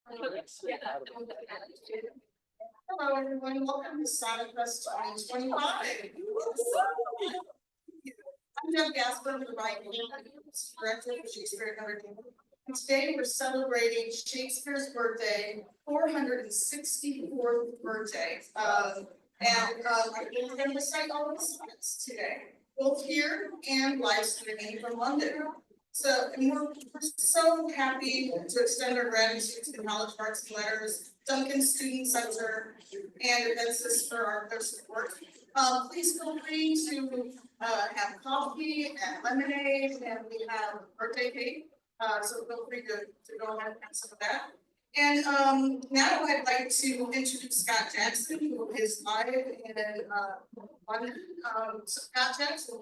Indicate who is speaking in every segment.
Speaker 1: Hello, everyone. Welcome to Sonnetfest 2025. I'm Deb Gasper, the director of shakespeare.nd.edu. And today we're celebrating Shakespeare's birthday, 464th birthday. We're going to recite all the sonnets today, both here and live streaming from London. And we're so happy to extend our gratitude to the College of Arts and Letters, Duncan Student Center, and Adventus for their support. Please feel free to have coffee and lemonade, and we have birthday cake. So feel free to go ahead and have some of that. And now I'd like to introduce Scott Jackson, who is live in London. Scott Jackson,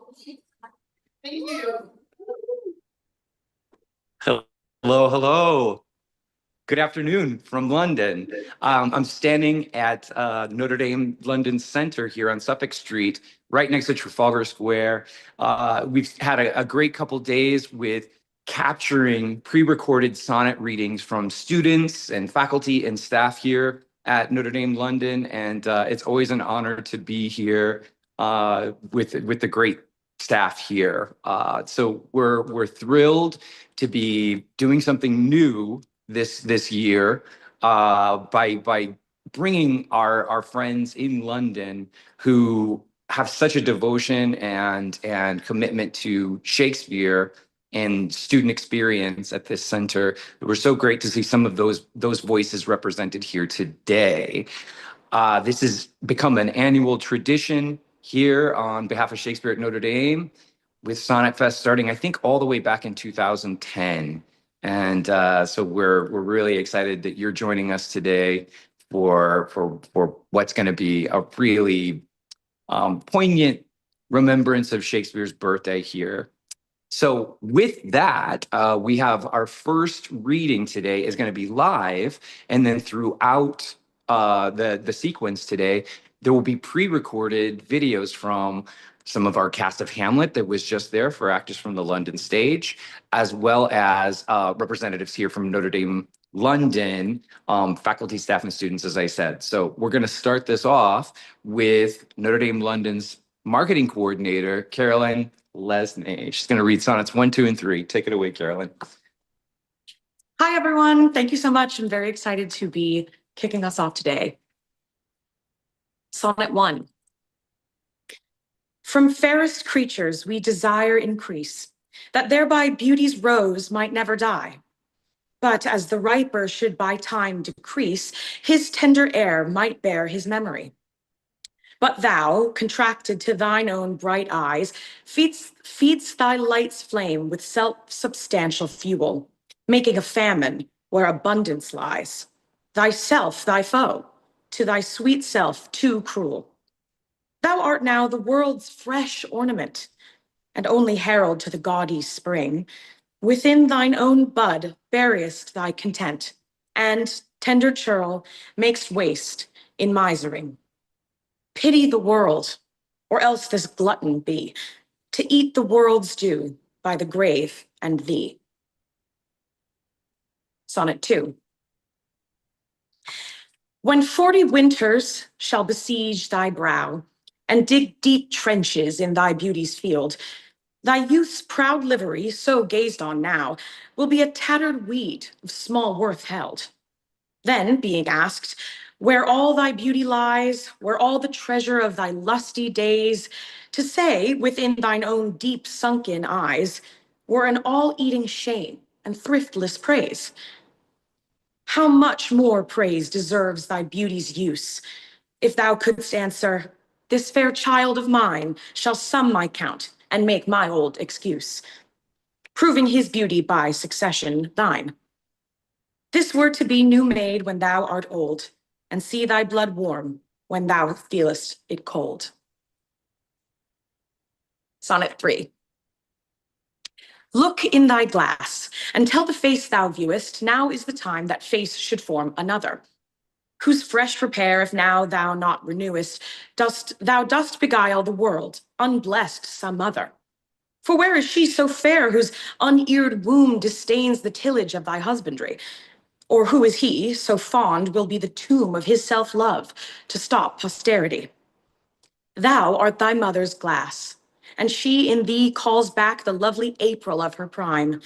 Speaker 1: thank you.
Speaker 2: Hello. Good afternoon from London. I'm standing at Notre Dame London Center here on Suffolk Street, right next to Trafalgar Square. We've had a great couple days with capturing pre-recorded sonnet readings from students and faculty and staff here at Notre Dame London, and it's always an honor to be here with the great staff here. So we're thrilled to be doing something new this year by bringing our friends in London who have such a devotion and commitment to Shakespeare and student experience at this center. It was so great to see some of those voices represented here today. This has become an annual tradition here on behalf of Shakespeare at Notre Dame, with Sonnetfest starting, I think, all the way back in 2010. And so we're really excited that you're joining us today for what's going to be a really poignant remembrance of Shakespeare's birthday here. So with that, we have our first reading today is going to be live, and then throughout the sequence today, there will be pre-recorded videos from some of our cast of Hamlet that was just there for actors from the London stage, as well as representatives here from Notre Dame London, faculty, staff, and students, as I said. So we're going to start this off with Notre Dame London's marketing coordinator, Carolyn Lesney. She's going to read sonnets 1, 2, and 3. Take it away, Carolyn.
Speaker 3: Hi, everyone. Thank you so much. I'm very excited to be kicking us off today. Sonnet 1. From fairest creatures we desire increase, that thereby beauty's rose might never die. But as the riper should by time decrease, his tender air might bear his memory. But thou, contracted to thine own bright eyes, feeds thy light's flame with self-substantial fuel, making a famine where abundance lies. Thyself thy foe, to thy sweet self too cruel. Thou art now the world's fresh ornament, and only herald to the gaudy spring. Within thine own bud buriest thy content, and, tender churl, makest waste in misering. Pity the world, or else this glutton be, to eat the world's due by the grave and thee. Sonnet 2. When 40 winters shall besiege thy brow, and dig deep trenches in thy beauty's field, thy youth's proud livery, so gazed on now, will be a tattered weed of small worth held. Then, being asked, where all thy beauty lies, where all the treasure of thy lusty days, to say within thine own deep sunken eyes, were an all-eating shame and thriftless praise. How much more praise deserves thy beauty's use, if thou couldst answer, this fair child of mine shall sum my count and make my old excuse, proving his beauty by succession thine. This were to be new made when thou art old, and see thy blood warm when thou feelest it cold. Sonnet 3. Look in thy glass, and tell the face thou viewest, now is the time that face should form another. Whose fresh repair, if now thou not renewest, thou dost beguile the world, unblessed some other. For where is she so fair, whose uneared womb disdains the tillage of thy husbandry? Or who is he, so fond will be the tomb of his self-love to stop posterity? Thou art thy mother's glass, and she in thee calls back the lovely April of her prime.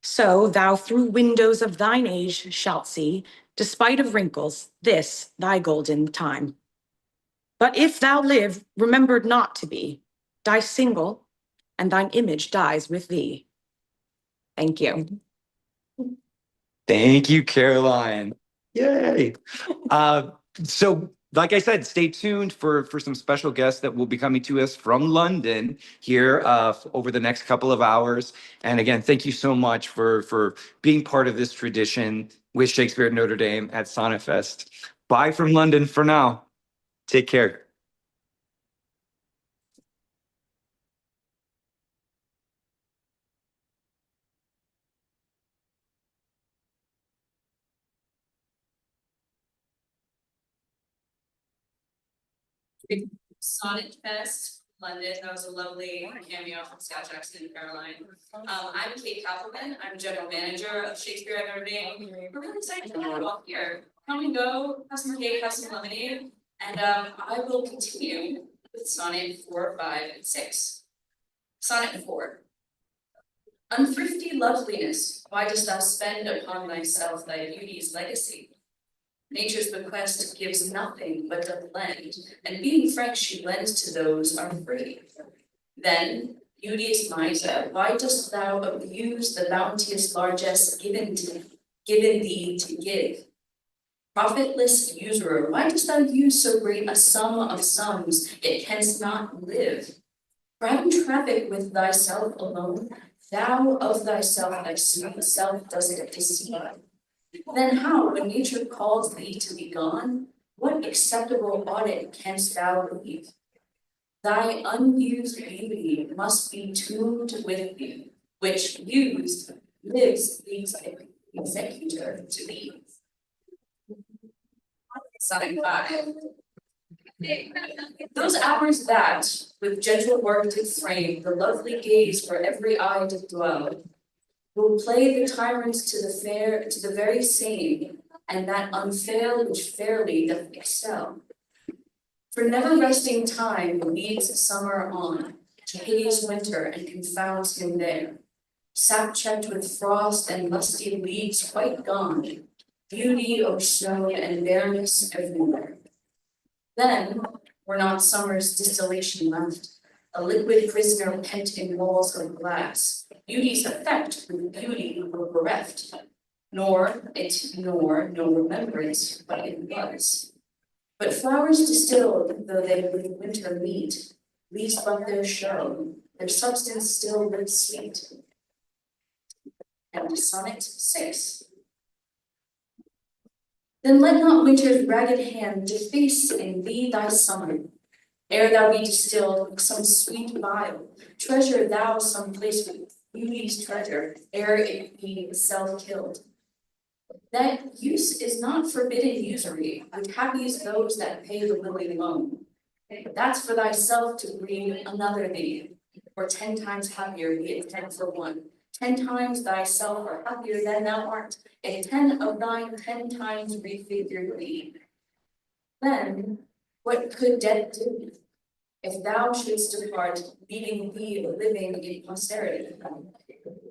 Speaker 3: So thou through windows of thine age shalt see, despite of wrinkles, this thy golden time. But if thou live, remembered not to be, die single, and thine image dies with thee. Thank you.
Speaker 2: Thank you, Caroline. Yay. So like I said, stay tuned for some special guests that will be coming to us from London here over the next couple of hours. And again, thank you so much for being part of this tradition with Shakespeare at Notre Dame at Sonnetfest. Bye from London for now. Take care.
Speaker 4: Sonnetfest, London. That was a lovely cameo from Scott Jackson and Caroline. I'm Kate Kappelman. I'm general manager of Shakespeare at Notre Dame. We're really excited to have you all here. Come and go, have some cake, have some lemonade, and I will continue with sonnet 4, 5, and 6. Sonnet 4. Unthrifty loveliness, why dost thou spend upon thyself thy beauty's legacy? Nature's bequest gives nothing but doth lend, and being frank, she lends to those are free. Then, beauteous miser, why dost thou abuse the bounteous largesse given thee to give? Profitless usurer, why dost thou use so great a sum of sums, yet canst not live? Brown traffic with thyself alone, thou of thyself thy sweet self dost deceive. Then how, when nature calls thee to be gone, what acceptable audit canst thou believe? Thy unused beauty must be tuned with thee, which used lives the executor to be. Sonnet 5. Those hours that, with gentle work did frame the lovely gaze where every eye did dwell, will play the tyrants to the very same, and that unfail which fairly doth excel. For never resting time leads summer on, to hideous winter and confounds him there. Sap checked with frost and lusty leaves quite gone, beauty o'ersnowed and bareness everywhere. Then were not summer's distillation left, a liquid prisoner pent in walls of glass. Beauty's effect with beauty were bereft, nor no remembrance, but it was. But flowers distilled, though they with winter meet, least but their show, their substance still lives sweet. And sonnet 6. Then let not winter's ragged hand deface in thee thy summer. Ere thou be distilled some sweet vial, treasure thou some place with beauty's treasure, ere it be self-killed. That use is not forbidden usury, with happy as those that pay the lily loan. That's for thyself to breed another thee, or 10 times happier, be it 10 for 1. 10 times thyself are happier than thou art, if 10 of thine 10 times refigured thee. Then, what could death do? If thou shouldst depart, leaving thee living in posterity.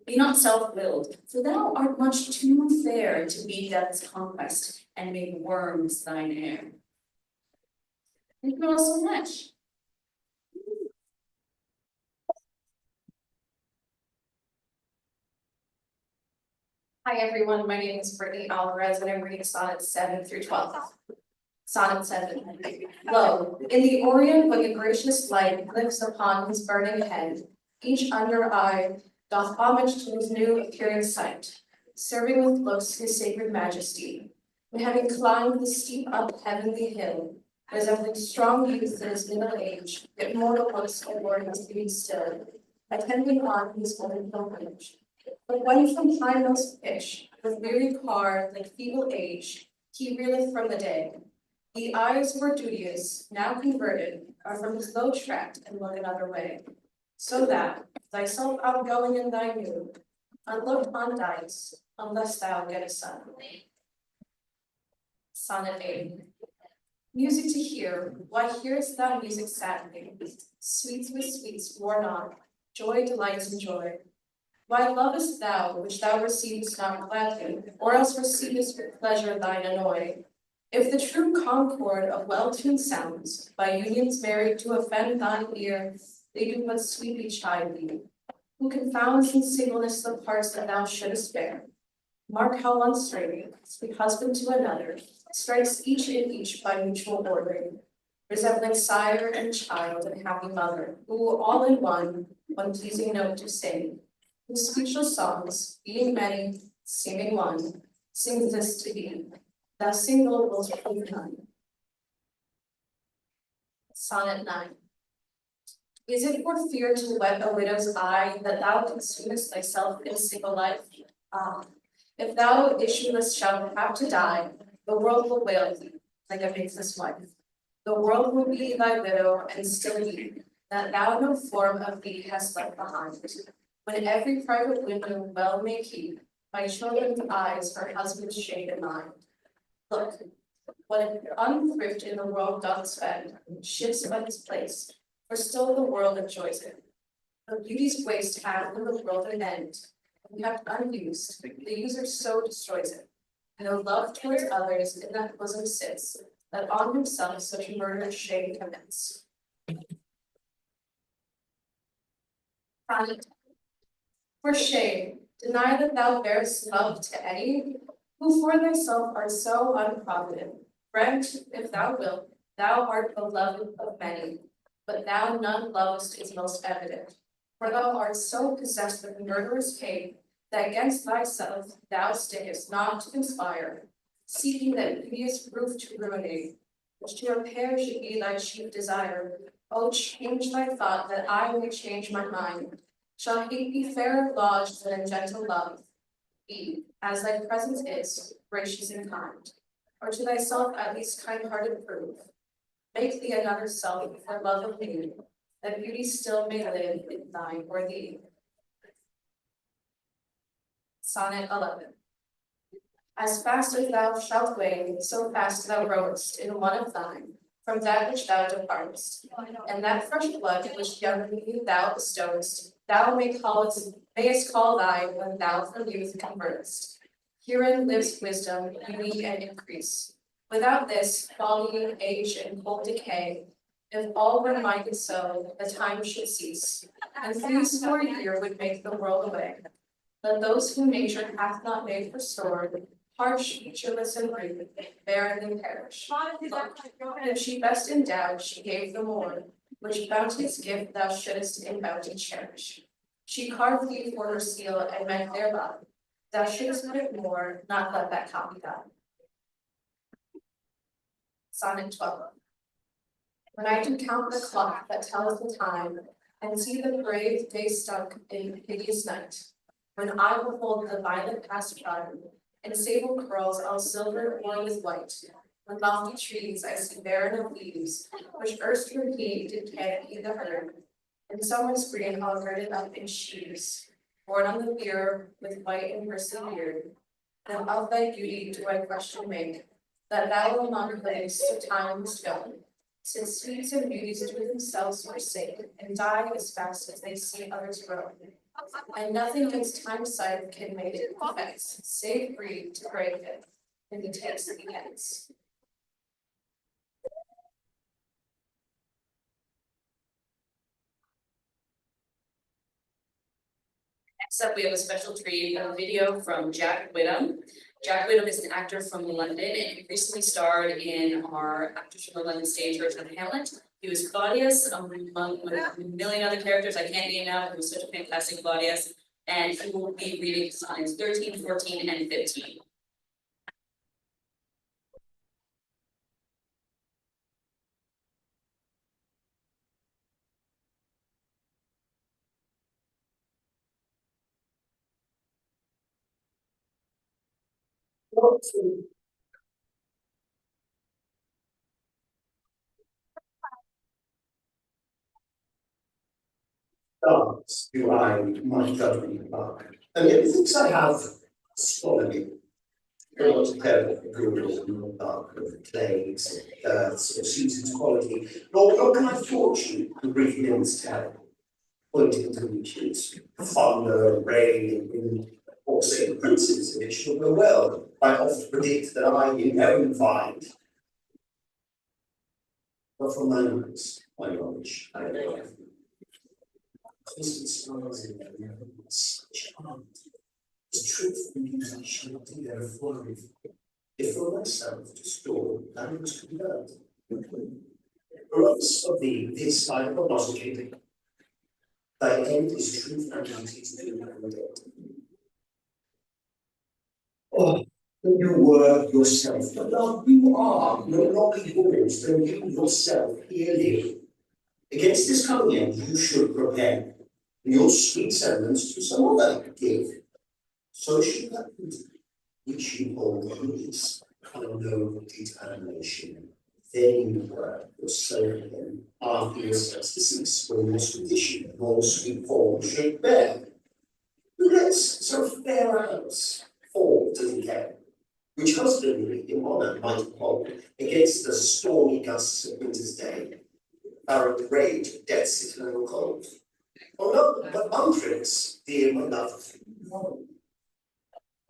Speaker 4: Be not self-willed, for thou art much too fair to be death's conquest, and make worms thine heir. Thank you all so much.
Speaker 5: Hi everyone, my name is Brittany Alvarez and I'm reading sonnets 7 through 12. Sonnet 7. Lo, in the Orient when the gracious light lifts upon his burning head, each under eye doth homage to his new appearing sight, serving with looks his sacred majesty. And having climbed the steep up heavenly hill, resembling strong youth in his middle age, yet mortal looks award his beauty still, attending on his golden pilgrimage. But when from highmost pitch, with weary car, like feeble age, he reeleth from the day, the eyes were duteous, now converted, are from his low tract and look another way. So that, thyself outgoing in thy new, unlooked on dice, unless thou get a son. Sonnet 8. Music to hear, why hearest thou music sadly? Sweets with sweets worn on, joy delights in joy. Why lovest thou which thou receivest not gladly, or else receivest with pleasure thine annoy? If the true concord of well-tuned sounds, by unions married to offend thine ear, they do but sweetly chide thee. Who confounds in singleness the parts that thou shouldest bear? Mark how one straining, sweet husband to another, strikes each in each by mutual ordering, resembling sire and child and happy mother, who all in one pleasing note do sing, whose speechless songs, being many, seeming one, sings this to thee, thou single wilt prove none. Sonnet 9. Is it for fear to wet a widow's eye that thou consumest thyself in single life? Ah, if thou issueless shalt have to die, the world will wail thee, like a faithless wife. The world will be thy widow and still weep, that thou no form of thee hast left behind. When every private window well may keep, my children's eyes her husband's shade in mind. Look, what an unthrift in the world doth spend, shifts but his place, for still the world enjoys it. But beauty's waste hath in the world an end, and left unused, the user so destroys it. No love towards others in that bosom sits, that on himself such murderous shame commits. Sonnet. For shame, deny that thou bearest love to any, who for thyself art so unprovident. Friend, if thou wilt, thou art beloved of many, but thou none lovest is most evident. For thou art so possessed with murderous pain, that against thyself thou stickest not to conspire, seeking that beauteous roof to ruinate, which to repair should be thy chief desire. O change thy thought, that I may change my mind. Shall hate be fairer lodged than in gentle love? Be, as thy presence is, gracious and kind, or to thyself at least kind-hearted prove. Make thee another self for love of me, that beauty still may live in thine or thee. Sonnet 11. As fast as thou shalt wane, so fast thou growest in one of thine, from that which thou departest. And that fresh blood which youngly thou bestowest, thou mayest call thine when thou from youth convertest. Herein lives wisdom, beauty, and increase. Without this, folly, age, and cold decay, if all were minded so, the time should cease, and 80 years would make the world away. Let those whom nature hath not made restored, harsh, featureless, and rude, barren and perish. Look, if she best endowed, she gave the more, which bounteous gift thou shouldest in bounty cherish. She carved thee for her seal, and meant thereby, thou shouldest put it more, not let that copy die. Sonnet 12. When I do count the clock that tells the time, and see the brave day stuck in hideous night, when I behold the violet past prime, and sable curls all silver or with white, when lofty trees I see barren of leaves, which erst from heat did canopy the herd, and summer's green all girded up in sheaves, borne on the bier with white and bristly beard. Then of thy beauty do I question make, that thou among the waste of time must go, since sweets and beauties do themselves forsake, and die as fast as they see others grow. And nothing against time's side can make it effects, save greed to break it, and he takes the ends.
Speaker 4: Next up, we have a special treat, a video from Jack Whittam. Jack Whittam is an actor from London, and he recently starred in our Actors from the London stage version of Hamlet. He was Claudius, among a million other characters I can't name now. He was such a fantastic Claudius, and he will be reading sonnets 13, 14, and 15.
Speaker 6: Dance do I my judgment mark, and yet thinks I have scholarly. not perfect good nor dark of plagues, births, or seasons quality, nor can I fortune and brief limbs tell, pointing to riches, thunder, rain, and wind, or say princes, if it should go well, I oft predict that I in heaven find. But for moments, my knowledge, I know. Constant stars in their heavens, such art. The truth and beauty shall be their flow. If for myself to store, and to learn. Lots of thee, this I prognosticated. Thy end is truth and beauty to do and dead. Oh, though you were yourself, but love you are, your rocky walls, though you yourself here live. Against this coming end you should prepare, and your sweet sentiments to some other give. So should that be, which you hold his, and no determination. Then you were yourself again, after your statistics for your tradition, more sweet form should bear. Who lets so fair a house fall to decay, which husbandry in honour might hold against the stormy gusts of winter's day, barren rage of death's eternal cold. Oh no, but unprince, dear my love, no.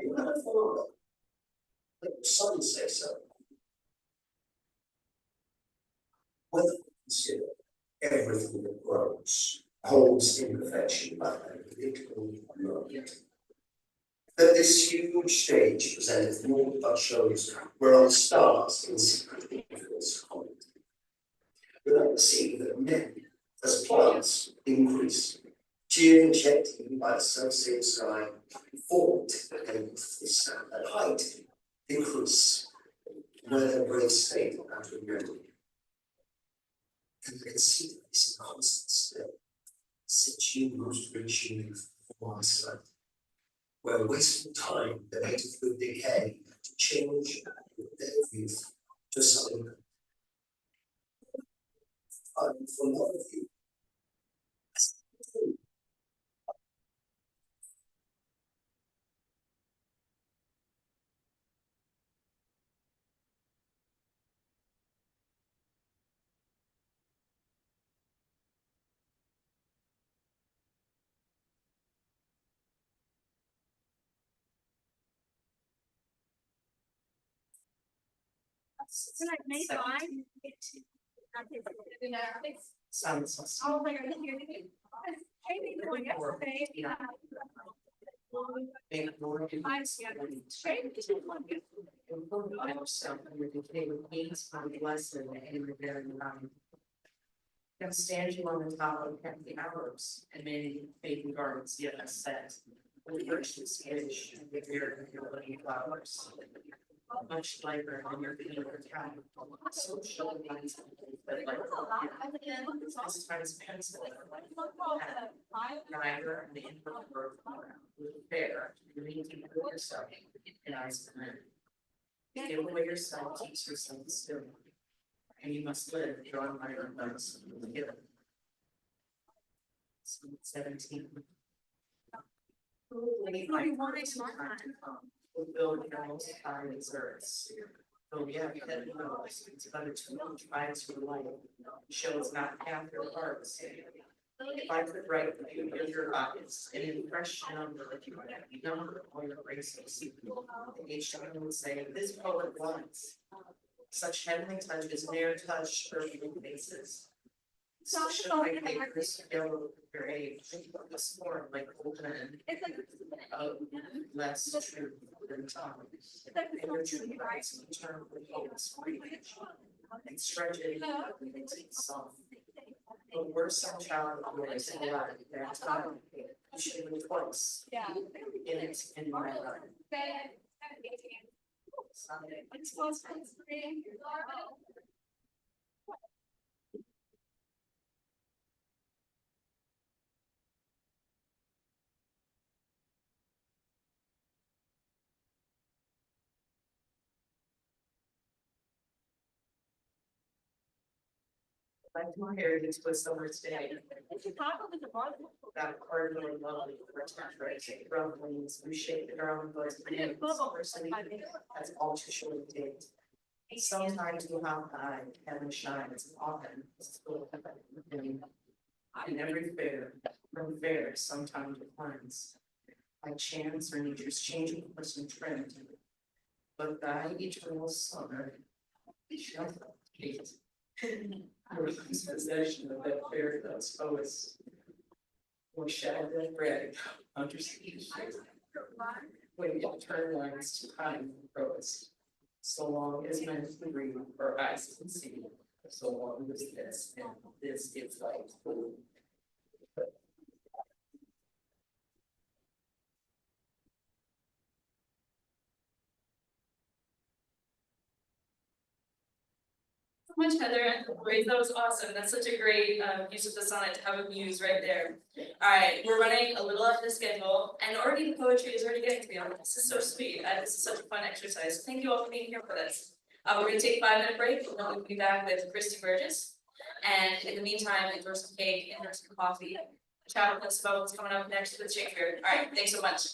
Speaker 6: You have a father, let your son say so. Whether consider everything that grows, holds imperfection but unpredictable moment. That this huge stage presenteth naught but shows whereon stars in secret influence comment. Without seeing that men, as plants, increase, cheering gently by the sunset sky, formed and at height increase, where their brave state and remember. And you can see that this constant step, since you most reaching for my sight, where wasteful time debated with decay to change their youth to something for one of you.
Speaker 7: I'm standing on the top of the hours and many baby gardens yet set. With virtuous fish and the air of your living flowers. Much lighter than your favorite town. So showing lights, but like. Sometimes pencil. Neither and the input with fair, you need to put yourself in eyes of men. Give away yourself, teach yourself still. And you must live drawn by your thoughts together. 17. We'll build your most high desserts. Oh, yeah, it's better to try to light. Shows not half your hearts. If I could write the beauty of your eyes, an impression of the number of your graces, each time would say, this poet wants. Such heavenly touches ne'er touch earthly faces. Such like papers yellow your age, this more like old men, of less truth than time. And your true eyes turn with hope's reach, and stretch it soft. But worse some child of yours in life that time, you should live twice. In it in my life. Like my heritage was summer's day. That cardinal lovely for temperate rumblings, we shake the ground, but person that's all too short a date. Sometimes we'll have high, heaven shines, and often it's full of heaven. In every fair, from fair sometimes declines. By chance or nature's changing course and trend. But thy eternal summer shall hate. I was in possession of that fair those poets. Or shall that bread under siege. When we turn lines to time prose. So long as men can read or eyes can see. So long as this and this is life.
Speaker 4: So much, Heather, and Grace, that was awesome. That's such a great use of the sonnet to have a muse right there. All right, we're running a little off the schedule, and already the poetry is already getting to me. This is so sweet. This is such a fun exercise. Thank you all for being here with us. We're gonna take a 5-minute break, and then we'll be back with Christy Burgess. And in the meantime, enjoy some cake, enjoy some coffee. Chat with us about what's coming up next with Shakespeare. All right, thanks so much.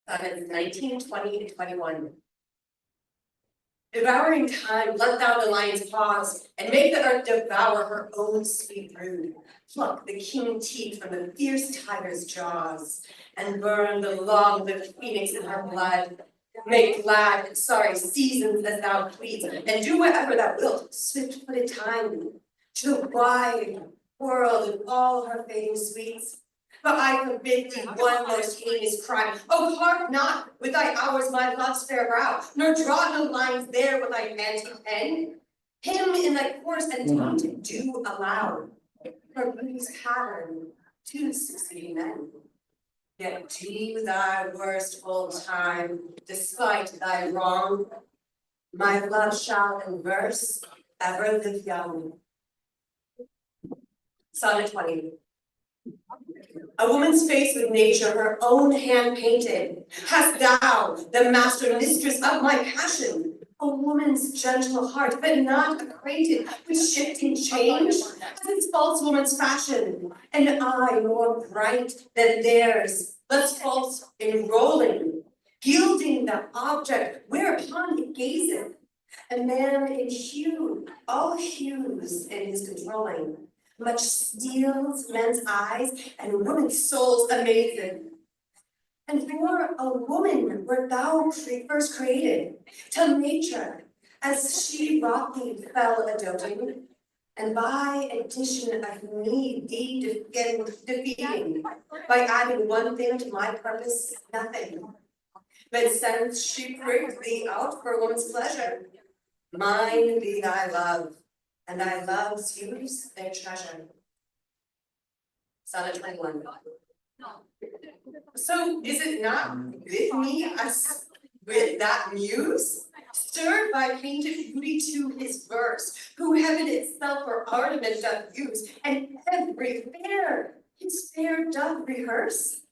Speaker 5: Sonnets 19, 20, and 21. Devouring time, let thou the lions pause, and make the earth devour her own sweet brood. Pluck the keen teeth from the fierce tiger's jaws, and burn the long-lived phoenix in her blood. Make glad and sorry seasons as thou please, and do whatever thou wilt, swift-footed time, to the wide world and all her fading sweets. But I forbid thee one most heinous crime. Oh, hark not with thy hours my love's fair brow, nor draw no lines there with thy antique pen. Him in thy course and taint do allow, her beauty's pattern to succeeding men. Yet do thy worst full time, despite thy wrong. My love shall in verse ever live young. Sonnet 20. A woman's face with nature, her own hand painted. Hast thou, the master mistress of my passion, a woman's gentle heart, but not acquainted with shifting change, as its false woman's fashion, an eye more bright than theirs, less false enrolling, gilding the object whereupon it gazeth, a man in hue, all hues in his controlling. Much steals men's eyes and women's souls amazing. And for a woman wert thou first created, till nature, as she wrought thee, fell a doting, and by addition of me thee defeating, by adding one thing to my purpose, nothing. But since she pricked thee out for a woman's pleasure, mine be thy love, and thy love's use their treasure. Sonnet 21. So is it not with me as with that muse, stirred by painted beauty to his verse, who heaven itself for ornament doth use, and every fair his fair doth rehearse?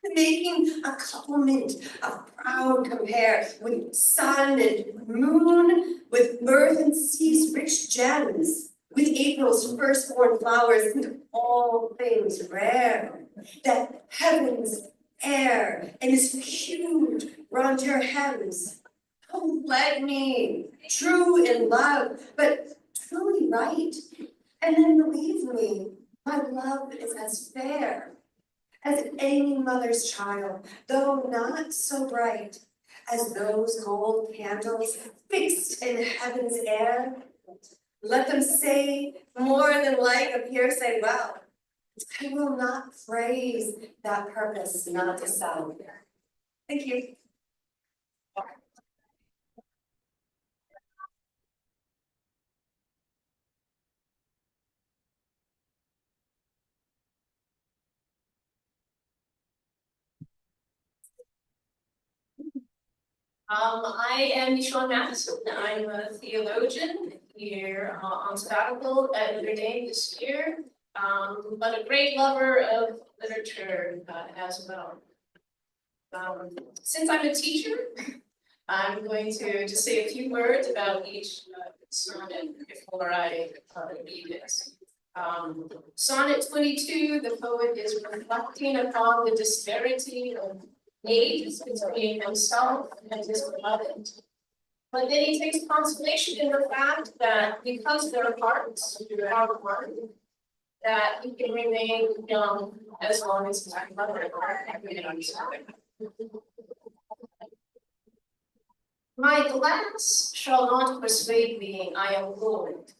Speaker 5: Making a couplement of proud compare with sun and moon, with earth and sea's rich gems, with April's firstborn flowers, and all things rare, that heaven's air and his huge bronzer hems. Oh, let me, true in love, but truly right, and then believe me, my love is as fair as any mother's child, though not so bright as those gold candles fixed in heaven's air. Let them say more than like appear, say well. I will not praise that purpose not to sell. Thank you.
Speaker 8: I am Sean Matheson. I'm a theologian here on sabbatical at Notre Dame this year, but a great lover of literature as well. Since I'm a teacher, I'm going to just say a few words about each sonnet before I read it. Sonnet 22, the poet is reflecting upon the disparity of age between himself and his beloved. But then he takes consolation in the fact that because their hearts are one, that he can remain young as long as his beloved are My glance shall not persuade me I am old,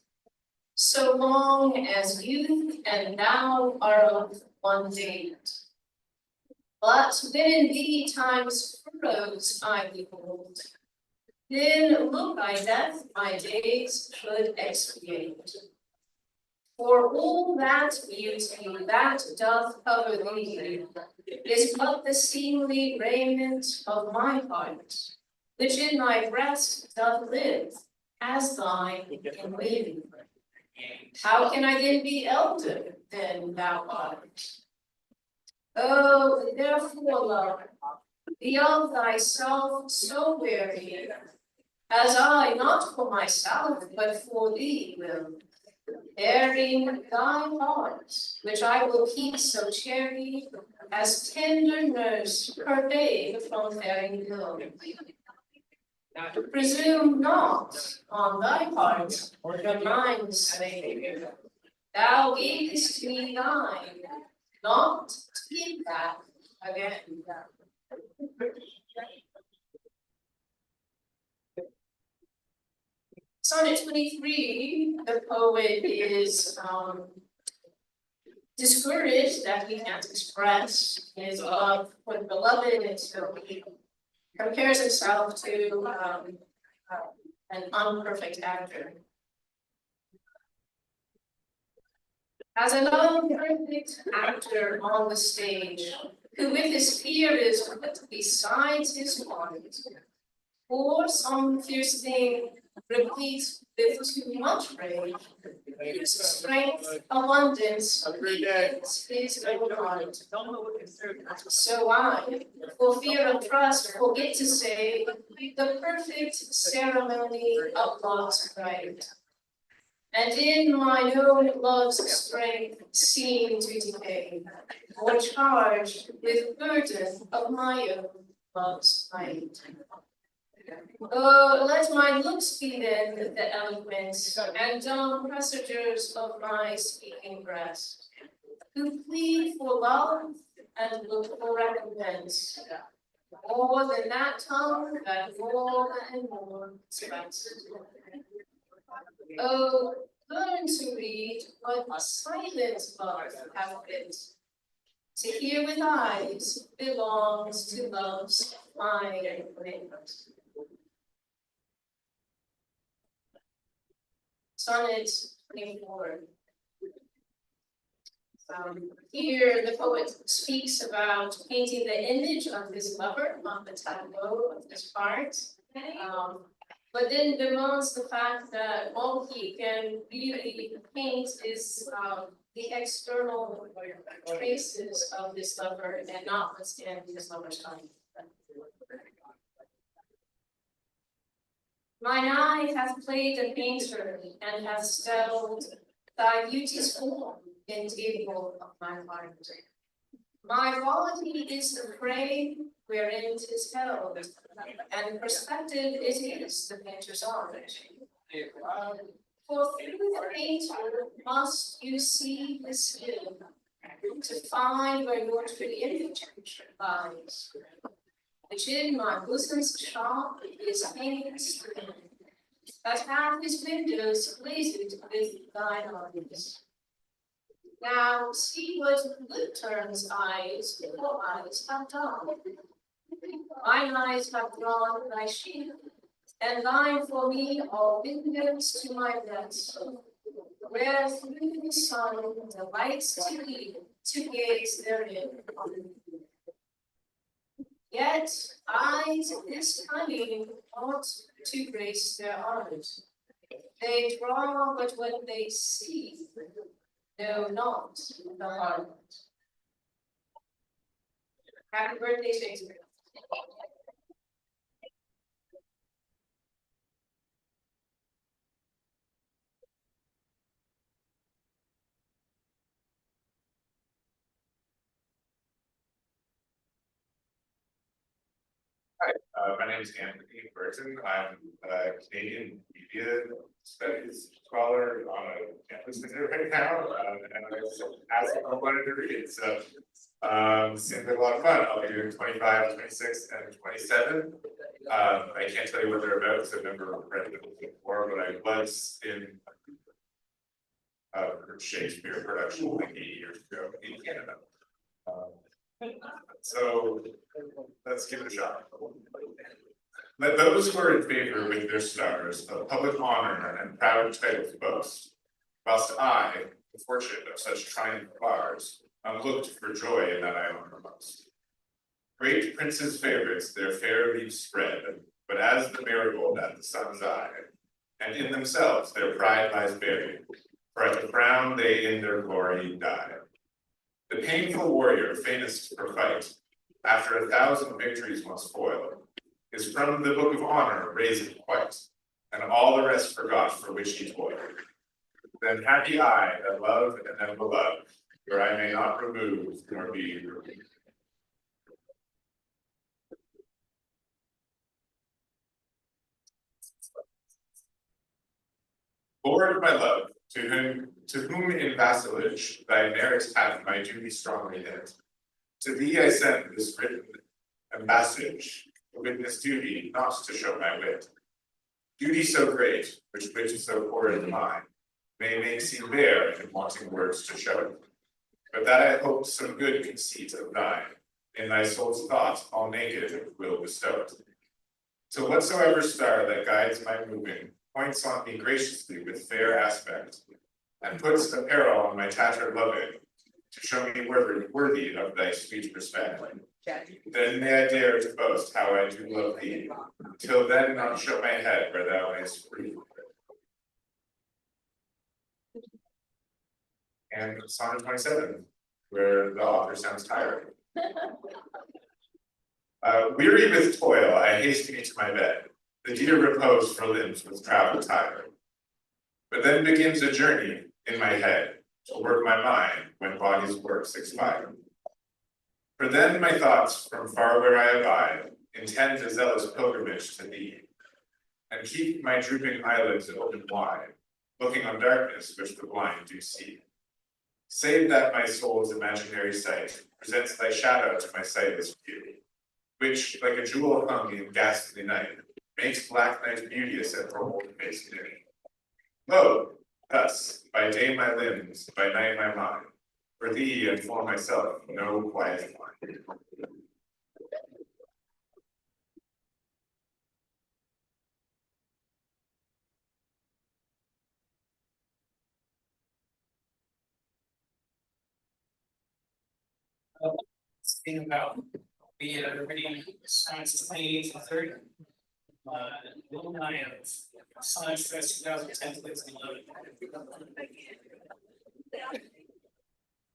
Speaker 8: so long as youth and thou are of one date. But when in thee time's furrows I behold, then look I death my days should expiate. For all that beauty that doth cover thee is but the seemly raiment of my heart, which in thy breast doth live as thine in waiting. How can I then be elder than thou art? Oh, therefore, love, be of thyself so weary, as I not for myself, but for thee will. bearing thy heart, which I will keep so chary, as tender nurse her babe from faring ill. Presume not on thy part, your mind's sake. Thou gavest me thine, not to give back again. Sonnet 23, the poet is discouraged that he can't express his love for the beloved, and so he compares himself to an unperfect actor. As an unperfect actor on the stage, who with his fear is put besides his want, or some fierce thing repeats with too much rage, whose strength, abundance, is his own heart. So I, for fear of trust, forget to say the perfect ceremony of love's right. And in my own love's strength seem to decay, or charged with burden of my own love's might. Oh, let my looks be then the eloquence and dumb presagers of my speaking breast, who plead for love and look for recompense, more than that tongue that more and more expressed. Oh, learn to read what silent love hath writ. To hear with eyes belongs to love's fine wit. Sonnet 24. Here the poet speaks about painting the image of his lover on the tableau of his heart. But then bemoans the fact that all he can really paint is the external traces of this lover and not what's in his lover's heart. Mine eye hath played a painter and hath styled thy beauty's form in table of my heart. My quality is the prey wherein 'tis held, and perspective it is the painter's art. For through the painter must you see his skill, to find where your true image lies, which in my bosom's shop is hanging screen, that hath his windows glazed with thine eyes. Now see what good turns eyes, your eyes have done. Mine eyes have drawn thy shield, and thine for me are windows to my rest, where through the sun delights to lead, to gaze therein. Yet eyes this cunning ought to grace their art. They draw but what they see, know not the heart. Happy birthday, Shakespeare.
Speaker 9: My name is Anthony Burton. I'm a Canadian media studies scholar on a campus visit right now, and I was asked if I wanted to read it. So seems like a lot of fun. I'll be doing 25, 26, and 27. I can't tell you what they're about because I've never read them before, but I was in a Shakespeare production like 8 years ago in Canada. So let's give it a shot. Let those who are in favor with their stars of public honor and proud title to boast, whilst I, the fortunate of such triumph bars, am looked for joy in that I honor most. Great princes' favorites their fair leaves spread, but as the marigold at the sun's eye, and in themselves their pride lies buried, for at the crown they in their glory die. The painful warrior famous for fight, after 1,000 victories once foiled, is from the book of honor raised quite, and all the rest forgot for which he toiled. Then happy I that love and am beloved, where I may not remove nor be removed. Lord, my love, to whom in vassalage thy merit hath my duty strongly hit. To thee I send this written ambassage, a witness duty, not to show my wit. Duty so great, which wit so poor in mine, may make seem bare in wanting words to show it. But that I hope some good conceit of thine, in thy soul's thought all naked will bestow it. Till whatsoever star that guides my moving, points on me graciously with fair aspect, and puts apparel on my tattered loving, to show me worthy of thy sweet respect. Then may I dare to boast how I do love thee, till then not show my head where thou mayst breathe. And Sonnet 27, where the author sounds tired. Weary with toil, I haste me to my bed. The dear repose for limbs with travel tired. But then begins a journey in my head to work my mind when body's works expire. For then my thoughts from far where I abide intend a zealous pilgrimage to thee, and keep my drooping eyelids open wide, looking on darkness which the blind do see. Save that my soul's imaginary sight presents thy shadow to my sightless view, which, like a jewel hung in ghastly night, makes black night beauteous and her old face new. Lo, thus, by day my limbs, by night my mind, for thee and for myself no quiet mind.
Speaker 10: Speaking about we are reading sonnets 28 to 30. Alumni of Sonnetfest 2010 to 11.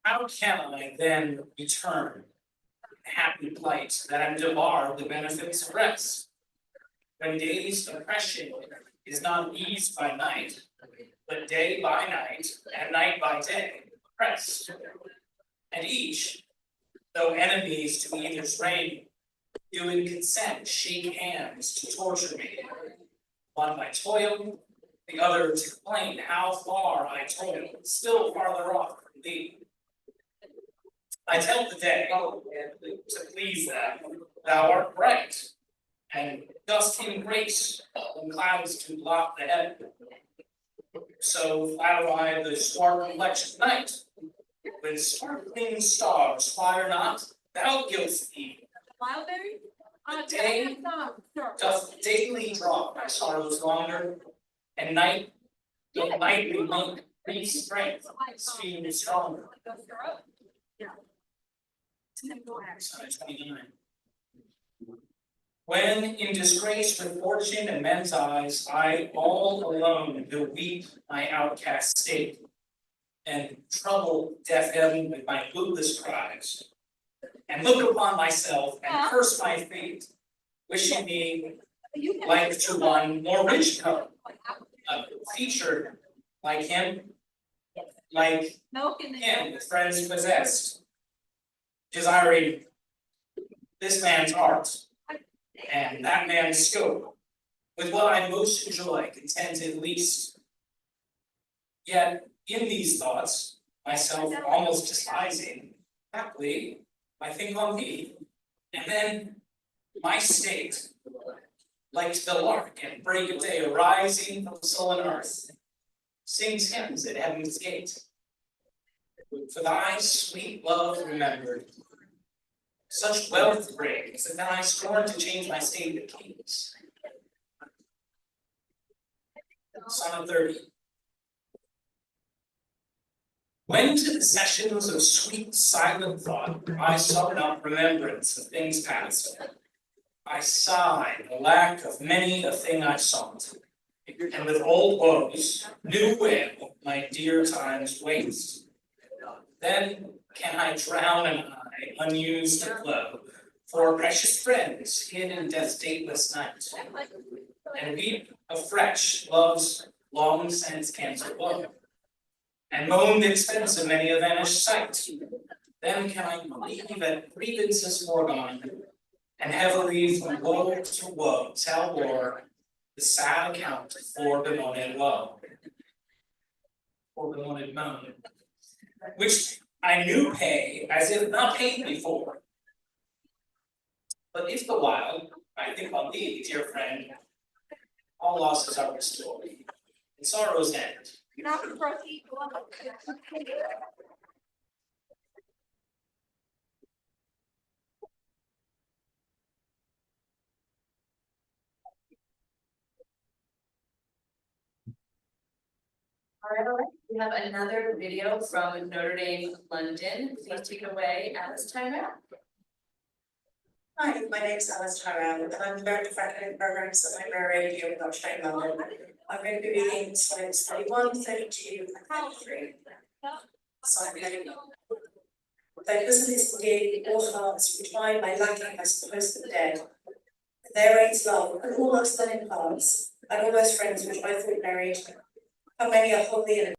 Speaker 10: How can I then return happy plight that am debarred the benefits of rest? When day's oppression is not eased by night, but day by night and night by day oppressed, and each, though enemies to either's reign, do in consent shake hands to torture me. One by toil, the other to complain how far I toil, still farther off from thee. I tell the day, to please thou art bright, and dost in grace when clouds do block the heaven. So flatter I the swart complexion night, when sparkling stars fire not, thou gilt'st thee. Day doth daily draw my sorrows longer, and night doth nightly make me strength speed stronger. Sonnet 29. When in disgrace with fortune and men's eyes, I all alone do weep my outcast state, and trouble deaf heaven with my bootless cries, and look upon myself and curse my fate, wishing me like to one more rich come, featured like him, like him with friends possessed, desiring this man's art and that man's scope, with what I most enjoy, contented least. Yet in these thoughts, myself almost despising, haply I think on thee, and then my state, like to the lark at break of day arising from sullen earth, sings hymns at heaven's gate. For thy sweet love remembered, such wealth brings that then I scorn to change my state to kings. Sonnet 30. When to the sessions of sweet silent thought I summoned up remembrance of things past, I sigh the lack of many a thing I sought, and with old woes, new wail my dear times waste. Then can I drown an eye unused to flow for precious friends hid in death's dateless night, and weep afresh love's long since canceled woe, and moan the expense of many a vanished sight. Then can I believe that grievances foregone, and heavily from woe to woe tell o'er the sad account for bemoaned woe. For bemoaned moan, which I knew pay as if not paid before. But if the while I think on thee, dear friend, all losses are restored, and sorrows end.
Speaker 4: Alright, we have another video from Notre Dame, London. Please take it away, Alice Tyrell.
Speaker 11: Hi, my name's Alice Tyrell, and I'm the Director of Academic Programmes at Library Radio in Notre Dame, London. I'm going to be reading sonnets 31, 32, and 33. Sonnet 1. Thy bosom is indeed all hearts, which I by lacking I suppose the dead. There reigns love, and all looks done in parts, and all those friends which I thought buried. How many are wholly and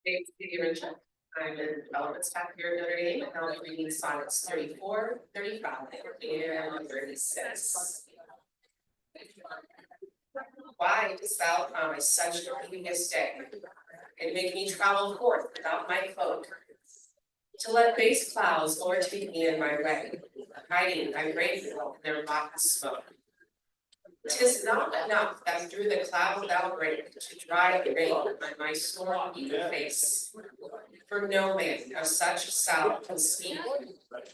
Speaker 7: Thanks, Richard. I'm in development staff here at Notre Dame, and I'll be reading sonnets 34, 35, and 36. Why dost thou promise such a grievous day, and make me travel forth without my cloak? To let base clouds o'ertake me in my way, hiding thy rainbow in their black smoke. 'Tis not enough that through the cloud thou break to dry the rain on my storm-beaten face. For no man of such salve can speak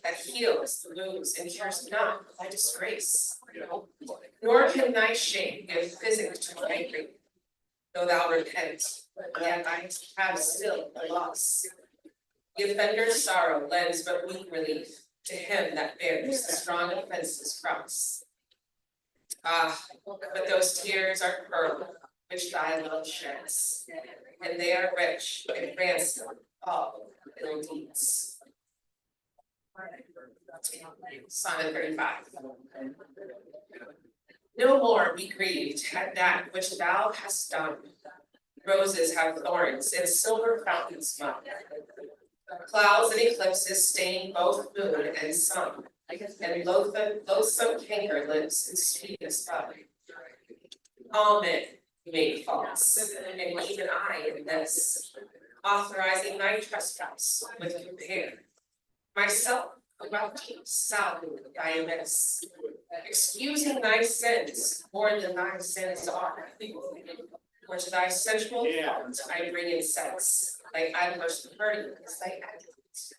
Speaker 7: that heals the wounds and cures not thy disgrace. Nor can thy shame give physic to my grief, though thou repent, yet I have still a loss. The offender's sorrow lends but weak relief to him that bears the strong offense's cross. Ah, but those tears are pearl which thy love sheds, and they are rich and ransom all ill deeds. Sonnet 35. No more be grieved at that which thou hast done. Roses have thorns and silver fountains run. Clouds and eclipses stain both moon and sun. And loathsome canker lives in sweetest love. All men made faults, and even I in this, authorizing thy trespass with compare.
Speaker 8: myself about deep sound diamonds, excusing thy sins more than thy sins are. Which thy sensual thought I bring in sense, like I must hurt as thy actions.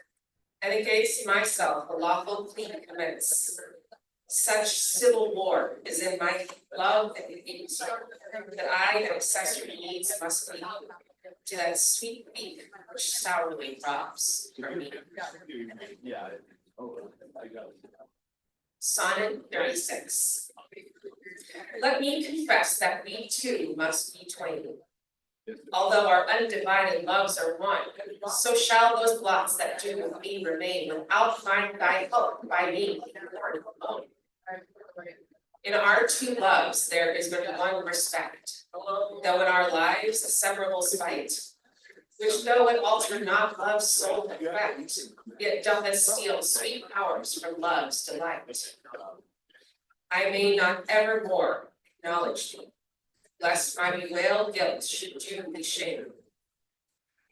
Speaker 8: And against myself a lawful plea commence. Such civil war is in my love and hate, that I accessory needs must be to that sweet beak which sourly robs from me. Sonnet 36. Let me confess that we two must be twain. Although our undivided loves are one, so shall those blots that do with me remain without find thy help by me alone. In our two loves there is but one respect, though in our lives a severable spite, which though it alter not love's sole effect, yet doth it steal sweet hours from love's delight. I may not evermore acknowledge thee, lest my bewailed guilt should do thee shame.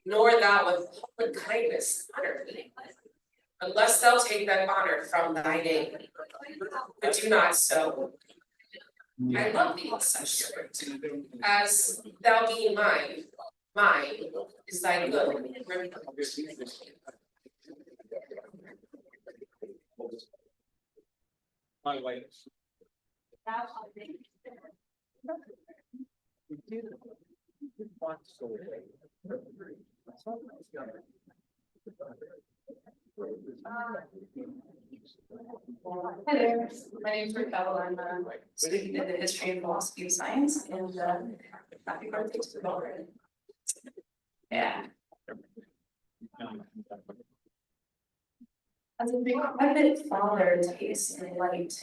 Speaker 8: Nor thou with public kindness honor me, unless thou take that honor from thy name. But do not so. I love thee in such sort, as thou being mine is thy good.
Speaker 10: My wife.
Speaker 5: Hi there, my name is Raquel, I'm a student in the history and philosophy of science, and happy birthday to the daughter. Yeah. As a beloved father takes in light,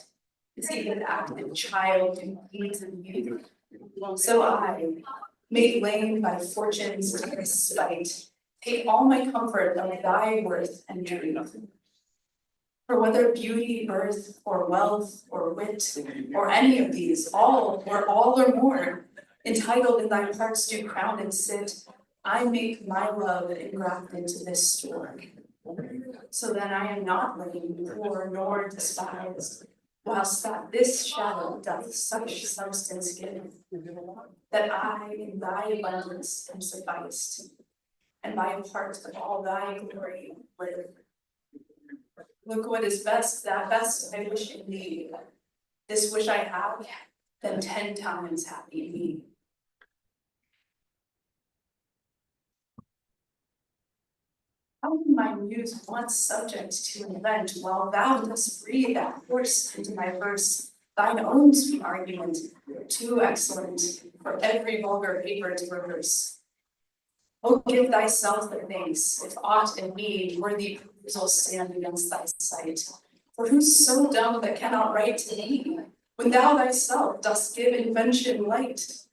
Speaker 5: is even active child who feeds in youth. So I, made lame by fortune's despite, take all my comfort of thy worth and truth. For whether beauty, birth, or wealth, or wit, or any of these, all or more, entitled in thy parts do crown and sit, I make my love engrafted to this store. So then I am not lame, poor, nor despised, whilst that this shadow doth such substance give, that I in thy abundance am sufficed, and by a part of all thy glory live. Look what is best, that best I wish in thee. This wish I have, then 10 times happy me. How can my muse once subject to an event, while thou dost breathe that force into my verse, thine own sweet argument, too excellent for every vulgar paper to rehearse? Oh, give thyself the thanks, if aught in me worthy proposal stand against thy sight. For who's so dumb that cannot write to thee, when thou thyself dost give invention light?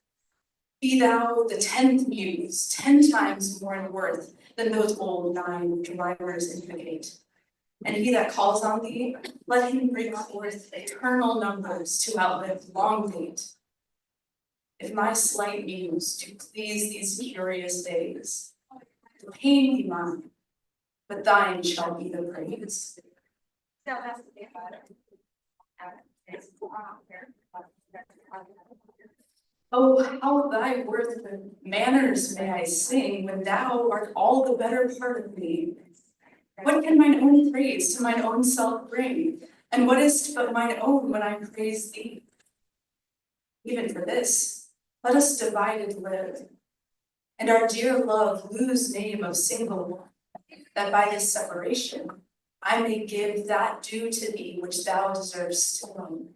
Speaker 5: Be thou the 10th muse, 10 times more in worth than those old 9 drivers indicate. And he that calls on thee, let him bring forth eternal numbers to outlive long date. If my slight muse to please these curious days, the pain be mine, but thine shall be the praise. Oh, how thy worth and manners may I sing, when thou art all the better part of me. What can mine own praise to mine own self bring? And what is but mine own when I praise thee? Even for this, let us divided live, and our dear love lose name of single one, that by this separation I may give that due to thee which thou deservest alone.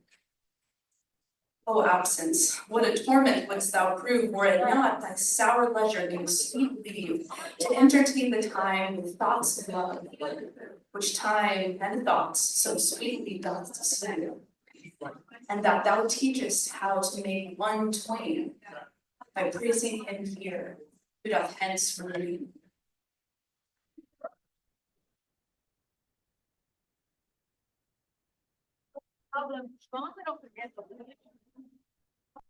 Speaker 5: O absence, what a torment wouldst thou prove, were it not thy sour leisure gave sweet leave to entertain the time with thoughts of love, which time and thoughts so sweetly doth deceive, and that thou teachest how to make one twain, by praising him here, who doth hence remain.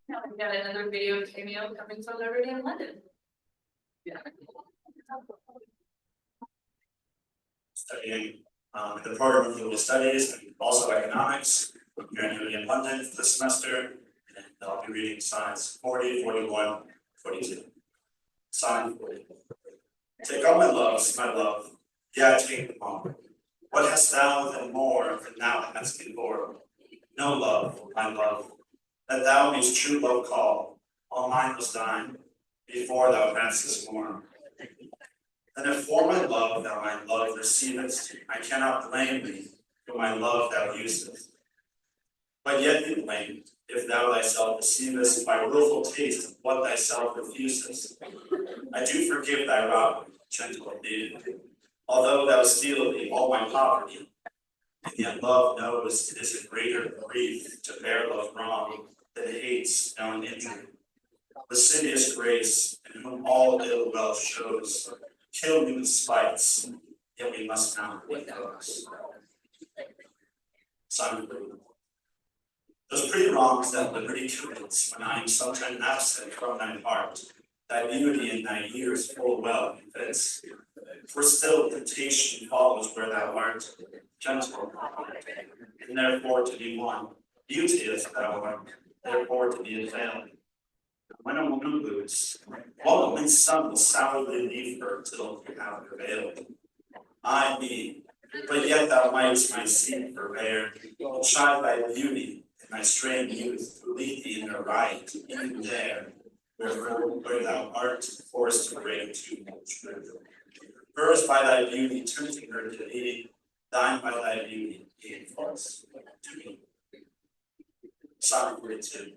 Speaker 4: Now we've got another video cameo coming from everybody in London. Yeah.
Speaker 9: Studying
Speaker 12: In the program of legal studies and also economics. Here at Uni in London for the semester, and I'll be reading sonnets 40, 41, 42. Sonnet 40. Take all my love, yeah, take them all. What hast thou than more than thou hast before? No love, my love, that thou mayst true love call, all mine was thine, before thou passest more. And if for my love thou my love receivest, I cannot blame thee for my love thou usest. But yet be blamed, if thou thyself deceivest by wilful taste of what thyself refusest. I do forgive thy robbery, gentle maiden, although thou steal thee all my poverty. And yet love knows it is a greater grief to bear love wrong than hate's known injury. Lascivious grace, in whom all ill well shows, kill me with spites, yet we must not with those. Simon. Those pretty wrongs that liberty commits, when I am sometime absent from thine heart, thy beauty in thy years full well befits. For still temptation follows where thou art, gentle, and therefore to be won. Beauteous thou art, therefore to be assailed. When a woman lose, what woman's son will sourly leave her till you have prevailed? I me, but yet thou mightst my seed forbear, shine thy beauty, and my strained youth lead thee in the right, even there, where thou art forced to break too much truth. Hers by thy beauty tempting her to thee, thine by thy beauty being false to me. Sonnet 42.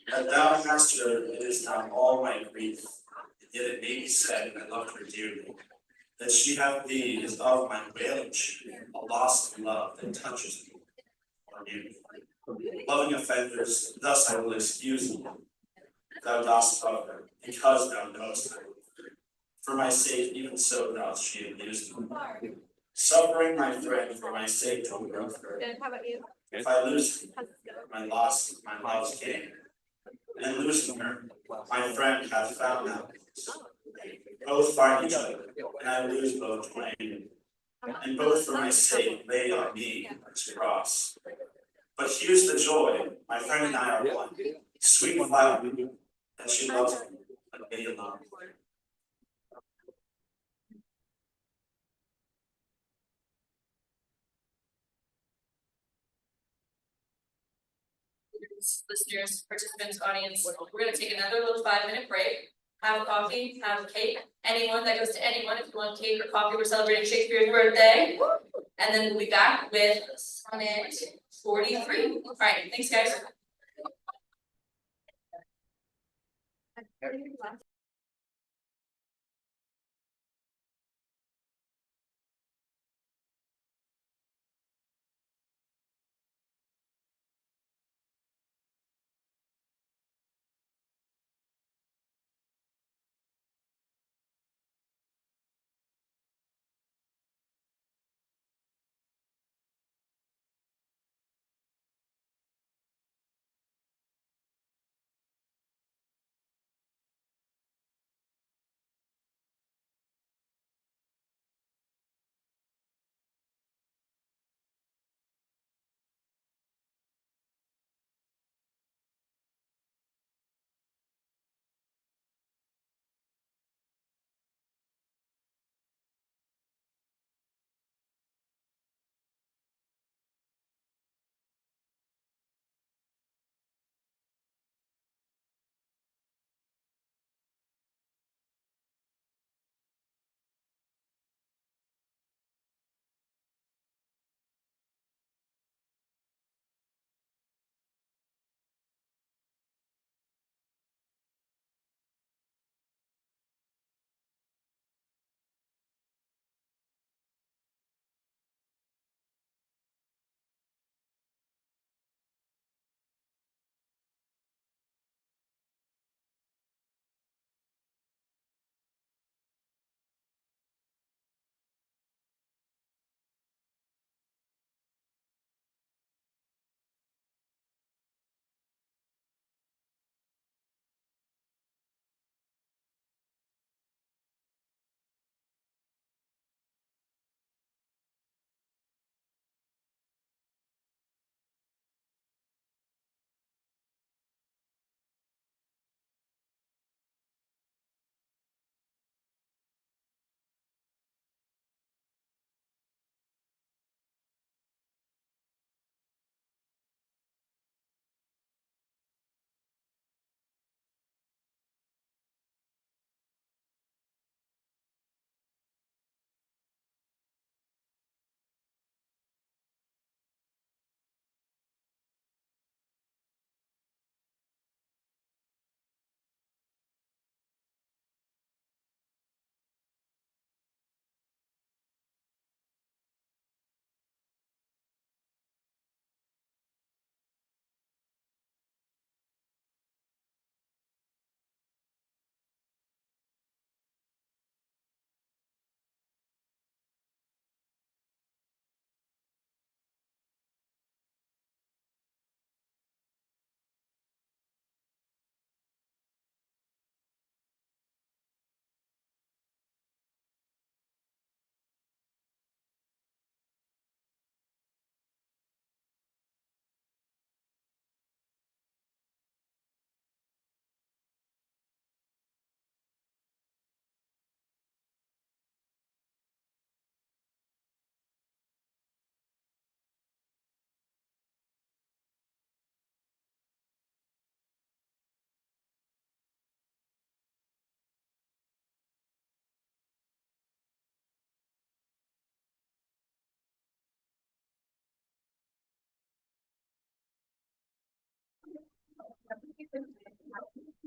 Speaker 12: That thou hast her, it is not all my grief, yet it may be said, I loved her dearly. That she hath thee is of my wailing shame, a lost love that touches me or you. Loving offenders, thus I will excuse thee. Thou dost love her, because thou knowest her. For my sake, even so doth she abuse me. Suffering my friend for my sake to love her. If I lose her, my love's gain. And losing her, my friend hath found out. Both find each other, and I lose both twain. And both for my sake lay on me this cross. But here's the joy, my friend and I are one. Sweet flower, that she loves me, but me alone.
Speaker 4: Listeners, participants, audience, we're gonna take another little 5-minute break. Have a coffee, have a cake. Anyone, that goes to anyone, if you want cake or coffee, we're celebrating Shakespeare's birthday. And then we'll be back with sonnet 43. All right, thanks guys.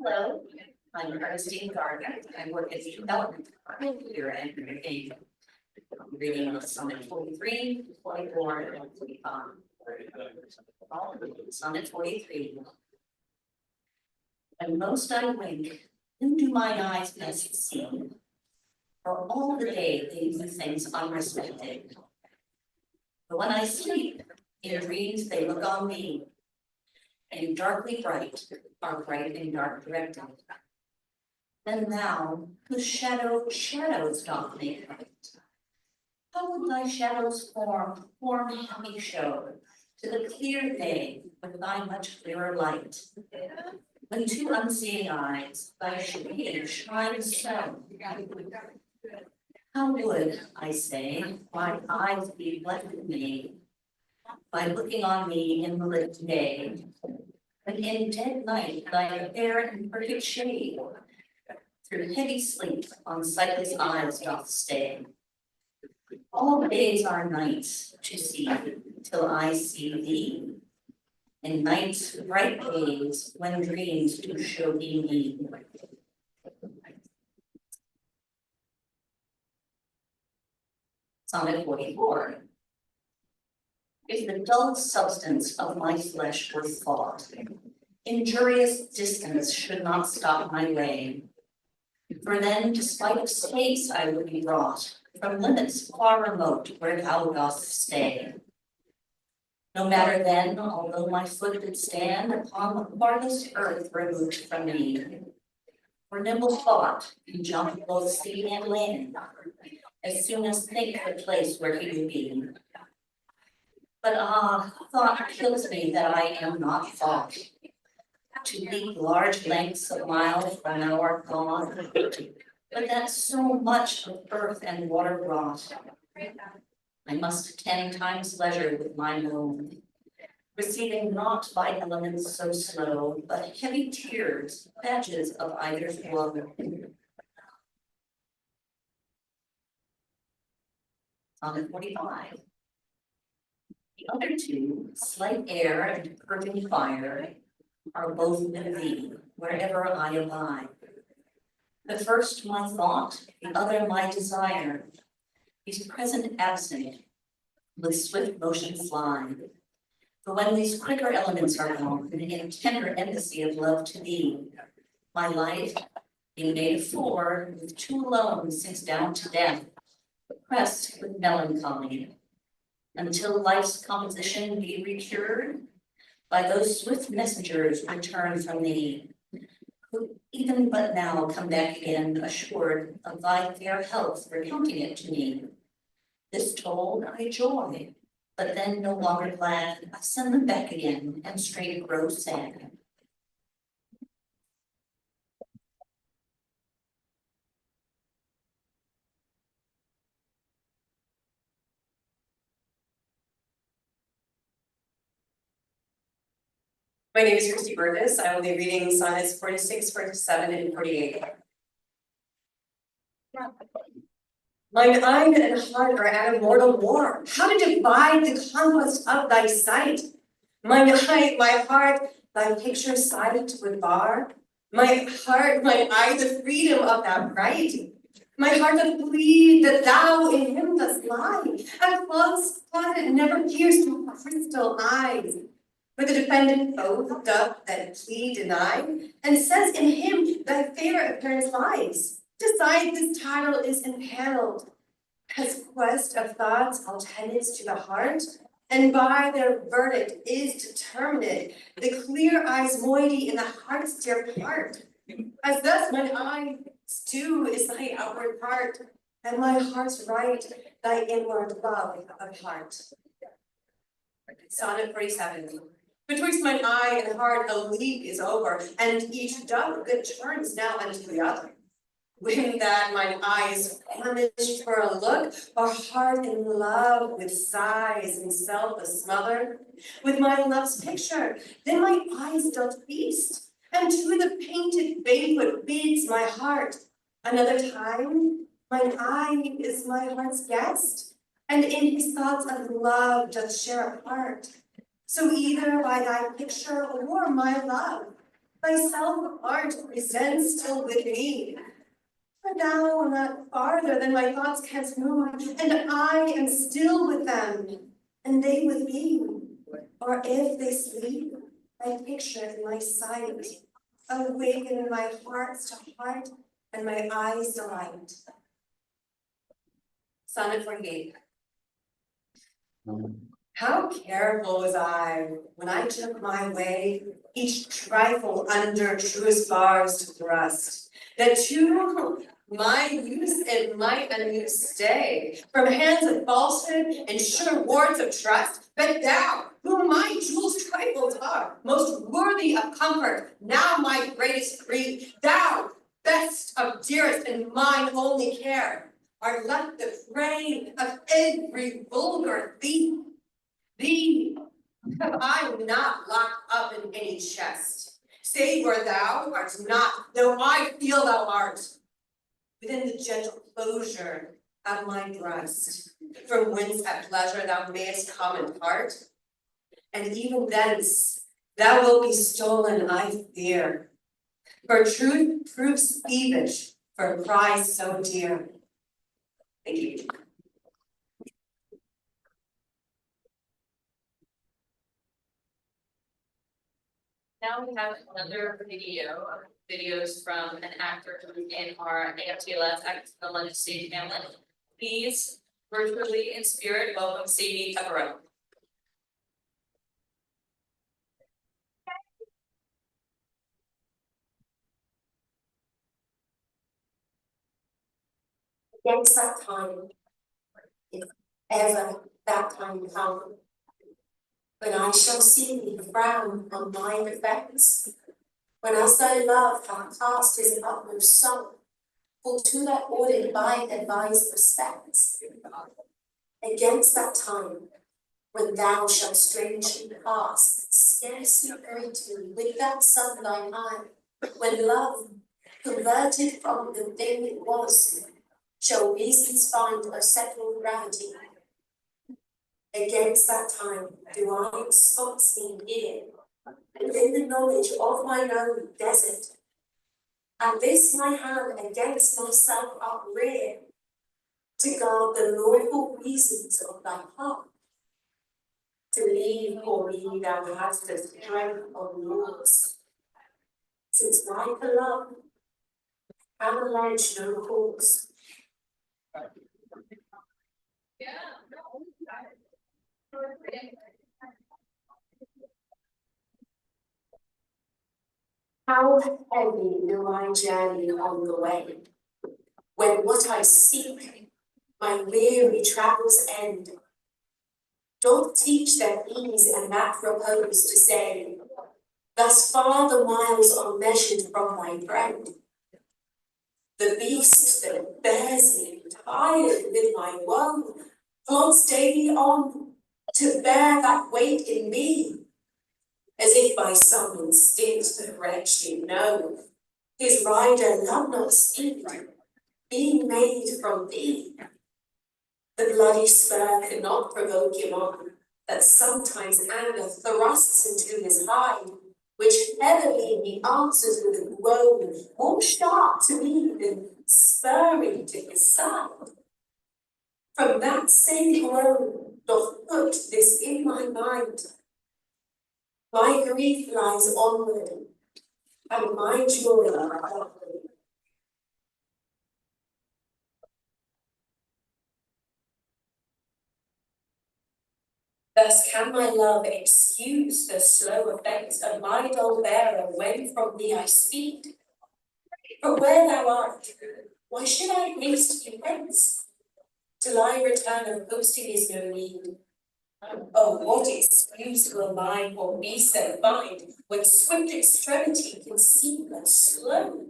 Speaker 13: Hello, I'm Ernestine Gardner. I work at the development department here at Notre Dame. I'm reading Sonnet 43, 44, and 45. Sonnet 43. When most I wake, whom do mine eyes best see? For all the day they do things unrespected. But when I sleep, in dreams they look on me, and darkly bright are bright and dark directed. Then thou, whose shadows doth make right, how would thy shadows form happy show to the clear day with thy much clearer light? When to unseeing eyes thy shade shines so, how would, I say, my eyes be blessed made by looking on me in the lit day, when in dead night thy fair and perfect shade through heavy sleep on sightless eyes doth stay. All days are nights to see till I see thee, and nights bright days when dreams do show thee me. Sonnet 44. If the dull substance of my flesh were thought, injurious distance should not stop my way. For then, despite of space, I would be brought from limits far remote where thou dost stay. No matter then, although my foot did stand upon the farthest earth removed from me, for nimble thought can jump both sea and land, as soon as think the place where he would be. But thought kills me that I am not thought. To leap large lengths of miles when thou art gone, but that so much of earth and water wrought. I must 10 times leisure with my moan, receiving not by elements so slow, but heavy tears, badges of either's woe. Sonnet 45. The other two, slight air and purging fire, are both with thee, wherever I abide. The first my thought, the other my desire, these present absent, with swift motion fly. For when these quicker elements are gone, in tender embassy of love to thee, my life, being made of 4, with 2 alone, sinks down to death, oppressed with melancholy, until life's composition be recured by those swift messengers returned from thee, who even but now come back again, assured of thy fair health, recounting it to me. This told, I joy, but then no longer glad, I send them back again, and straight grow sad.
Speaker 11: My name is Christy Burgess. I will be reading sonnets 46, 47, and 48. Mine eye and heart are at a mortal war. How to divide the conquest of thy sight? Mine eye, my heart, thy picture sight would bar. My heart, my eye, the freedom of that right. My heart doth plead that thou in him dost lie. A close closet never pierced with crystal eyes. Where the defendant both doth that plea deny, and says in him thy fair appearance lies. Decide this title is impaneled, has quest of thoughts all tenets to the heart, and by their verdict is determined the clear eye's moiety in the heart's dear part. As thus mine eye too is thy outward part, and my heart's right thy inward love of heart. Sonnet 47. Betwixt mine eye and heart a league is over, and each doth good turns now unto the other. When that mine eye is famished for a look, or heart in love with sighs and self a smother, with my love's picture, then my eyes doth feast, and to the painted banquet bids my heart. Another time, mine eye is my heart's guest, and in his thoughts of love doth share a part. So either by thy picture or my love, myself apart, resents still with me. For now I'm not farther than my thoughts can't move, and I am still with them, and they with me. Or if they sleep, I picture in my sight, awaken my hearts to heart, and my eyes delight. Sonnet 48. How careful was I when I took my way, each trifle under truest bars to thrust, that to my use it might unused stay, from hands of falsehood and sure wards of trust. But thou, whom my jewels trifles are, most worthy of comfort, now my greatest grief, thou, best of dearest and mine only care, are left the prey of every vulgar thief. Thee have I not locked up in any chest, save where thou art not, though I feel thou art, within the gentle closure of my breast, from whence at pleasure thou mayest come and part, and even thence thou wilt be stolen, I fear, for truth proves thievish for a prize so dear. Thank you.
Speaker 4: Now we have another videos from an actor in our AFTLS Act the London Stage Family. Please, virtually in spirit, welcome Sadie Pepperell.
Speaker 11: Against that time, if ever that time come, when I shall see thee frown on mine effects, when as thy love hath cast his utmost song, full to that ordered by advised respects. Against that time, when thou shalt strangely pass, scarcely greatly with that sun thine eye, when love, converted from the thing it was, shall reasons find of settled gravity. Against that time do I ensconce me here, and in the knowledge of mine own desert, and this my hand against myself uprear, to guard the lawful reasons of thy heart. To leave for me thou hast the strength of laws, since like a love can allege no cause. How heavy do I journey on the way, when what I seek, my weary travels end, doth teach that ease and that repose to say, thus far the miles are measured from my friend. The beast that bears me, tired with my woe, plods daily on to bear that weight in me, as if by some instinct the wretched know, his rider love not speed, being made from thee. The bloody spur cannot provoke him on, that sometimes anger thrusts into his hide, which heavily he answers with a groan, more sharp to me than spurring to his side. From that same groan doth put this in my mind. My grief lies onward, and my joy upward. Thus can my love excuse the slow effects of my dull bearer when from thee I speed. For where thou art, why should I haste you hence? Till I return of posting is no need. Oh, what excuse will mine for me so find, when swift extremity can seem but slow?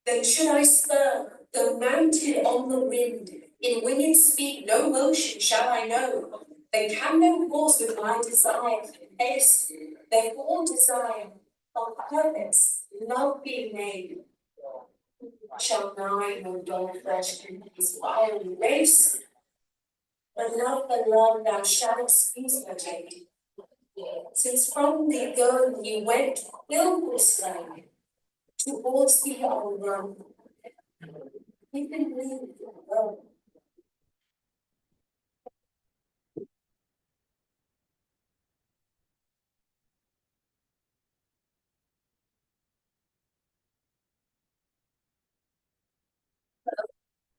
Speaker 11: Then should I spur, though mounted on the wind, in winged speed no motion shall I know. Then can no force with my desire compass, therefore desire, of purpose, love being made. Shall nigh no dull flesh in his wild race, but love thou shalt excuse her take. Since from the gun you went ilklessly towards the other room. You can leave alone.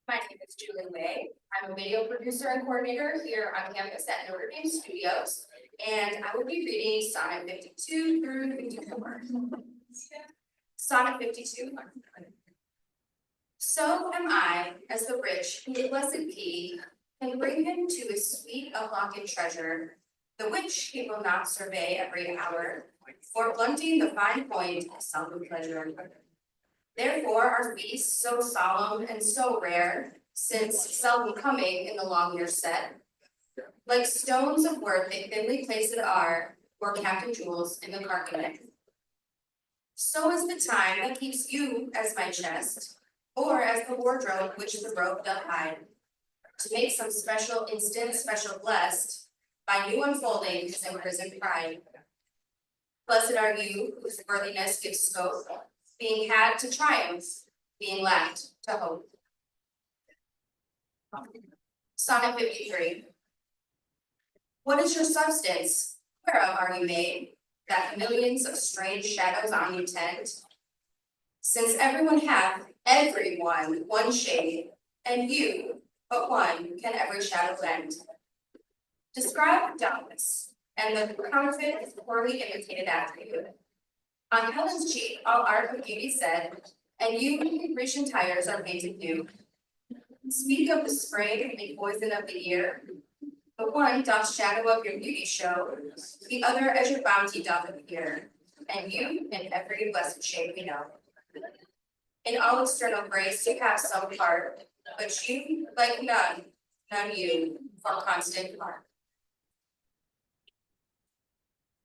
Speaker 5: My name is Julie Way. I'm a video producer and coordinator here on campus at Notre Dame Studios. And I will be reading Sonnet 52 through 54. Sonnet 52. So am I, as the rich, whose blessed key can bring him to his sweet unlocked treasure, the which he will not survey every hour, for blunting the fine point of seldom pleasure. Therefore are feasts so solemn and so rare, since seldom coming in the long year set. Like stones of worth they thinly placed are, or Captain Jewels in the carcanet. So is the time that keeps you as my chest, or as the wardrobe which the robe doth hide, to make some special instant special blessed, by new unfolding his imprisoned pride. Blessed are you whose worthiness gives scope, being had to triumph, being lacked to hope. Sonnet 53. What is your substance? Whereof are you made, that millions of strange shadows on you tend? Since everyone one shade, and you, but one, can every shadow blend. Describe darkness, and the counterfeit is poorly imitated after you. On Helen's cheek, all art of beauty said, and you in Grecian tires are painted new. Speak of the spring and poison of the year. The one doth shadow of your beauty show, the other as your bounty doth appear, and you in every blessed shape we know. In all external grace you have some part, but you, like none you, for constant part.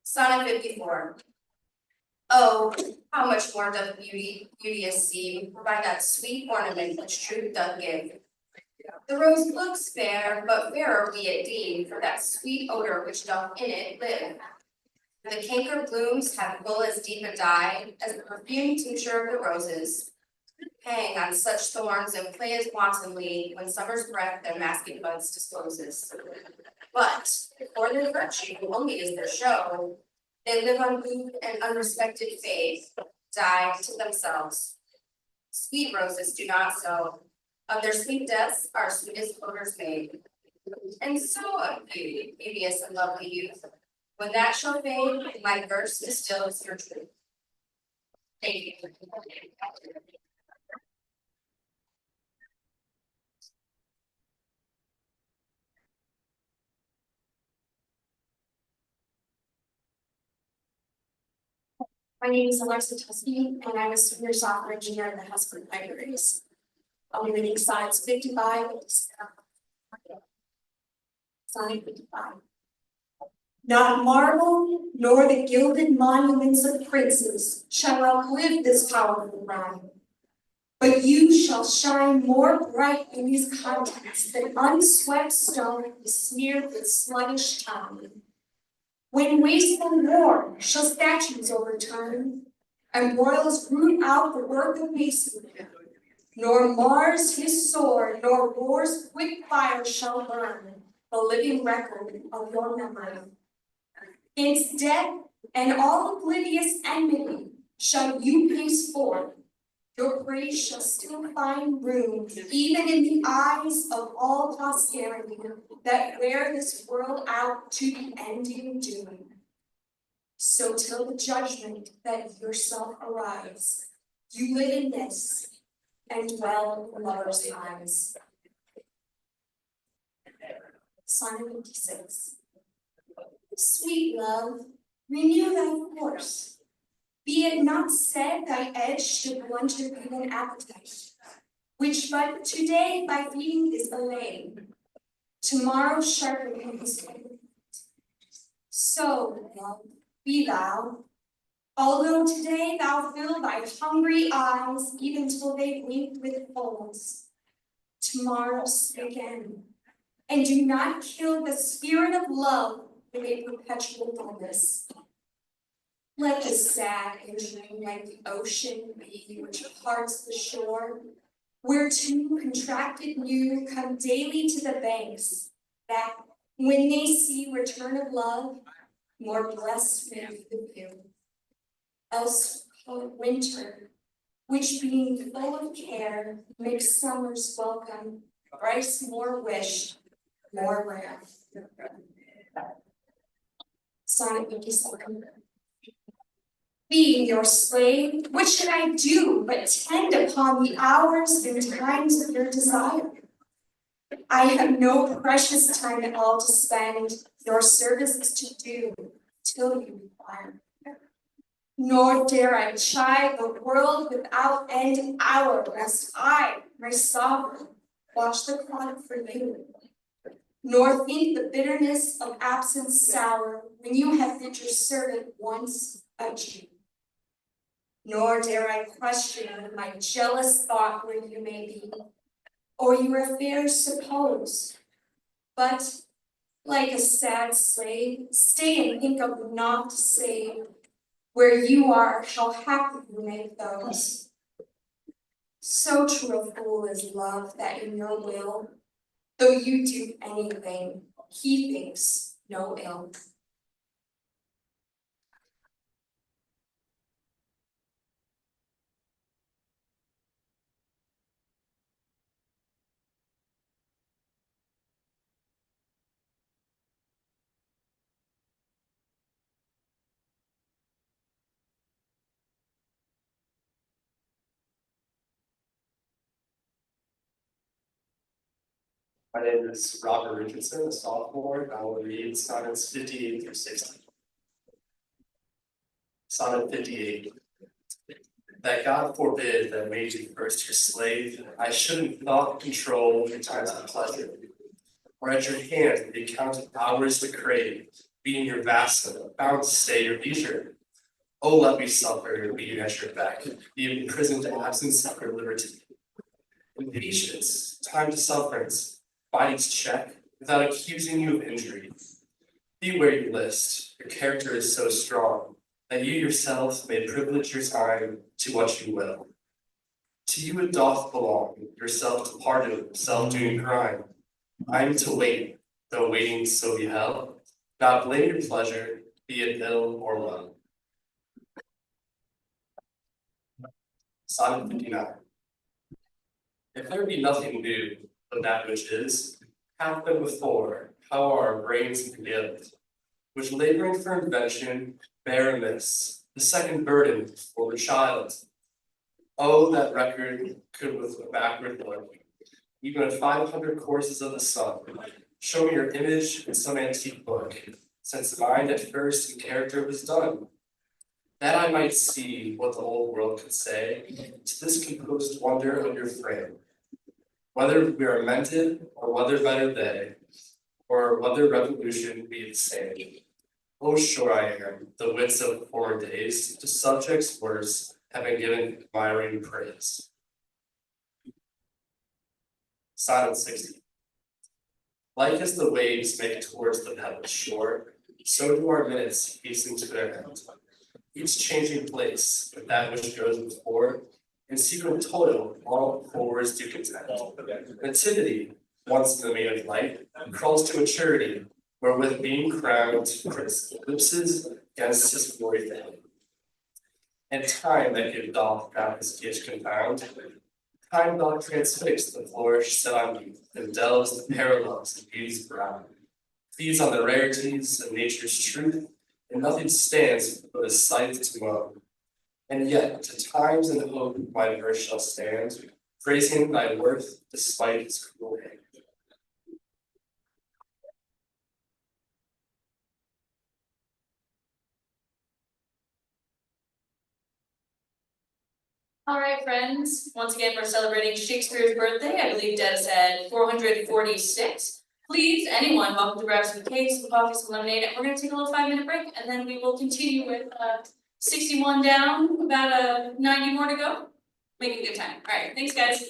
Speaker 5: Sonnet 54. Oh, how much more doth beauteous seem by that sweet ornament which truth doth give. The rose looks fair, but fairer we it deem for that sweet odor which doth in it live. The canker blooms have full as deep a dye as the perfumed tincture of the roses. Hang on such thorns and play as wantonly when summer's breath their masking buds discloses. But for their virtue only is their show, they live unmoved and unrespected faith, die to themselves. Sweet roses do not so. Of their sweet deaths our sweetest odors made. And so of beauty, beauteous and lovely youth, when that shall fade, my verse distills your truth. Thank you.
Speaker 11: My name is Alexa Tusky, and I'm a senior software engineer in the Husband Libraries. I'll be reading Sonnets 55 and 57. Sonnet 55. Not marble, nor the gilded monuments of princes shall outlive this powerful rhyme. But you shall shine more bright in these contents than unswept stone besmeared with sluggish time. When wasteful war shall statues overturn, and royals root out the work of masonry, nor Mars his sword, nor war's quick fire shall burn the living record of your memory. Against death and all oblivious enmity shall you pace forth. Your praise shall still find room, even in the eyes of all posterity that wear this world out to the ending doom. So till the judgment that yourself arrives, you live in this and dwell in lovers' eyes. Sonnet 56. Sweet love, renew thy force. Be it not said thy edge should blunt your human appetite, which but today by feeding is allayed, tomorrow sharpen in his way. So, love, be thou, although today thou fill thy hungry eyes even till they wink with fullness, tomorrow speak again, and do not kill the spirit of love
Speaker 5: in a perpetual dullness. Let the sad injury like the ocean be which parts the shore, where two contracted new come daily to the banks, that when they see return of love, more blessed may be the view. Else winter, which being full of care, makes summer's welcome, thrice more wish, more rare. Sonnet 57. Being your slave, what should I do but tend upon the hours and times of your desire? I have no precious time at all to spend, your services to do, till you require. Nor dare I chide the world without end hour, lest I, my sovereign, watch the clock for you. Nor think the bitterness of absence sour, when you have bid your servant once adieu. Nor dare I question with my jealous thought where you may be, or your affairs suppose. But, like a sad slave, stay and think of naught save, where you are, how happy you make those. So true a fool is love that in your will, though you do anything, he thinks no ill.
Speaker 14: My name is Robert Richardson, a sophomore, and I will read sonnets 58 through 60. Sonnet 58. That God forbid that made you first your slave, I shouldn't thought control your times of pleasure, or at your hand the account of hours to crave, being your vassal, bound to stay your leisure. Oh, let me suffer, being at your beck, the imprisoned absence of your liberty. Impatience, time to sufferance, find its check, without accusing you of injury. Be where you list, your character is so strong, that you yourself may privilege your time to what you will. To you it doth belong, yourself to pardon self-doing crime. I am to wait, though waiting so be hell, not blame your pleasure, be it ill or well. Sonnet 59. If there be nothing new but that which is, hath been before, how are our brains guilt, which laboring for invention bear amiss, the second burden for the child. Oh, that record could with a backward look, even at 500 courses of the sun, show me your image in some antique book, since mind at first in character was done, that I might see what the old world could say to this composed wonder of your frame, whether we are mented, or whether better they, or whether revolution be the same. Oh, sure I am, the wits of former days, to subjects worse, have been given admiring praise. Sonnet 60. Like as the waves make towards the pebbled shore, so do our minutes hasten to their end. Each changing place with that which goes before, in secret toil all forwards do contend. Nativity, once the maid of light, crawls to maturity, wherewith being crowned, Christ ellipses against his glory thing. And time that give doth down his gift confound, time doth transfix the flourish set on youth, and delves the parallels of beauty's brow, feeds on the rarities of nature's truth, and nothing stands but a scythe to mow. And yet to times and hope my verse shall stand, praising thy worth despite its cruel hand.
Speaker 4: All right, friends, once again, we're celebrating Shakespeare's birthday. I believe Deb said 446. Please, anyone, welcome to grab some cake, some coffee, some lemonade. We're gonna take a little 5-minute break and then we will continue with 61 down, about 90 more to go. Make a good time. All right, thanks guys.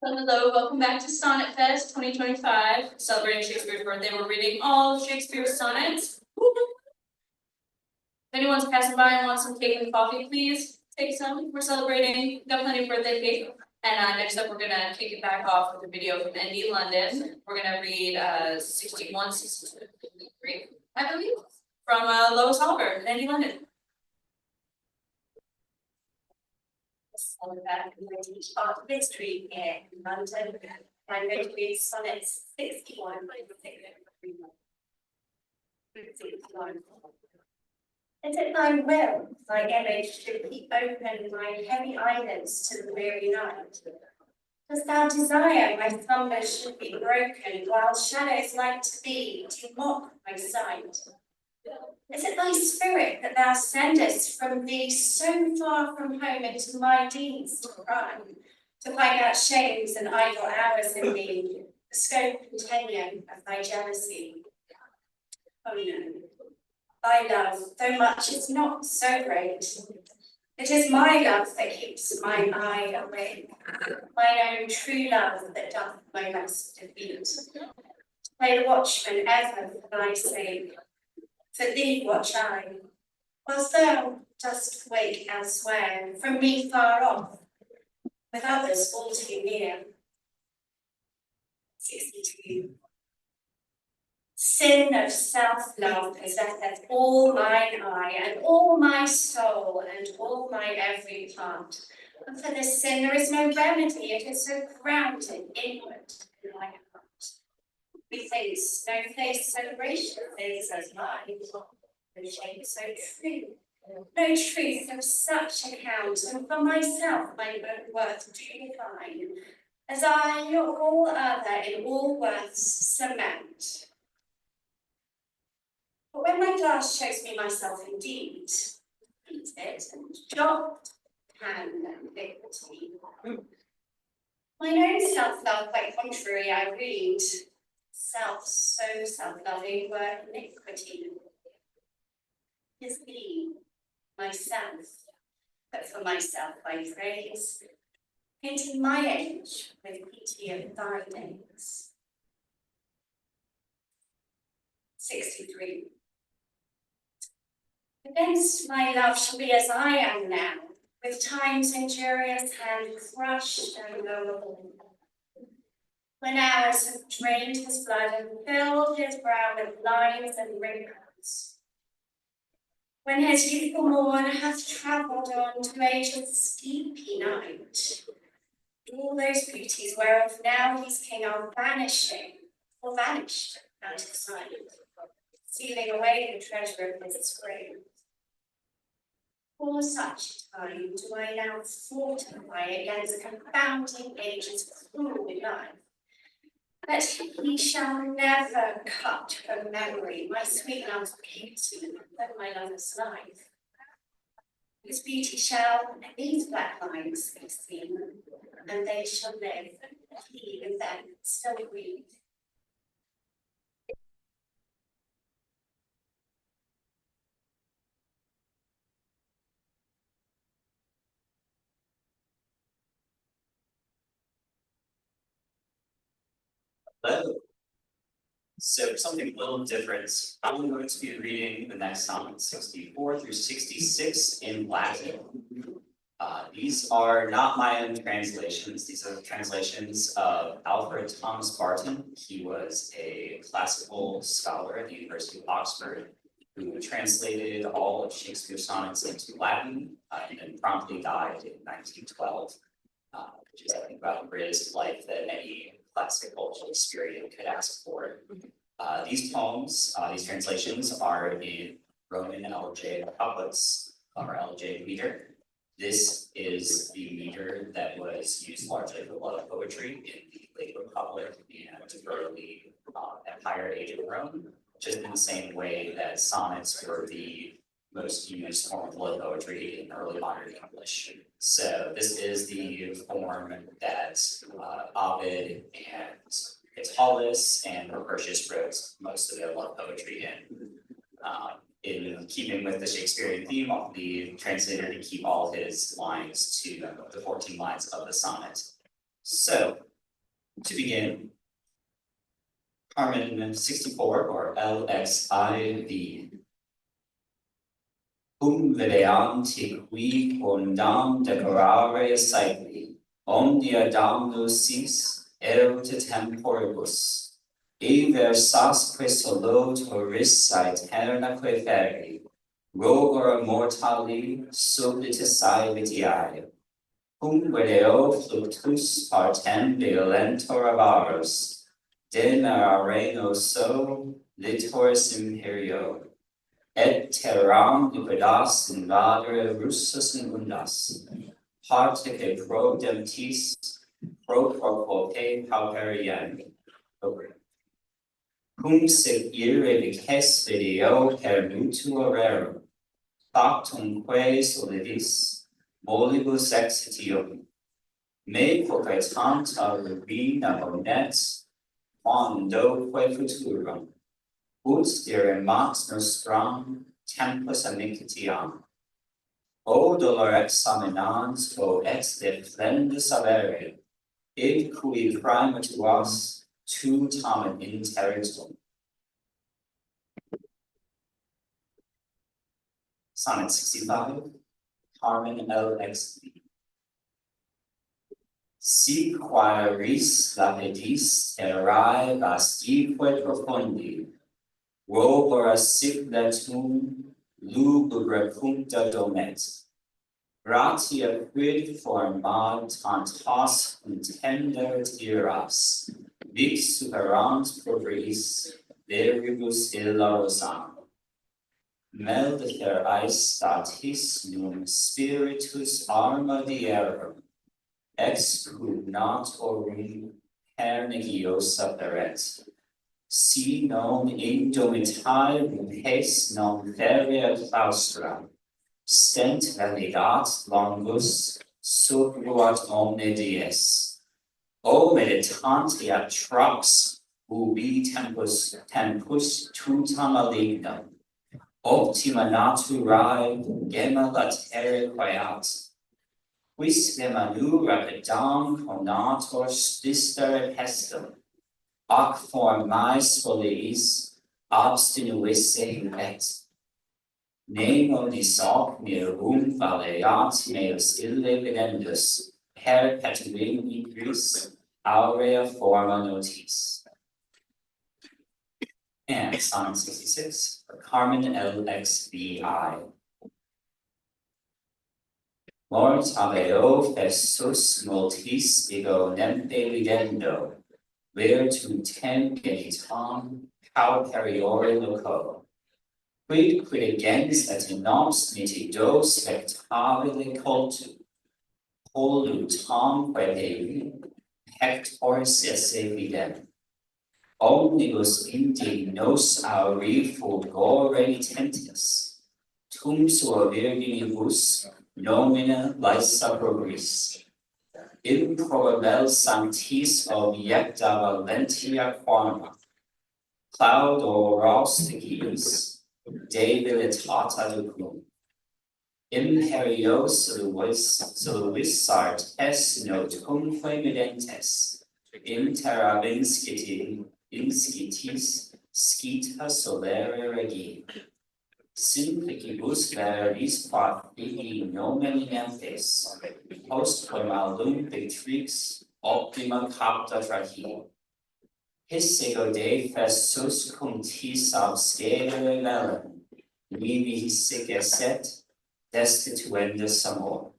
Speaker 4: Hello, welcome back to Sonnetfest 2025, celebrating Shakespeare's birthday. We're reading all of Shakespeare's sonnets. If anyone's passing by and wants some cake and coffee, please take some. We're celebrating, got plenty of birthday cake. And next up, we're gonna kick it back off with a video from ND London. We're gonna read 61, 62, 63, I believe, from Lois Oliver, ND London.
Speaker 11: On the back of my teach art history here in London. I'm going to read sonnets 61. Is it thy will, thy image should keep open my heavy eyelids to the weary night? Dost thou desire my slumbers should be broken, while shadows like to thee to mock my sight? Is it thy spirit that thou sendest from thee so far from home into my deeds to crime, to find out shames and idle hours in me, the scope and tenure of thy jealousy? Oh no, thy love, though much is not so great. It is my love that keeps mine eye awake, mine own true love that doth my rest defeat. Play the watchman ever for thy sake. For thee watch I, whilst thou dost wake elsewhere, from me far off, with others all too near. 62. Sin of self-love possesseth all mine eye, and all my soul, and all my every part. And for this sin there is no remedy, it is so grounded inward in my heart. Methinks no face so gracious is as mine, no shape so true, no truth of such account, and for myself my own worth do define, as I all other in all worths cement. But when my glass shows me myself indeed, beat it and jot hand and liberty. Mine own self-love quite contrary I read, self so self-loving were iniquity. Is thee, myself, but for myself I praise, painting my age with pity of thy days. 63. Against my love shall be as I am now, with time's injurious hand crushed and knowable. When hours have drained his blood and filled his brow with lines and wrinkles. When his youthful morn hath travelled on to age's steepy night, all those beauties whereof now he's king are vanishing, or vanished out of sight, sealing away the treasure of his spring. For such time do I now fortify against confounding age's cruel life, that he shall never cut from memory my sweet love's beauty and my lover's life. His beauty shall these black lines be seen, and they shall live, he and them still breathe.
Speaker 15: Hello. So something a little different, I'm going to be reading the next sonnet 64 through 66 in Latin. These are not my own translations. These are translations of Alfred Thomas Barton. He was a classical scholar at the University of Oxford who translated all of Shakespeare's sonnets into Latin and then promptly died in 1912, which is, I think, about the greatest life that any classical Shakespearean could ask for. These poems, these translations are in Roman LJ couplets, or LJ meter. This is the meter that was used largely for love poetry in the late Republic and early Empire Age of Rome, just in the same way that sonnets were the most used form of love poetry in early modern English. So this is the form that Ovid and Catullus and Propertius wrote most of their love poetry in. In keeping with the Shakespearean theme, the translator to keep all his lines to the 14 lines of the sonnet. So To begin, Carmen 64 or LXIV. Cum videanti qui quondam decorare saeculi, omnia damnus sis, eruta temporibus, e versasque solo toris aeternaque feri, rogora mortali subditisae vitiae. Cum video fluctus partem violentor avaros, demerare so litoris imperio, et terram liquidas invadere russus inundas, parte que pro demtis, pro procoque pauperiem. Cum sig ire vices video per mutuo rerum, factum quae solidis, molibus exitium, me propetanta rubina bonet, quandoque futurum, ut diremat nostram tempus amicitiam. O dolor examinans, o ex deflendus avere, id cui prima tuas tu tamen interitum. Sonnet 65, Carmen LXV. Si quaeris lapidis terrae vastique profundi, robora sigletum lugubre puncta domet. Gratia quid format tantas contender iras, vix superant proveris, veribus illa rosam. Meldifer statis num spiritus arma dierum, exclugnat orum pernigio saperet. Si non indomitae rupes non feria claustra, stent veligat longus subruat omne dies. O meditanti atrox ubi tempus tuta malignum, optima naturae gemma latere queat. Quisque manu rapidam conator distere pestum, ac formais foliis abstinuisse et. Nemo disoc mirum valeat meus ille videndus, perpetuum igris, aurea forma notis. And Sonnet 66, Carmen LXVI. Mort aveo festus multis ego nempe videndo, virtu tem genitam pauperiore loco. Quid gens et nos mitido spectabile cultu, pollutam quae pectoris esse videm. Omnibus indignos auri fulgore tentis, tum sua virginibus nomina laesa progris. Improbabel sanctis objecta valentia quama, cloud oros digis, debilitata ducrum. Imperios soluis artes notumque midentes, intera inscitis scita solere regi. Simplicibus veris quad figi nomen nempes, postque malum victrix optima capta trahi. His ego de festus cum tis abscedere velum, mihi sic esset, destituendus amor.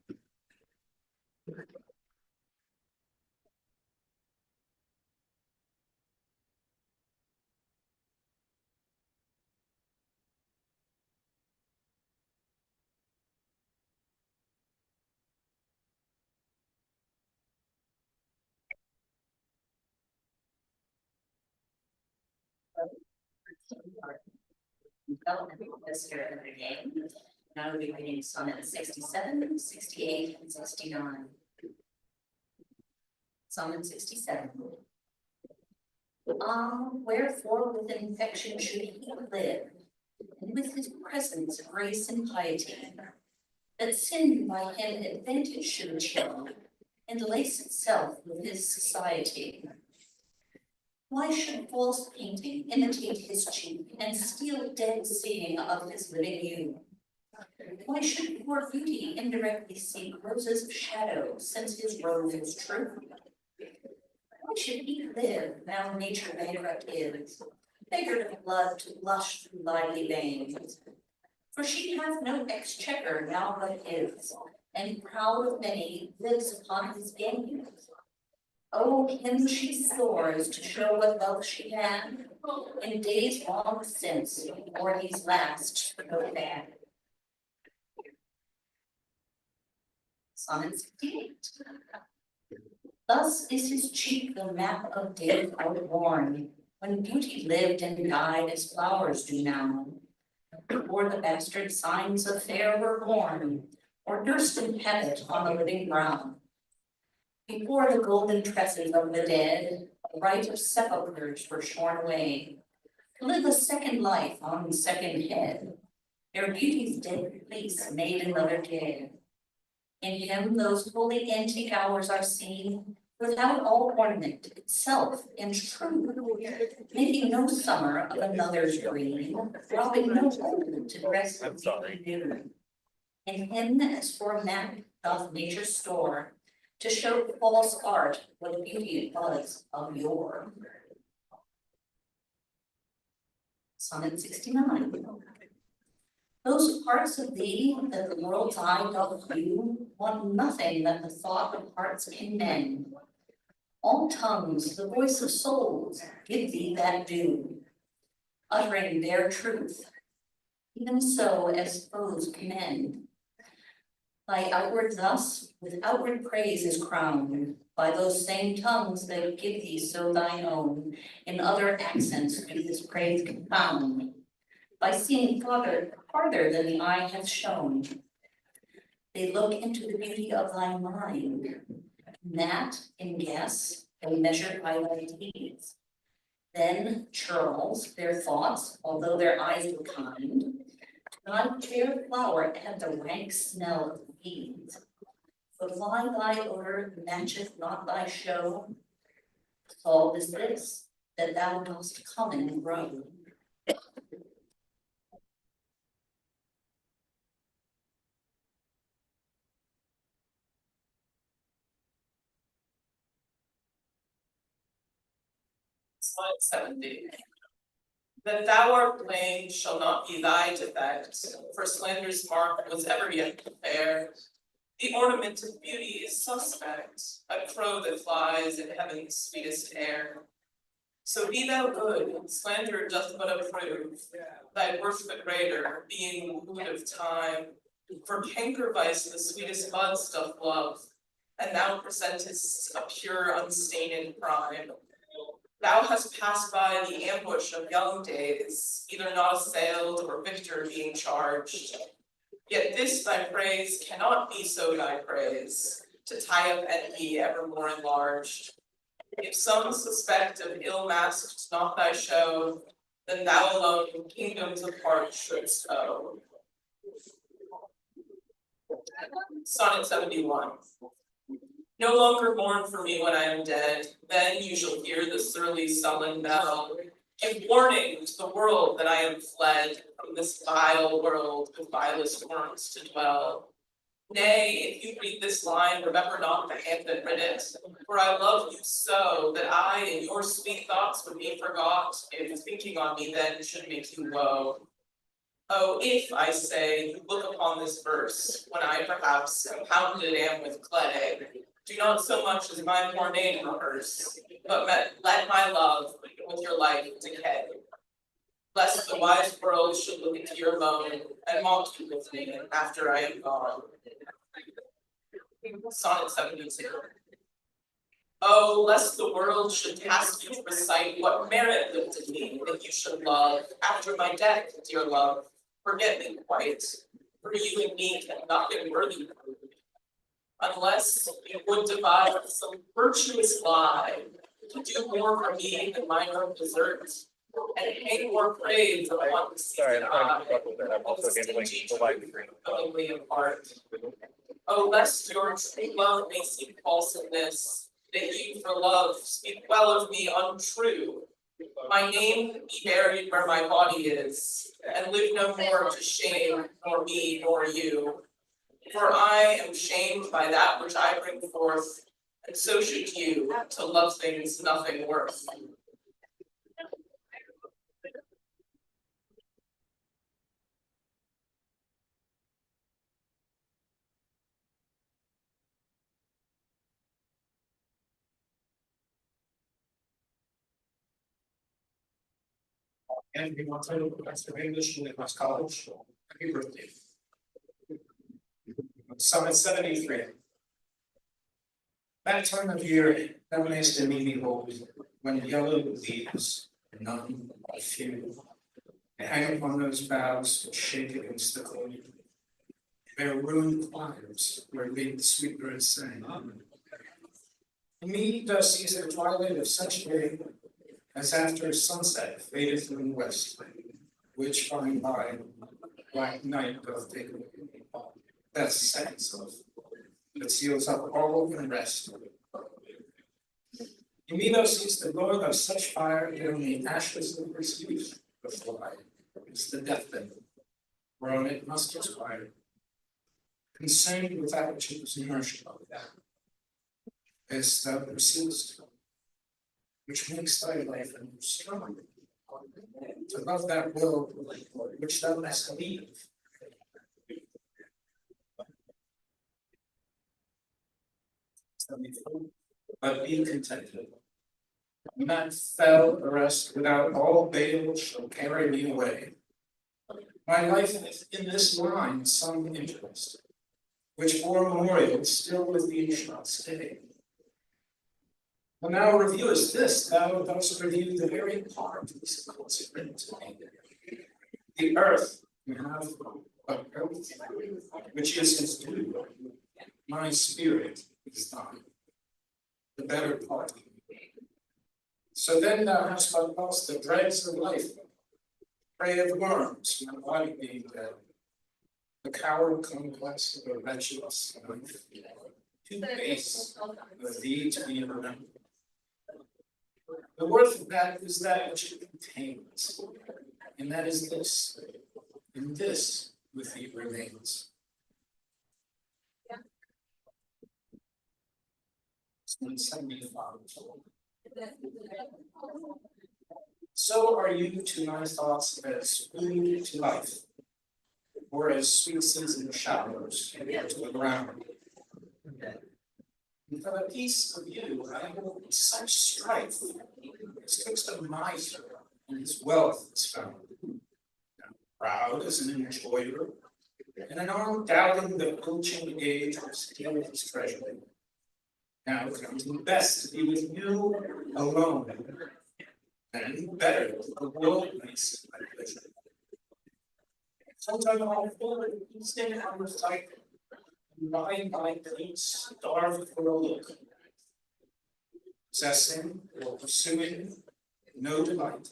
Speaker 13: Development this year in the game. Now we'll be reading Sonnet 67, 68, and 69. Sonnet 67. Wherefore with infection should he live, and with his presence, grace, and piety, that sin by him advantage should chill, and lace itself with his society. Why should false painting imitate his cheek and steal dead seeing of his living hue? Why should poor beauty indirectly seek roses of shadow, since his rose is true? Why should he live now nature bankrupt is, beggared of blood to blush through lively veins? For she hath no exchequer now but his, and proud of many lives upon his gains. Oh, him she soars to show what wealth she had, in days long since, or these last no bad. Sonnet 68. Thus is his cheek the map of death outworn, when beauty lived and died as flowers do now. Before the bastard signs of fair were born, or nursed in habit on the living ground. Before the golden tresses of the dead, the rite of sepulchres were shorn away, to live a second life on second head, their beauty's dead place made another dead. In him those holy antique hours are seen, without all ornament itself and true, making no summer of another's green, robbing no old to dress the new. In him as for a map doth nature store, to show false art what beauty it was of yore. Sonnet 69. Those parts of thee that the world's eye doth view want nothing that the thought of hearts can mend. All tongues, the voice of souls, give thee that due, uttering their truth, even so as foes commend. Thy outward thus with outward praise is crowned, by those same tongues that give thee so thine own, in other accents do this praise confound, by seeing farther than the eye hath shown. They look into the beauty of thy mind, that in guess they measure by thy deeds. Then churls their thoughts, although their eyes were kind, not fair flower had the rank smell of weeds. But why thy odor matcheth not thy show? All is this, that thou dost come and grow.
Speaker 7: Slide 70. That thou art plain shall not be thy defect, for slander's mark was ever yet fair. The ornament of beauty is suspect, a crow that flies in heaven's sweetest air. So be thou good, slander doth but approve, thy worth the greater, being wood of time. For canker vice the sweetest buds doth love, and thou presentest a pure unstained prime. Thou hast passed by the ambush of young days, either not assailed or victor being charged. Yet this thy praise cannot be so thy praise, to tie up envy ever more enlarged. If some suspect of ill masked not thy show, then thou alone kingdoms apart shouldst owe. Sonnet 71. No longer mourn for me when I am dead, then you shall hear the surly sullen bell. Give warning to the world that I am fled from this vile world with vilest worms to dwell. Nay, if you read this line, remember not the hand that writ it, for I love you so that I in your sweet thoughts would be forgot, if thinking on me then should make you woe. Oh, if, I say, you look upon this verse, when I perhaps impounded am with clay, do not so much as my poor name rehearse, but let my love with your life decay. Lest the wise world should look into your moan, and mock you with me after I am gone. Sonnet 72. Oh, lest the world should task you to recite what merit lifted me, that you should love, after my death, dear love, forget me quite, for you and me can nothing worthy prove. Unless you would devise some virtuous lie, to do more for me than mine own desert, and hang more praise upon the seated eye, of the stingy truth willingly apart. Oh, lest your true love may seem false in this, that you for love speak well of me untrue. My name be buried where my body is, and live no more to shame nor me nor you. For I am shamed by that which I bring forth, and so should you, to love things nothing worth.
Speaker 10: And we want to Professor of English in Nicholas College. Happy birthday. Sonnet 73. That time of year, thou mayst in me behold, when yellow leaves, none but few, hang upon those boughs that shake against the cold. Their ruined choirs where late the sweet birds sang. In me thou seest the twilight of such day as after sunset fadeth in the west, which by and by black night doth take away. That's the second self, that seals up all the rest. In me thou seest the glow of such fire that only ashes of pursuit before is the deathbed, whereon it must expire. Concerned with that which it was nourished by, as thou pursuest, which makes thy life strong, to love that will which thou must leave. But be contented. Not fell arrest without all bail shall carry me away. My life in this line some interest, which for memorial still with thee shall stay. When thou reviewest this, thou dost review the very part is consequent to me. The earth you have but earth, which is his due. My spirit is thine, the better part. So then thou hast but lost the dregs of life, prey of worms, my body being dead. The coward conquest of a wretchless life, too base for thee to be remembered. The worth of that is that which it contains, and that is this, and this with thee remains. So are you to my thoughts as food to life, or as sweet seasoned showers to the ground. And for the peace of you, I will such strife as twixt a miser and his wealth is found. Proud as an enjoyer, and an arm doubting the approaching age of steal his treasure. Now it comes best to be with you alone, and better the world makes my pleasure. Sometimes I'll feel it instant on the sight, and by plates starved for a look. Possessing or pursuing no delight,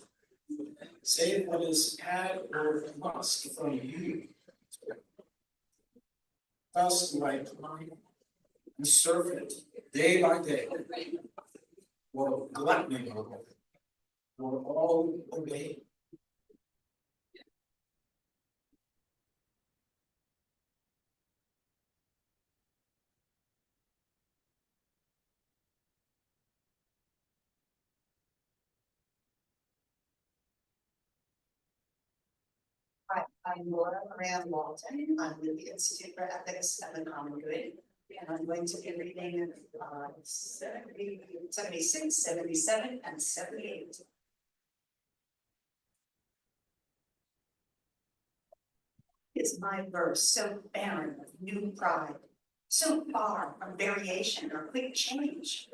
Speaker 10: save what is had or must from you. Thus do I climb and surf it day by day, or gluttony of it, or all obey.
Speaker 16: Hi, I'm Laura Moran Walton. I'm with the Institute for Ethics and the Common Good. And I'm going to be reading 76, 77, and 78. Is my verse so barren of new pride, so far from variation or quick change?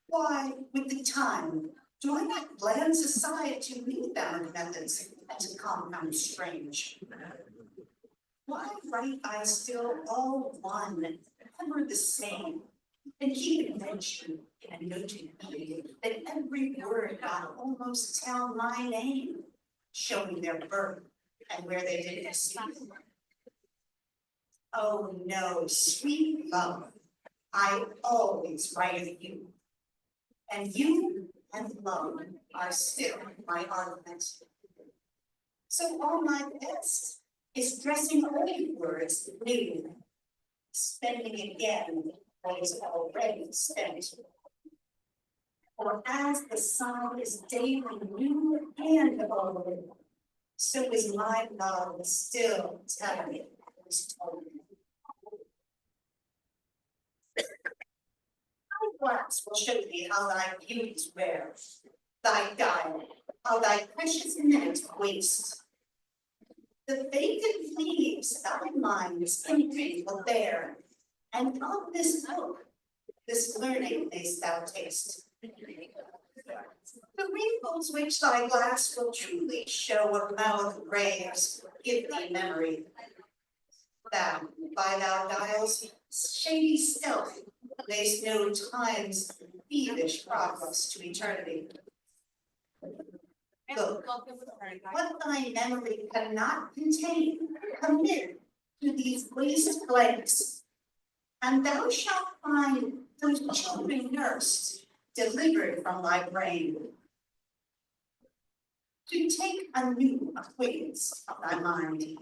Speaker 16: Why, with the time, do I not glance aside to rebound methods and to compound strange? Why write I still all one, ever the same, and keep invention and noting that every word doth almost tell my name, showing their birth and where they did conceived? Oh no, sweet love, I always write of you, And you and love are still my argument. So all my best is dressing old words new, spending again what is already spent. For as the song is daily new and old, so is my love still telling it was told. My glass will show thee how thy beauties wear, thy guile, how thy precious minutes waste. The vacant leaves thy mind's imprint will bear, and of this book, this learning mayst thou taste. The wrinkles which thy glass will truly show of mouth graves give thee memory. Thou, by thy dial's shady stealth, mayst know time's thievish progress to eternity. Look, what thy memory cannot contain, commit to these waste blanks, and thou shalt find those children nursed, delivered from thy brain. To take a new acquaintance of thy mind.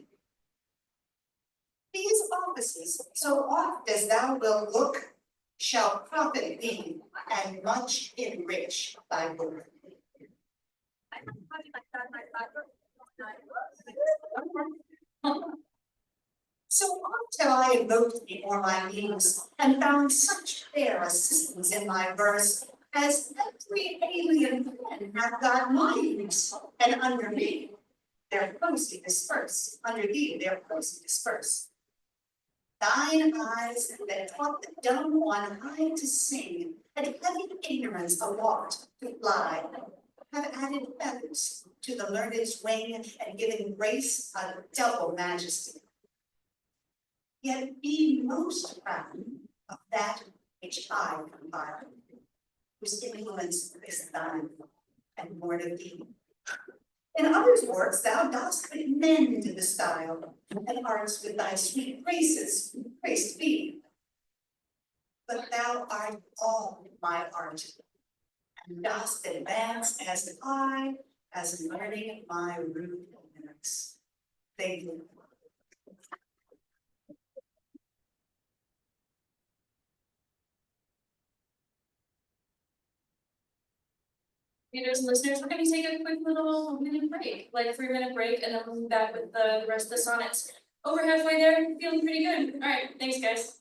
Speaker 16: These offices, so oft as thou wilt look, shall profit thee and much enrich thy book. So oft have I invoked before my muse, and found such fair assistance in my verse, as every alien pen hath got my use, and under me their prosy disperse, under thee their prosy disperse. Thine eyes that taught the dumb one high to sing, and heavy ignorance aloft to fly, have added feathers to the learned's wing, and given grace a double majesty. Yet be most proud of that which I compile, whose influence is thine, and born of thee. In others' works thou dost but mend the style, and arts with thy sweet graces, graced be. But thou art all my art, and dost advance as I, as learning my rude lyrics. Thank you.
Speaker 4: Readers and listeners, we're gonna take a quick little minute break, like a 3-minute break, and then we'll be back with the rest of the sonnets. Over halfway there, feeling pretty good. All right, thanks, guys.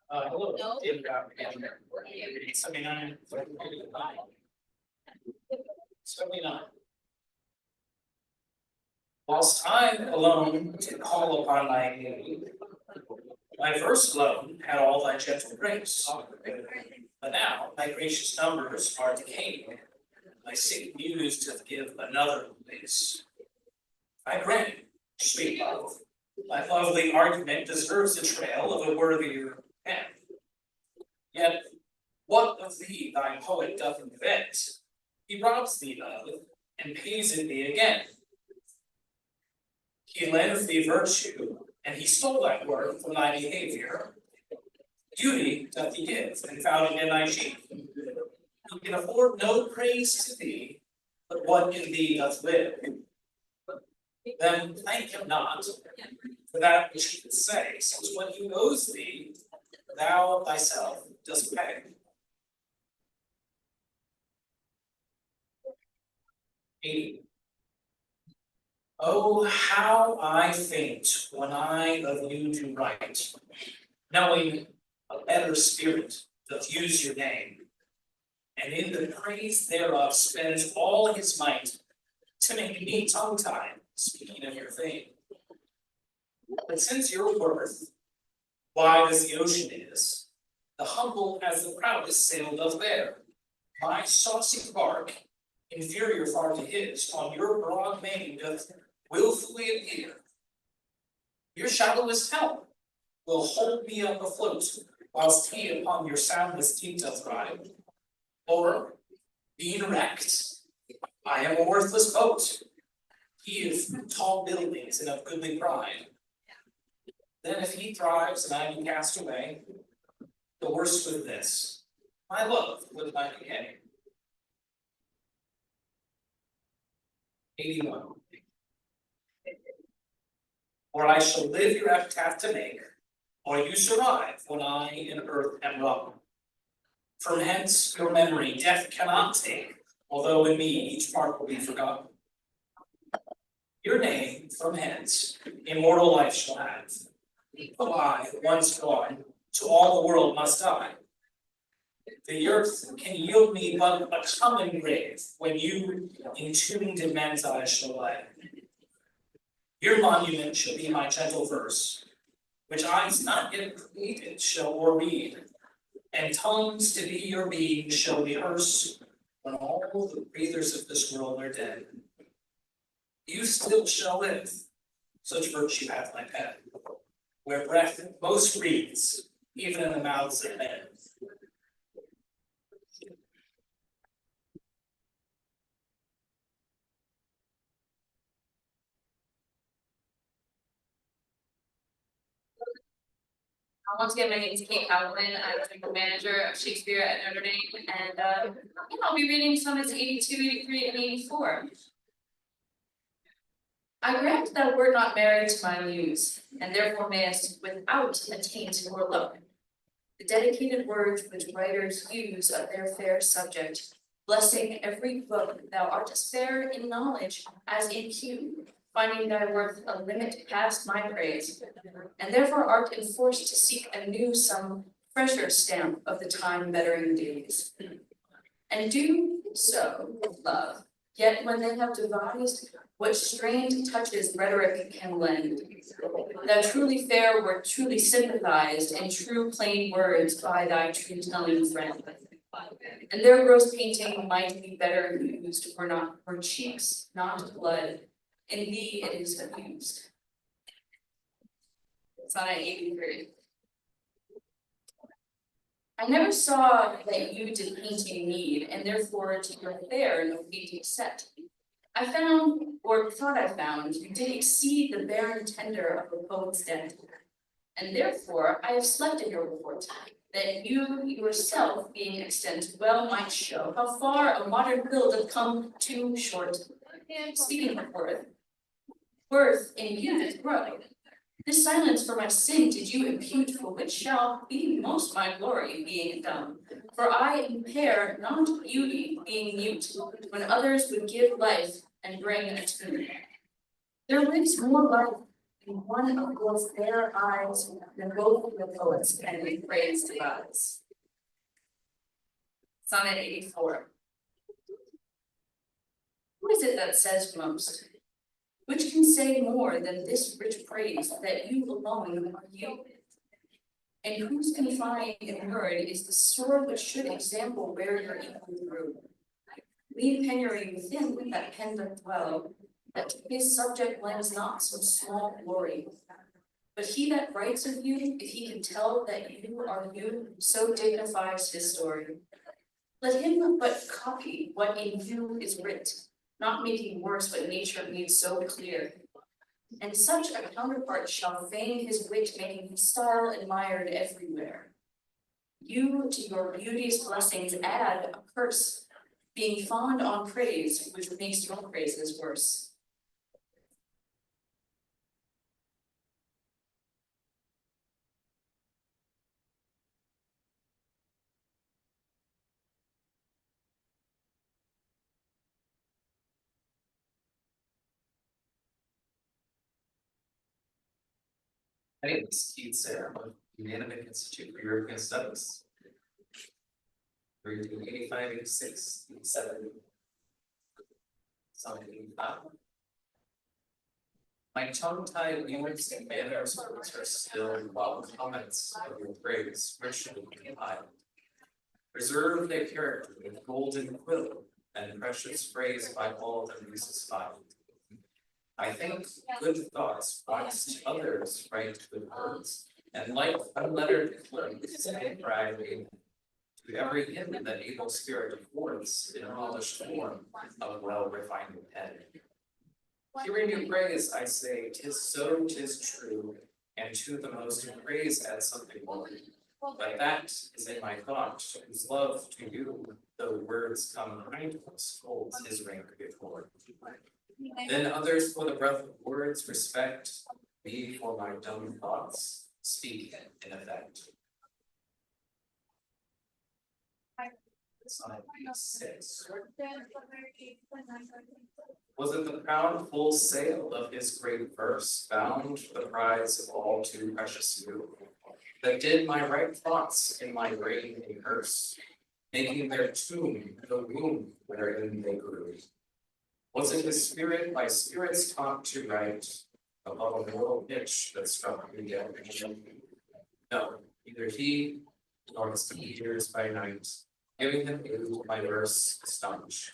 Speaker 10: Hello. David Goddard, manager. 79, 79. Whilst I alone did call upon thy aid, my verse alone had all thy gentle grace. But now thy gracious numbers are decaying, my sick muse doth give another place. I grant, sweet love, thy lovely argument deserves the trail of a worthier pen. Yet, what of thee thy poet doth invent, he robs thee of, and pays it thee again. He lends thee virtue, and he stole thy worth from thy behavior. Beauty doth he give, and found it in thy cheek. He can afford no praise to thee, but what in thee doth live. Then thank him not for that which he could say, since what he owes thee, thou thyself dost pay. Oh, how I faint when I of you do write, knowing a better spirit doth use your name, and in the praise thereof spends all his might to make me tongue-tied, speaking of your fame. But since your worth, wide as the ocean is, the humble as the proudest sail doth bear, my saucy bark, inferior far to his, on your broad main doth willfully appear. Your shallowest helm will hold me up afloat, whilst he upon your soundless deep doth ride. Or, being wrecked, I am a worthless boat, he of tall buildings and of goodly pride. Then if he thrives and I be cast away, the worst with this, my love with my decay. 81. Or I shall live your epitaph to make, or you survive when I in earth am run. From hence your memory death cannot take, although in me each part will be forgotten. Your name from hence immortal life shall have, though I, once gone, to all the world must die. The earth can yield me but a common grave, when you entombed in men's eyes shall lie. Your monument shall be my gentle verse, which eyes not yet created shall o'erread, and tongues to be your being shall rehearse, when all the breathers of this world are dead. You still shall live, such virtue hath my pen, where breath most breathes, even in the mouths of men.
Speaker 4: Once again, my name is Kate Howland. I'm the manager of Shakespeare at Notre Dame, and I'll be reading sonnets 82, 83, and 84. I grant thou wert not married to my muse, and therefore mayest without a taint or look. The dedicated words which writers use of their fair subject, blessing every book, thou art as fair in knowledge as in hue, finding thy worth a limit past my praise, and therefore art enforced to seek anew some fresher stamp of the time bettering days. And do so with love, yet when they have devised what strained touches rhetoric can lend, thou truly fair wert truly sympathized in true plain words by thy true telling friend. And their gross painting might be better used for cheeks, not blood. In thee it is abused. Sonnet 83. I never saw that you did painting need, and therefore to your fair no painting set. I found, or thought I found, you did exceed the barren tender of the poet's den. And therefore I have slept in your report, that you yourself being extent well might show how far a modern quill doth come too short. Speaking of worth in you doth grow. This silence for my sin did you impute, for which shall be most my glory, being dumb. For I impair not beauty, being mute, when others would give life and bring a tune. There lives more life and one of those fair eyes, and both the poets and we praise to gods. Sonnet 84. Who is it that says most? Which can say more than this rich praise that you alone are you? And whose confined in word is the sword which should example where your equal through? Leave penury within that pen doth dwell, that to his subject lends not some small glory. But he that writes of you, if he can tell that you are you, so dignifies his story. Let him but copy what in you is writ, not making worse what nature made so clear. And such a counterpart shall feign his wit, making his style admired everywhere. You to your beauty's blessings add a curse, being fond on praise, which makes your praises worse.
Speaker 14: My name is Keith Sarah, of the Unanimate Institute for European Studies. Reading 85, 86, 87. Sonnet 85. My tongue-tied words and manners are still while comments of your praise richly compiled. Preserve their character with golden quill and precious phrase by all the muses filed. I think good thoughts whilst others write good words, and like unlettered clerks and pride to every hymn that able spirit affords in polished form of well-refined pen. Hearing you praise, I say, 'tis so, 'tis true, and to the most praise add something more. But that is in my thought, whose love to you, though words come kindness, holds his rank before. Then others for the breath of words respect, me for my dumb thoughts, speak in effect. Sonnet 86. Was it the proud full sail of his great verse, bound the prize of all too precious you, that did my right thoughts in my brain rehearse, making their tomb the womb wherein they grew? Was it his spirit by spirits taught to write above a mortal pitch that struck me dead? No, neither he nor his ears by night, giving him aid my verse astonish.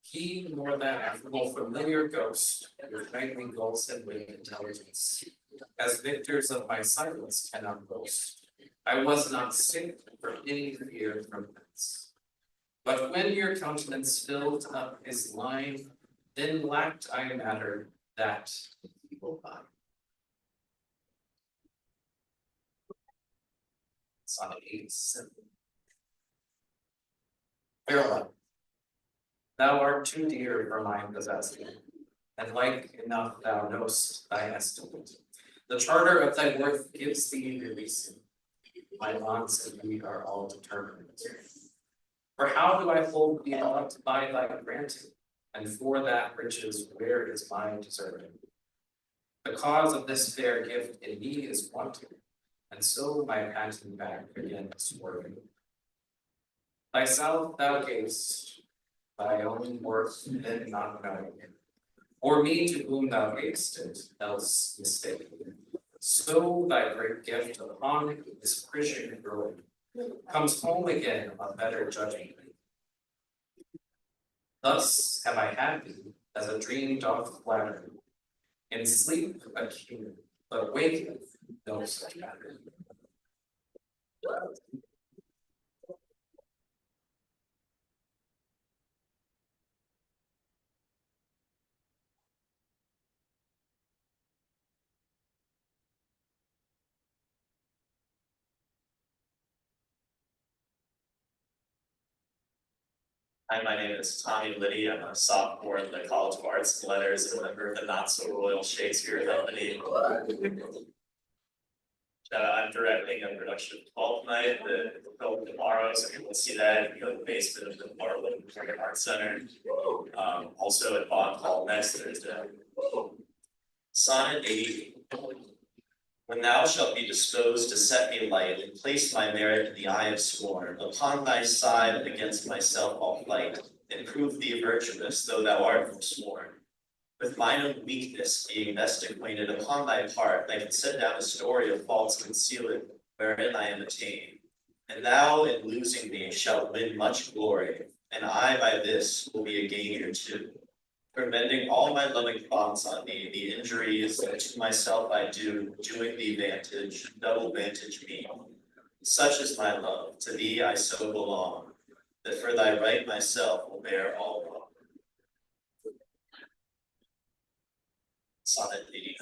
Speaker 14: He nor that affable familiar ghost, with nightly gulls and winged intelligence, as victors of my silence cannot boast. I was not sick for any fear from hence. But when your countenance filled up his line, then lacked I matter that evil eye. Sonnet 87. Farewell. Thou art too dear for my possessing, and like enough thou know'st thy estimate. The charter of thy worth gives thee releasing. My bonds and we are all determined. For how do I hold thee up by thy granting? And for that riches, where is my deserving? The cause of this fair gift in me is wanting, and so my panting back again is swerving. Thyself thou gavest, thy own worth then not knowing, or me to whom thou gavest it, else mistaken. So thy great gift upon this Christian growing comes home again a better judging. Thus have I had thee, as a dream doth flatter, in sleep a king, but waketh no such matter.
Speaker 17: Hi, my name is Tommy Liddy. I'm a sophomore in the College of Arts and Letters and a member of the Not So Royal Shakespeare Company. I'm directing a production of Twelfth Night, the film tomorrow, so you will see that in the basement of the Bartlett Arts Center. Also at Bond Hall next Thursday. Sonnet 80. When thou shalt be disposed to set me light, and place my merit in the eye of scorn, upon thy side against myself I'll fight, and prove thee virtuous, though thou art forsworn. With mine own weakness being best acquainted, upon thy part I can set down a story of faults concealed, wherein I am attained. And thou in losing me shalt win much glory, and I by this will be a gainer too. For bending all my loving thoughts on thee, the injuries that to myself I do, doing thee vantage, double vantage me. Such is my love, to thee I so belong, that for thy right myself will bear all wrong. Sonnet 89.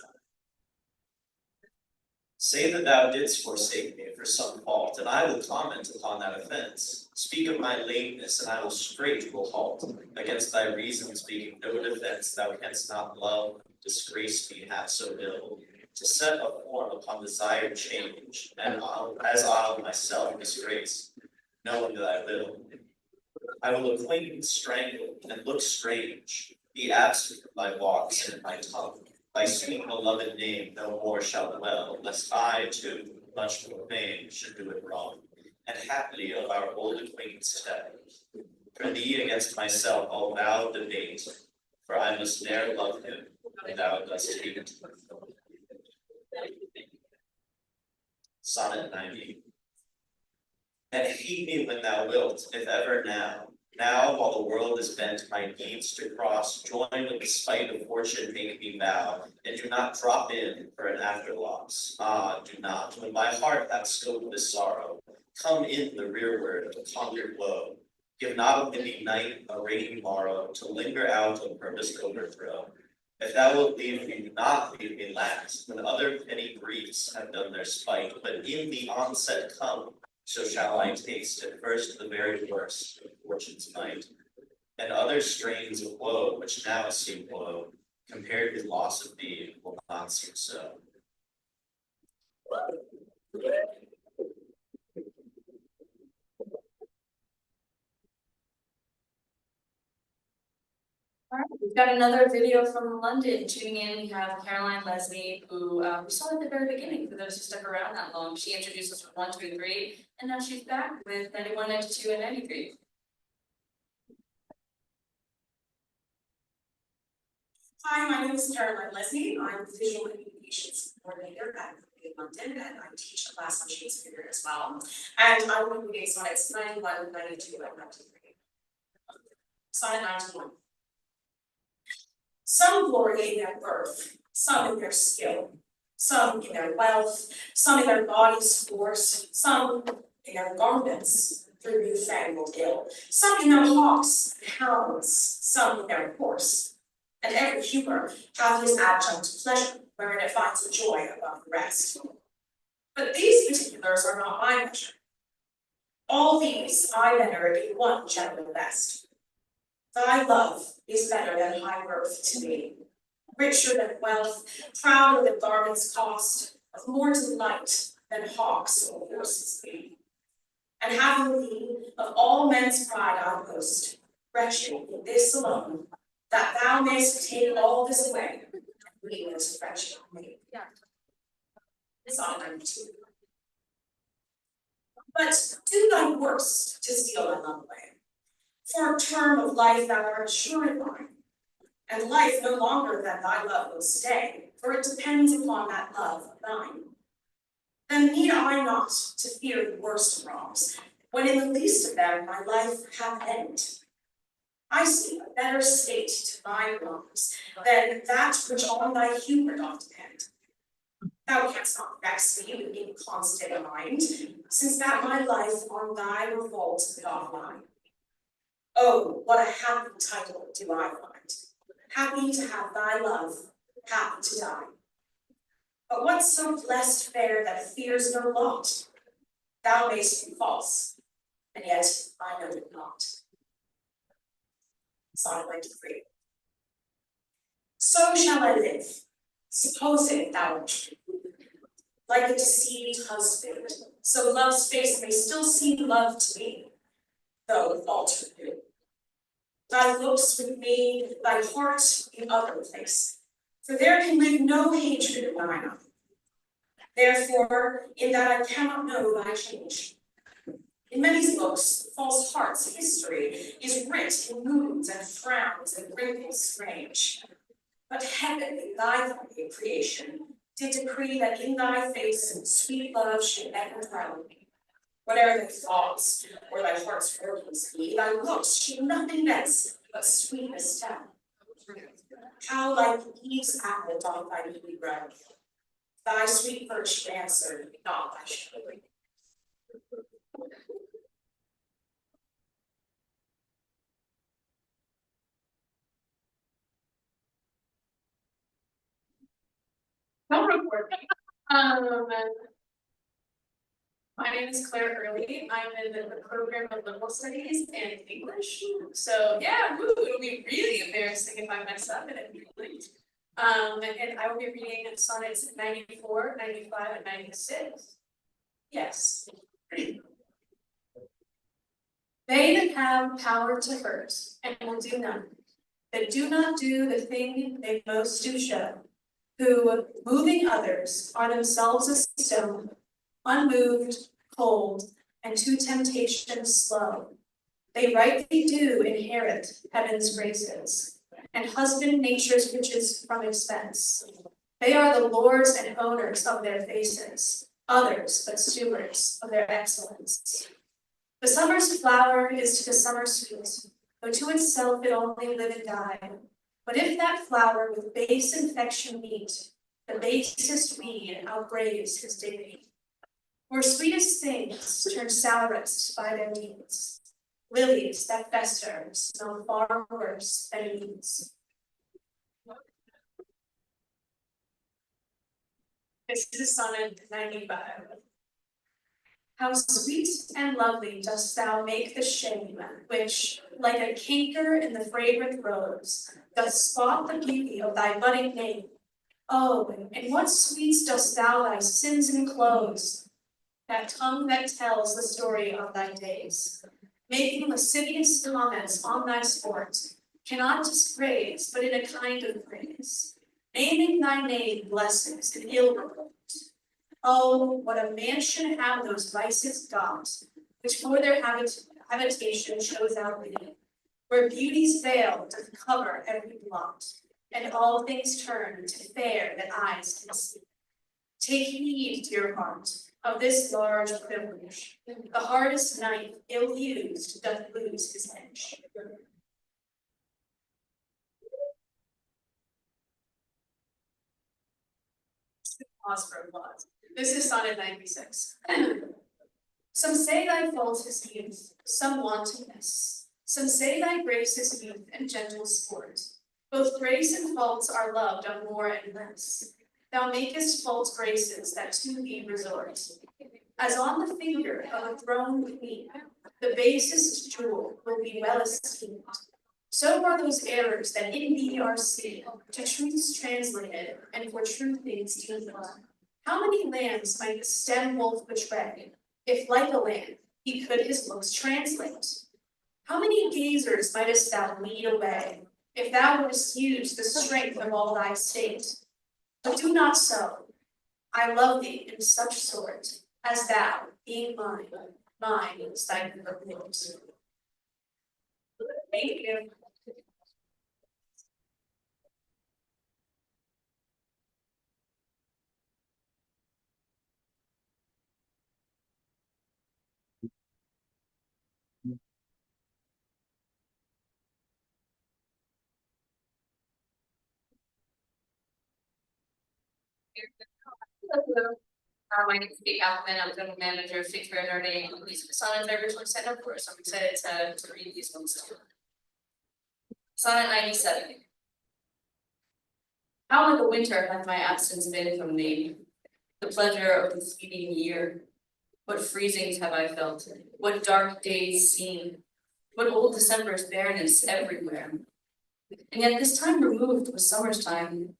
Speaker 17: Say that thou didst forsake me for some fault, and I will comment upon that offence. Speak of my lameness, and I will straight will halt. Against thy reason speaking no defence, thou canst not love, disgrace me half so ill. To set a form upon desired change, and as I'll myself disgrace, knowing thy will. I will acquaint strangle, and look strange, be absent from thy walks and my tongue. Thy sweet beloved name no more shall dwell, lest I too, much profane, should do it wrong. And haply of our old acquaintance tell. For thee against myself I'll vow debate, for I must ne'er love him, and thou dost hate. Sonnet 90. And heed me when thou wilt, if ever now. Now, while the world is bent my needs to cross, join with the spite of fortune make me bow, and do not drop in for an after loss. Ah, do not, when my heart hath scoped this sorrow, come in the rearward of conquered woe. Give not a windy night a rainy morrow, to linger out a purposed overthrow. If thou wilt leave me, do not leave me last, when other petty griefs have done their spite, but in the onset come, so shall I taste at first the very worst of fortune's might, and other strains of woe which now seem woe, compared with loss of thee, will not seem so.
Speaker 4: All right, we've got another video from London. Tuning in, we have Caroline Leslie, who we saw at the very beginning. For those who stuck around that long, she introduced us with 1, 2, and 3, and now she's back with 91, 92, and 93.
Speaker 18: Hi, my name is Caroline Leslie. I'm the Visual Communications Coordinator at London, and I teach a class on Shakespeare as well. And I will be reading sonnets 91, 92, and 93. Sonnet 91. Some glory in their birth, some in their skill, some in their wealth, some in their body's force, some in their garments through newfangled ill, some in their hawks and hounds, some in their horse. And every humor hath his adjunct pleasure, wherein it finds a joy above the rest. But these particulars are not my measure. All these I measure in one general best. Thy love is better than high birth to me, richer than wealth, prouder than garments cost, of more delight than hawks or horses be. And having thee, of all men's pride I boast, wretched in this alone, that thou mayst take all this away, and we most wretched me. Sonnet 92. But do thy worst to steal my love away. For a term of life thou art assured mine, and life no longer than thy love will stay, for it depends upon that love of thine. Then need I not to fear the worst wrongs, when in the least of them my life hath end. I see a better state to thy wrongs than that which on thy humor doth depend. Thou canst not vex me with inconstant mind, since that my life on thy revolt doth lie. Oh, what a happy title do I find, happy to have thy love, happy to die. But what's so blessed fair that fears no lot? Thou mayst be false, and yet I know it not. Sonnet 93. So shall I live, supposing thou art true, like a deceived husband, so love's face may still seem love to me, though with altered hue. Thy looks with me, thy heart in other place, For there can live no hatred in thine eye. Therefore, in that I cannot know thy change. In many books, false hearts' history is writ in moods and frowns and wrinkles strange. But heaven, in thy holy creation, did decree that in thy face sweet love should ever dwell. Whate'er thy thoughts or thy heart's workings be, thy looks should nothing less but sweetness tell. How like Eve's apple doth thy beauty grow, thy sweet virtue answered, not thy show.
Speaker 8: No report. My name is Claire Early. I'm in the program of liberal studies and English. So yeah, woo, it'll be really embarrassing if I mess up and it'll be late. And I will be reading sonnets 94, 95, and 96. Yes. They that have power to hurt and will do none, that do not do the thing they most do show, who, moving others, are themselves a stone, unmoved, cold, and to temptation slow. They rightly do inherit heaven's graces, and husband nature's riches from expense. They are the lords and owners of their faces, others but stewards of their excellence. The summer's flower is to the summer sweet, though to itself it only live and die. But if that flower with base infection meet, the basest weed outbraves his dignity. For sweetest things turn sourest by their needs. Lilies that fester smell far worse than weeds. This is sonnet 95. How sweet and lovely dost thou make the shame, which, like a canker in the fragrant rose, doth spot the beauty of thy budding name. Oh, in what sweets dost thou thy sins enclose, that tongue that tells the story of thy days, making lascivious comments on thy sport, cannot dispraise, but in a kind of praise, naming thy name blessings and ill report. Oh, what a mansion have those vices got, which for their habitation chose thou thee, where beauty's veil doth cover every blot, and all things turn to fair that eyes can see. Take heed, dear heart, of this large privilege. The hardest knife, ill used, doth lose his edge. Pause for applause. This is sonnet 96. Some say thy fault is youth, some wantonness. Some say thy grace is youth and gentle sport. Both grace and faults are loved of more and less. Thou makest false graces that to thee resort. As on the finger of a throned queen, the basest jewel will be well esteemed. So are those errors that in thee are seen, to truths translated, and for true things deemed. How many lambs might the stem wolf betray, if like a lamb he could his looks translate? How many gazers mightest thou lead away, if thou wouldst use the strength of all thy state? But do not so. I love thee in such sort, as thou, being mine, mine is thy purport. Thank you. Hello. My name is Kate Appleman. I'm general manager of Shakespeare.nd.edu. These are the sonnets I originally signed up for, so I'm excited to read these ones too. Sonnet 97. How like a winter hath my absence been from thee, the pleasure of the fleeting year. What freezings have I felt, what dark days seen, what old December's bareness everywhere. And yet this time removed was summer's time,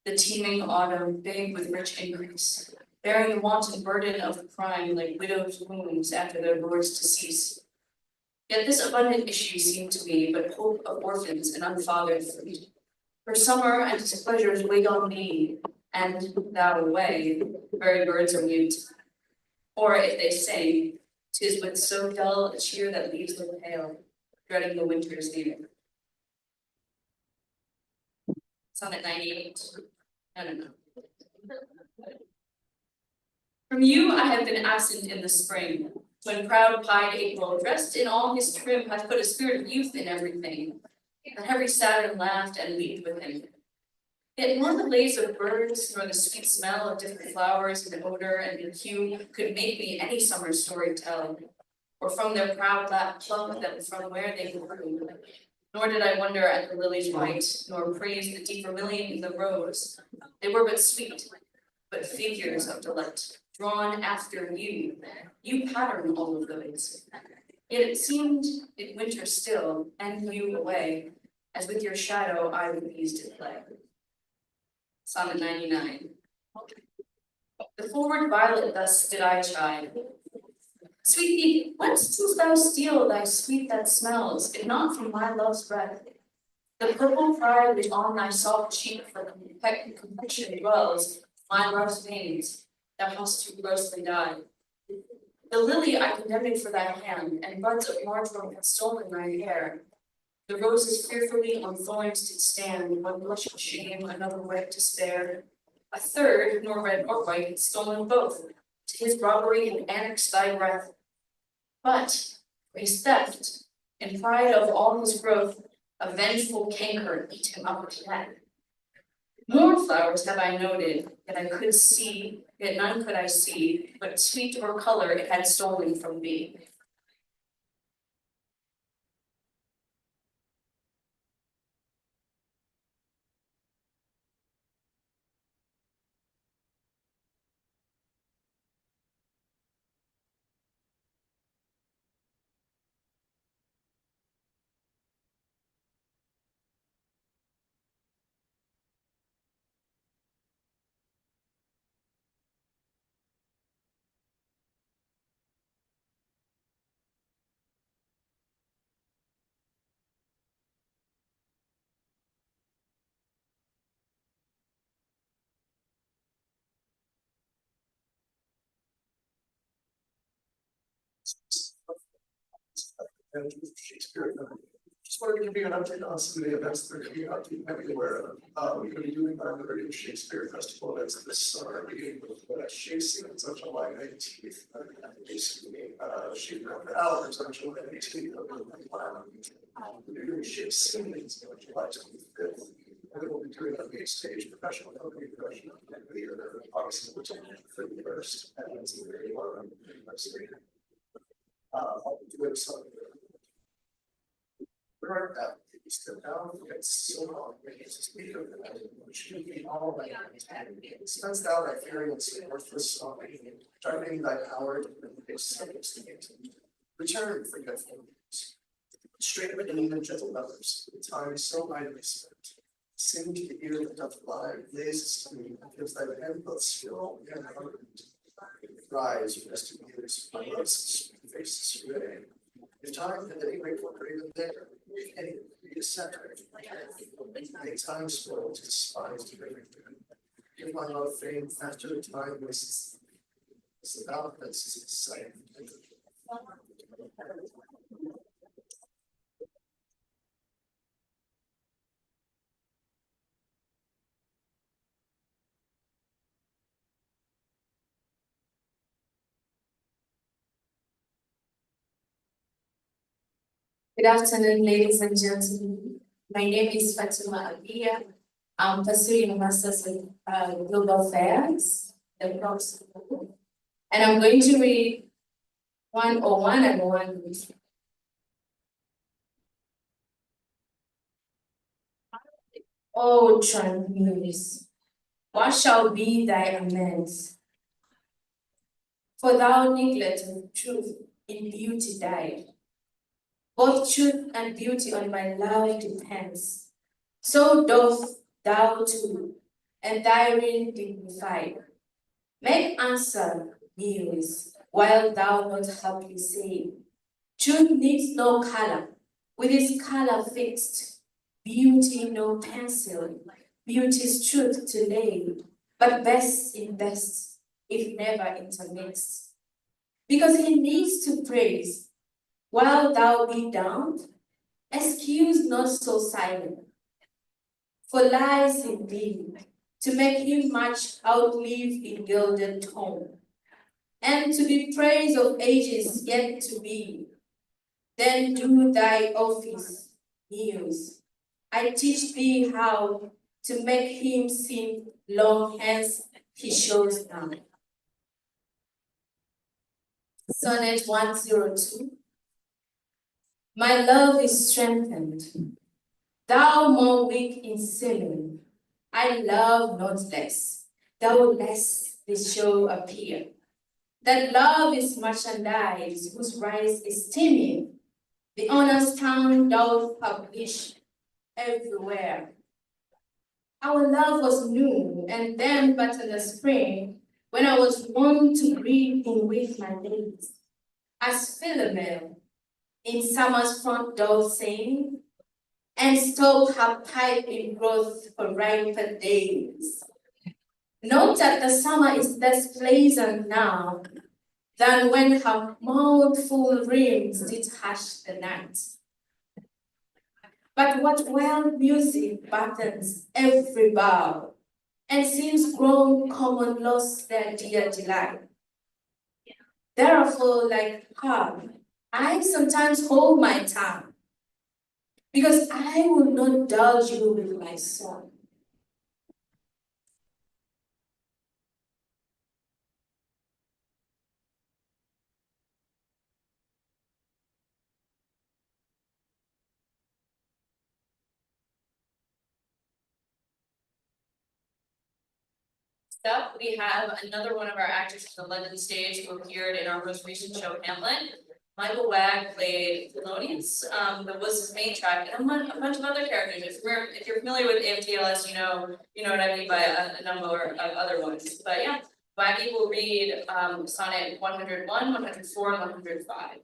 Speaker 8: the teeming autumn big with rich increase, bearing the wanton burden of the crime like widows' wombs after their lord's decease. Yet this abundant issue seemed to me but hope of orphans and unfathered fruit.
Speaker 4: For summer and its pleasures wait on me, and thou away, very birds are mute. Or if they sing, 'tis with so dull a cheer that leaves them pale, dreading the winter's near. Sonnet 98. No. From you I have been absent in the spring, when proud pied April, dressed in all his trim, hath put a spirit of youth in everything, that every Saturn laughed and leaped with him. Yet nor the lays of birds, nor the sweet smell of different flowers in odor and in hue could make me any summer story tell, or from their proud lap pluck them from where they grew. Nor did I wonder at the lily's white, nor praise the deep vermilion in the rose. They were but sweet, but figures of delight, drawn after you. You pattern all of those. Yet it seemed in winter still, and you away, as with your shadow I with these did play. Sonnet 99. The forward violet thus did I chide. Sweet thief, whence dost thou steal thy sweet that smells, if not from my love's breath? The purple pride which on thy soft cheek for complexion dwells, my love's veins, thou hast too grossly dyed. The lily I condemned for thy hand, and buds of marjoram had stolen thy hair. The roses fearfully on thorns did stand, one blush of shame, another red despair. A third, nor red nor white, had stolen both, to his robbery and annexed thy breath. But for his theft, in pride of all his growth, a vengeful canker eat him up again. More flowers have I noted, yet none could I see, but sweet or color it had stolen from thee.
Speaker 19: And Shakespeare. Just wanted to give you an update on some of the events that are coming up that you might be aware of. We're going to be doing our Liberty Shakespeare Festival events this summer, beginning with Shakespeare on July 19th. Basically, Shakespeare after hours on July 19th. We're doing Shakespeare on July 25th. And then we'll be doing a main stage professional company production of the year, obviously, which is the 31st. And it's a very long I'll be doing some. We're at step down, it's so long, it's just me, should be all like it spends down that fearing it's worthless, driving thy power to the subjects return forgetfulness, straight written and gentle lovers, the time so idly spent, sing to the ear that doth lie, lays a stream, gives thy hand both skill and ardent. Rise, resting ears, my love's faces ray. If time had any grateful craven there, if any be a center, make time spoiled, despised, give my love fame after the time wastes. It's the balance is sight.
Speaker 4: Good afternoon, ladies and gentlemen. My name is Fatima Abia. I'm pursuing a master's in global affairs and Bronx. And I'm going to read 101 and 1. Oh, Tranquilus, what shall be thy amends? For thou neglect of truth in beauty died. Both truth and beauty on my love depends. So doth thou too, and thy ring dignified. Make answer, Muse, while thou not happily say. Truth needs no color, with its color fixed.
Speaker 8: Beauty no pencil, beauty's truth to lay, but best in best, if never intermixed. Because he needs to praise, while thou be down, excuse not so silent. For lies in thee, to make him much outlive in gilded tone, and to be praised of ages yet to be. Then do thy office, Muse. I teach thee how to make him seem long hence he shows now. Sonnet 102. My love is strengthened, thou more weak in seeming. I love not less, thou less this show appear. That love is merchandise whose price is steaming. The honest town doth publish everywhere. Our love was new, and then but in the spring, when I was wont to breathe in with my days, as Philomel in summer's front door sing, and stop her pipe in growth for riper days. Note that the summer is less pleasant now than when her mouthful rims did hush the night. But what wild music buttons every bough, and seems grown common lost their dear delight. Therefore, like her, I sometimes hold my tongue, because I will not dull you with my song.
Speaker 4: Up, we have another one of our actors from the London stage who appeared in our most recent show, Hamlet. Michael Wagg played Thelonious, that was his main track, and a bunch of other characters. If you're familiar with AMTLS, you know what I mean by a number of other ones. But yeah, Waggy will read sonnet 101, 104, and 105.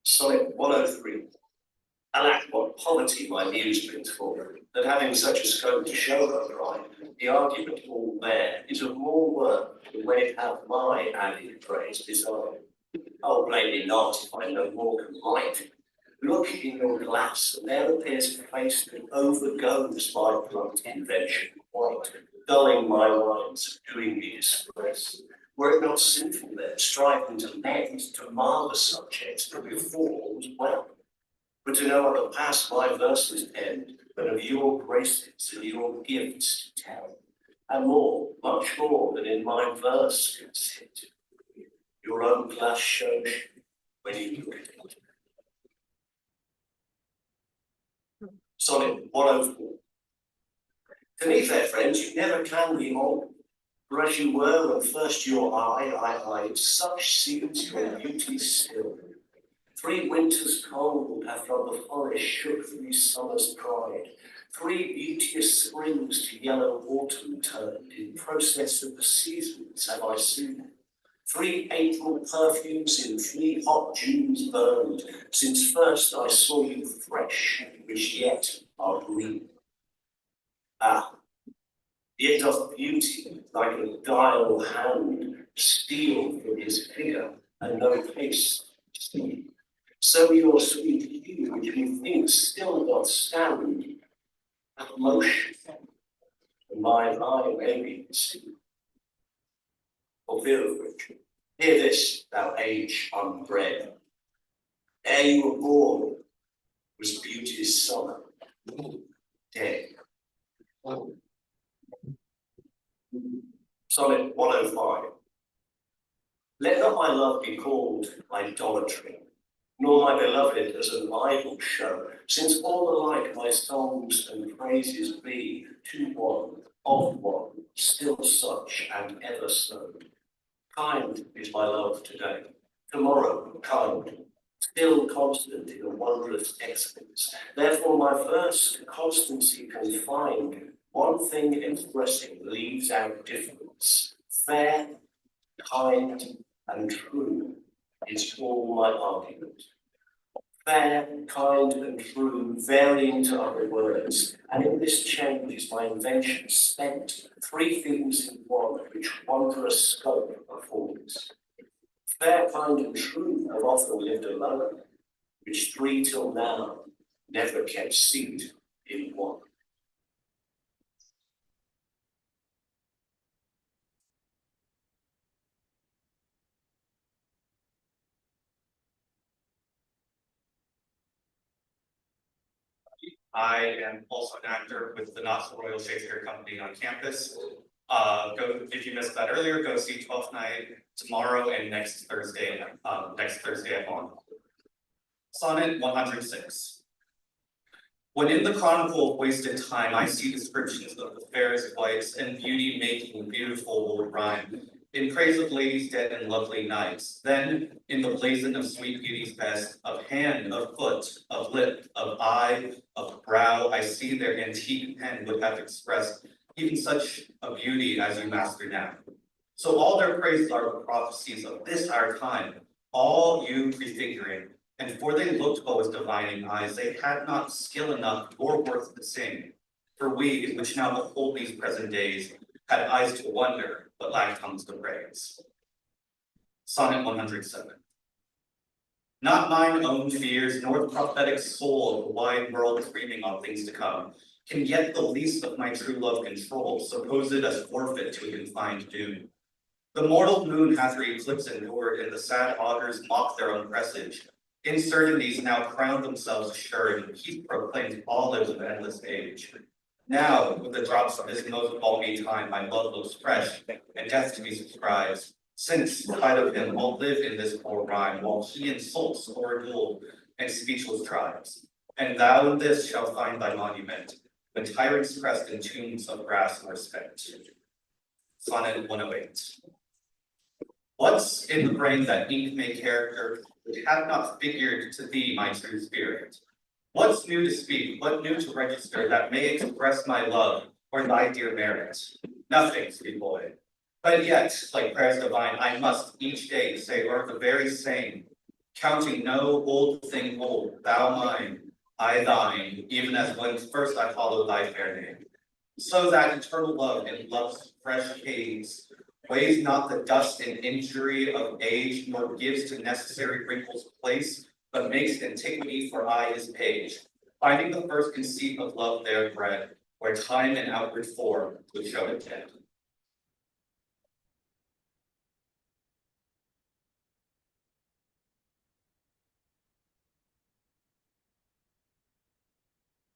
Speaker 12: Sonnet 103. Alack, what poverty my muse brings forward, that having such a scope to show her pride, the argument all there is of more worth than when it hath my added praise beside. Oh, blame me not if I no more can write. Look in your glass, and there appears a face that overgoes my blunt invention quite, dulling my lines, doing me distress. Were it not sinful then, striving to mend, to mar the subjects that before was well? But to no other pass my verses end, but of your graces and your gifts to tell, and more, much more than in my verse can sit. Your own glass shows when you look at it. Sonnet 104. To me, fair friends, you never can be old, for as you were when first your eye I eyed, such seems your beauty still. 3 winters cold have from the forest shook 3 summers' pride. 3 beauteous springs to yellow autumn turned, in process of the seasons have I seen. 3 April perfumes in 3 hot Junes burned, since first I saw you fresh, which yet are green. Ah, yet doth beauty, like a dial hand, steal from his figure, and no face see. So your sweet hue, which methinks still doth stand at motion, and mine eye may be deceived. For fear of which, hear this, thou age unbred. Ere you were born was beauty's summer, dead. Sonnet 105. Let not my love be called idolatry, nor my beloved as an idol show, since all alike my songs and praises be to one, of one, still such and ever so. Kind is my love today, tomorrow kind, still constant in a wondrous excellence. Therefore my verse to constancy confined, one thing expressing leaves out difference. Fair, kind, and true is all my argument.
Speaker 6: fair, kind and true, vary into other words, and in this change is my invention spent, three things in one, which wondrous scope affords. Fair, kind and true have often lived alone, which three till now never kept seat in one.
Speaker 20: I am also an actor with the Not So Royal Shakespeare Company on campus. If you missed that earlier, go see 12th Night tomorrow and next Thursday at home. Sonnet 106. When in the chronicle of wasted time, I see descriptions of the fairest wights and beauty making beautiful old rhyme, in praise of ladies dead and lovely knights. Then, in the blazon of sweet beauty's best, of hand, of foot, of lip, of eye, of brow, I see their antique pen would have expressed even such a beauty as you master now. So all their praises are the prophecies of this our time, all you prefiguring. And for they looked but with divining eyes, they had not skill enough or worth to sing. For we, which now behold these present days, had eyes to wonder, but lacked tongues to praise. Sonnet 107. Not mine own fears, nor the prophetic soul of the wide world dreaming on things to come, can yet the least of my true love control, supposed as forfeit to a confined doom. The mortal moon hath her eclipse endured, and the sad augurs mock their own presage. Incertainties now crown themselves assured, and peace proclaims olives of endless age. Now, with the drops of this most balmy time, my love looks fresh, and death to be subscribed. Since, spite of him, all live in this poor rhyme, while he insults or duel and speechless tribes. And thou in this shalt find thy monument, when tyrants pressed in tombs of grass are spent. Sonnet 108. What's in the brain that ink may character, which hath not figured to thee my true spirit? What's new to speak, what new to register, that may express my love, or thy dear merit? Nothing, sweet boy. But yet, like prayers divine, I must each day say, or the very same, counting no old thing old, thou mine, I thine, even as when first I followed thy fair name. So that eternal love in love's fresh haze weighs not the dust and injury of age, nor gives to necessary wrinkles place, but makes antiquity for aye his page, finding the first conceit of love there bred, where time and outward form would show it dead.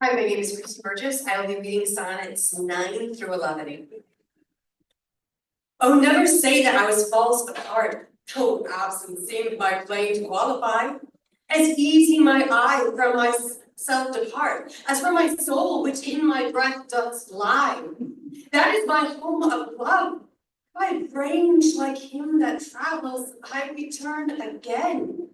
Speaker 21: Hi, my name is Christy Burgess. I will be reading sonnets 9 through 11. Oh, never say that I was false of heart, till absence seemed my flame to qualify. As easy my eye from myself depart, as from my soul which in my breath doth lie. That is my home of love. By range like him that travels, I return again.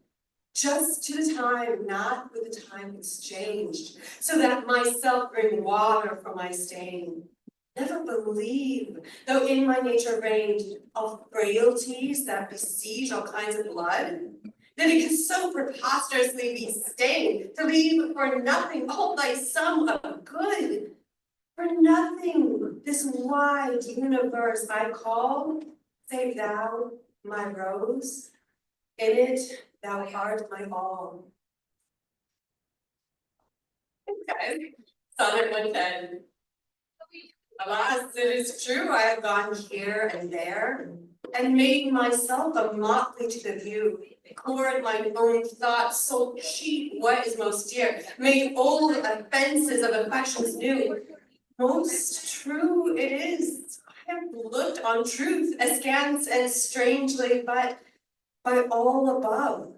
Speaker 21: Just to the time, not with the time exchanged, so that myself bring water for my stain. Never believe, though in my nature reigned of frailties that besiege all kinds of blood, that it can so preposterously be stained to leave for nothing all thy sum of good. For nothing this wide universe I call, save thou, my rose, in it thou art my all. Okay, Sonnet 110. Alas, it is true, I have gone here and there, and made myself a motley to the view, cored my own thoughts, sold cheap what is most dear, made old offences of affections new. Most true it is, I have looked on truth askance and strangely, but by all above,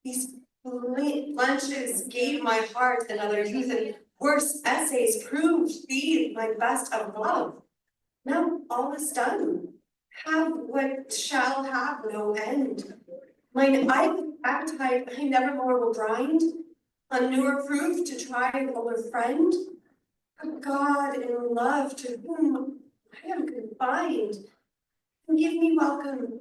Speaker 21: these blenches gave my heart another youth, and worse essays proved thee my best of love. Now all is done. Have what shall have no end. Mine appetite I never more will grind, on newer proof to try an older friend. A God in love to whom I am confined, and give me welcome.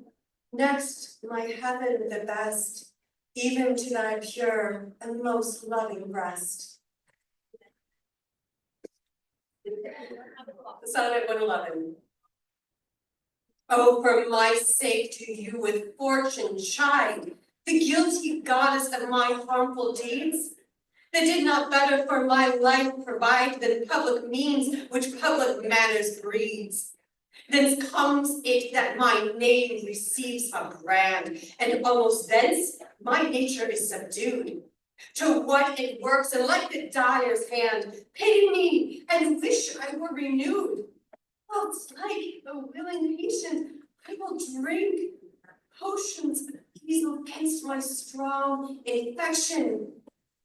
Speaker 21: Next, my heaven the best,
Speaker 18: even to thy pure and most loving breast. Sonnet 111. Oh, for my sake do you with fortune chide, the guilty goddess of my harmful deeds, that did not better for my life provide than public means which public manners breeds. Thence comes it that my name receives a brand, and almost thence my nature is subdued. To what it works, and like the dyer's hand, pity me, and wish I were renewed. Whilst like a willing patient, I will drink potions easel against my strong infection.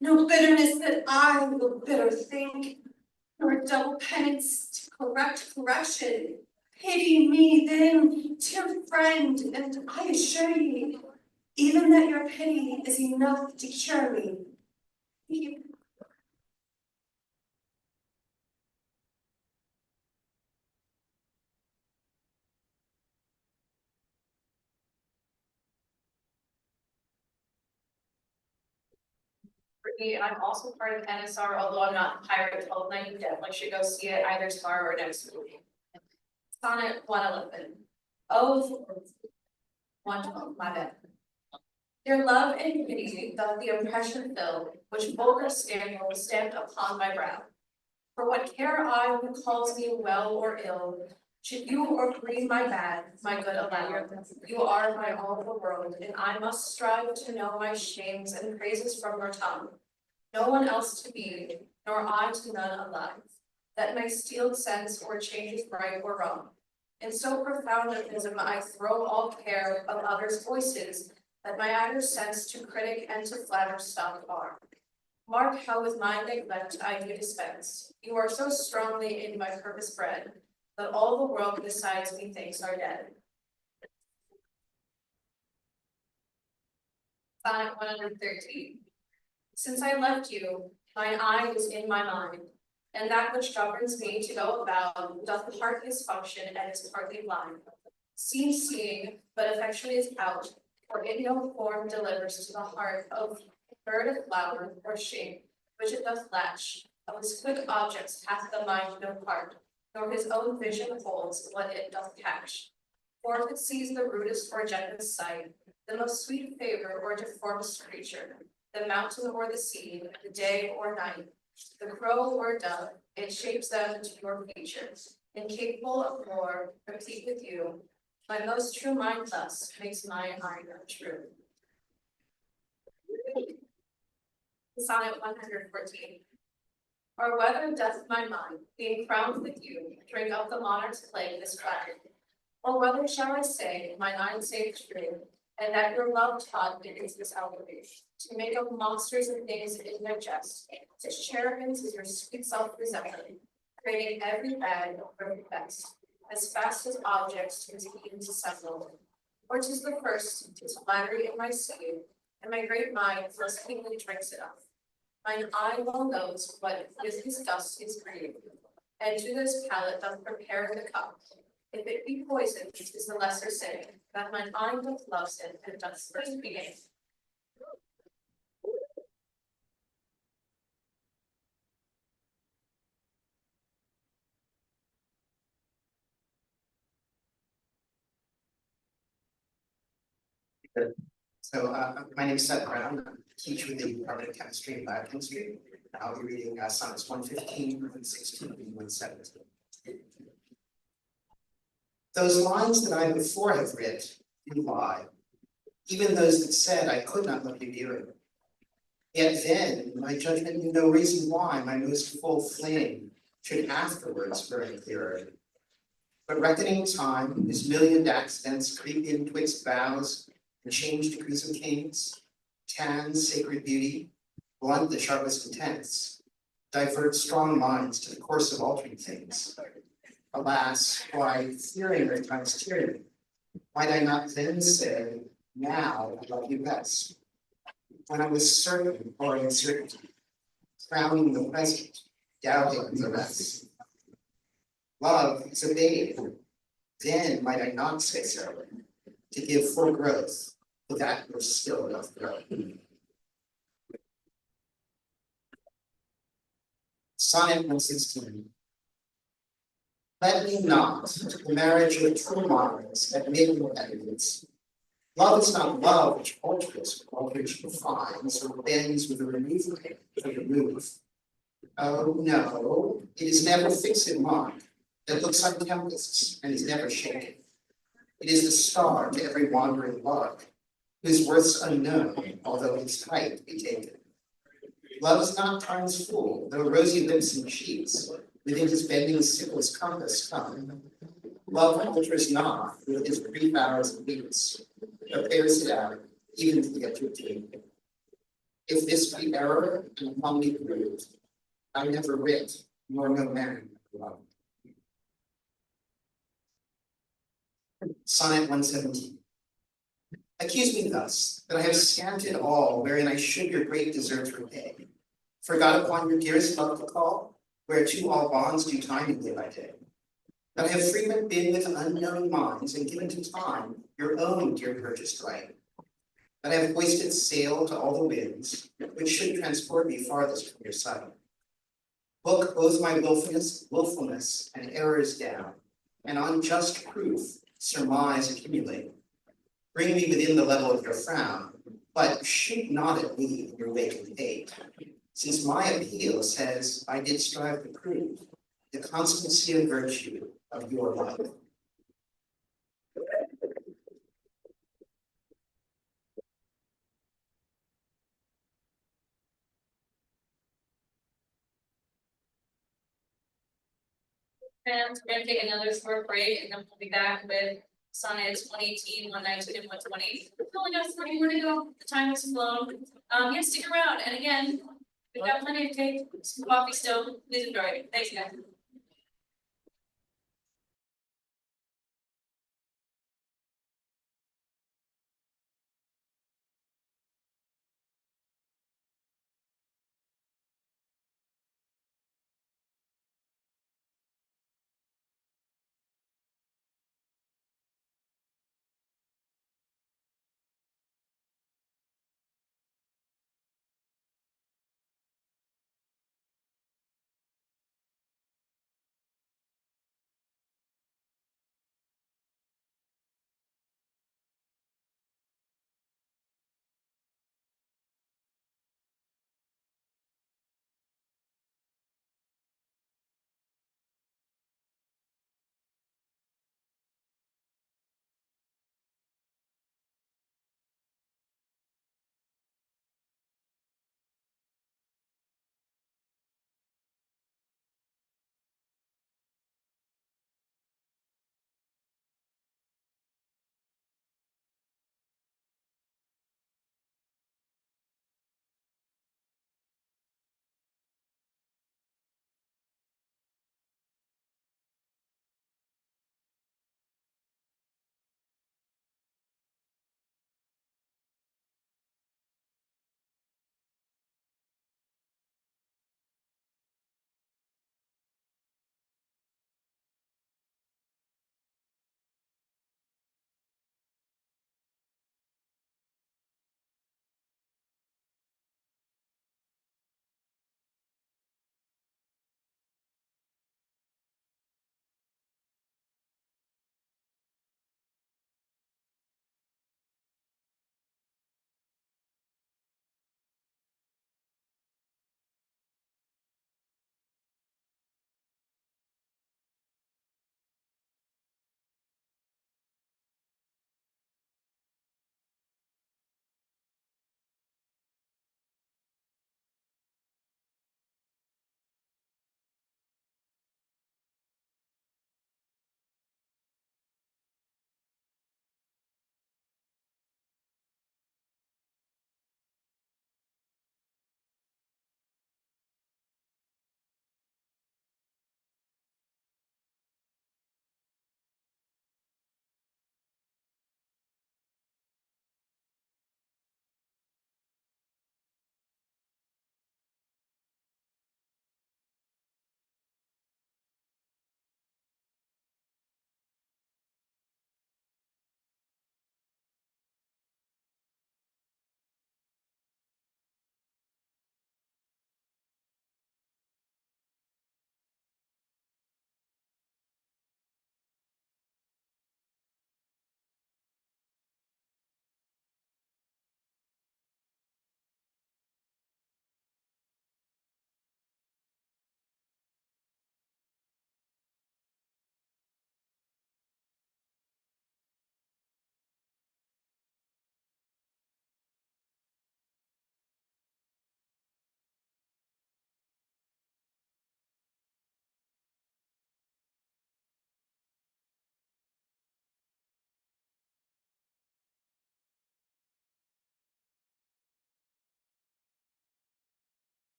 Speaker 18: No bitterness that I will bitter think, nor double penance to correct correction. Pity me then, dear friend, and I assure ye, even that your pity is enough to cure me.
Speaker 4: Brittany, and I'm also part of NSR, although I'm not hired at 12 night, you definitely should go see it either tomorrow or next week. Sonnet 111. Oh, 112, my bad. Their love and pity doth the impression fill, which vulgar scandal stamped upon my brow. For what care I who calls me well or ill, should you or breathe my bad, my good allow. You are my all the world, and I must strive to know my shames and praises from your tongue. No one else to be, nor I to none alive, that my steeled sense or changes right or wrong. In so profound a prism I throw all care of others' voices, that my either sense to critic and to flatter stop are. Mark how with my neglect I do dispense. You are so strongly in my purpose bred, that all the world besides me thinks are dead. Sonnet 113. Since I left you, mine eye is in my mind, and that which governs me to go about doth part his function and is partly blind. Seems seeing, but effectually is out, for it no form delivers to the heart of bird of flower or shape, which it doth latch. Of his quick objects hath the mind no part, nor his own vision holds what it doth catch. For if it sees the rudest or gentlest sight, the most sweet favor or deformest creature, the mountain or the sea, the day or night, the crow or dove, it shapes them to your features. Incapable of more, complete with you, my most true mind thus makes mine eye true. Sonnet 114. Or whether doth my mind, being crowned with you, drink up the monarch's plague this flattery? Or whether shall I say, mine eye saved true, and that your love taught me is this outrage, to make of monsters and things in my jest, to cherubims is your sweet self-resemblance, creating every bad or perfect best, as fast as objects to be indissemblable. Or 'tis the first, 'tis flattery in my sleeve, and my great mind most keenly drinks it up. Mine eye well knows what with his dust is grieved, and to this palate doth prepare the cup. If it be poisoned, it is the lesser sin, that mine eye doth loves it, and doth first begin.
Speaker 1: So my name is Seth Brown. I'm a teacher with the Department of Chemistry and Biochemistry. I'll be reading sonnets 115, 116, and 117. Those lines that I before have writ do lie, even those that said I could not love you dearer. Yet then my judgment knew no reason why my most full flame should afterwards burn clearer. But reckoning time, as millioned accidents creep in twixt boughs and change degrees of kings, tan sacred beauty, blunt the sharpest intents, divert strong minds to the course of altering things. Alas, why, fearing their time's tyranny, might I not then say, now I love you best, when I was certain or uncertainty, crowning the present, doubting the rest. Love is a babe, then might I not say so, to give full growth, but that was still enough to Sonnet 116. Let me not, the marriage of true minds, admit your evidence. Love is not love which alters, or which defines, or bends with a remove. Oh, no, it is never fixed in mark, that looks on tempests and is never shaken. It is the star to every wandering lark, whose worth's unknown, although its height be taken. Love is not time's fool, though rosy lips and cheeks, within his bending sickle's compass come. Love alters not with his brief hours and beats, but bears it out, even to the edge of doom. If this be error and upon me proved, I never writ, nor no man love. Sonnet 117. Accuse me thus, that I have scanted all wherein I should your great deserts repay. Forgot upon your dearest love to call, whereto all bonds do time day by day. That I have frequent been with unknown minds, and given to time your own dear purchased right. That I have hoisted sail to all the winds, which should transport me farthest from your sight. Book both my willfulness and errors down, and on just proof surmise accumulate. Bring me within the level of your frown, but shoot not at me in your vacant hate, since my appeal says I did strive to prove the constancy and virtue of your life.
Speaker 4: And we're gonna take another short break and then we'll be back with sonnets 118, 119, and 120. We only got 30 more to go. The time has flown. Yeah, stick around. And again, we've got plenty of cake, some coffee still. Please enjoy it. Thanks, guys.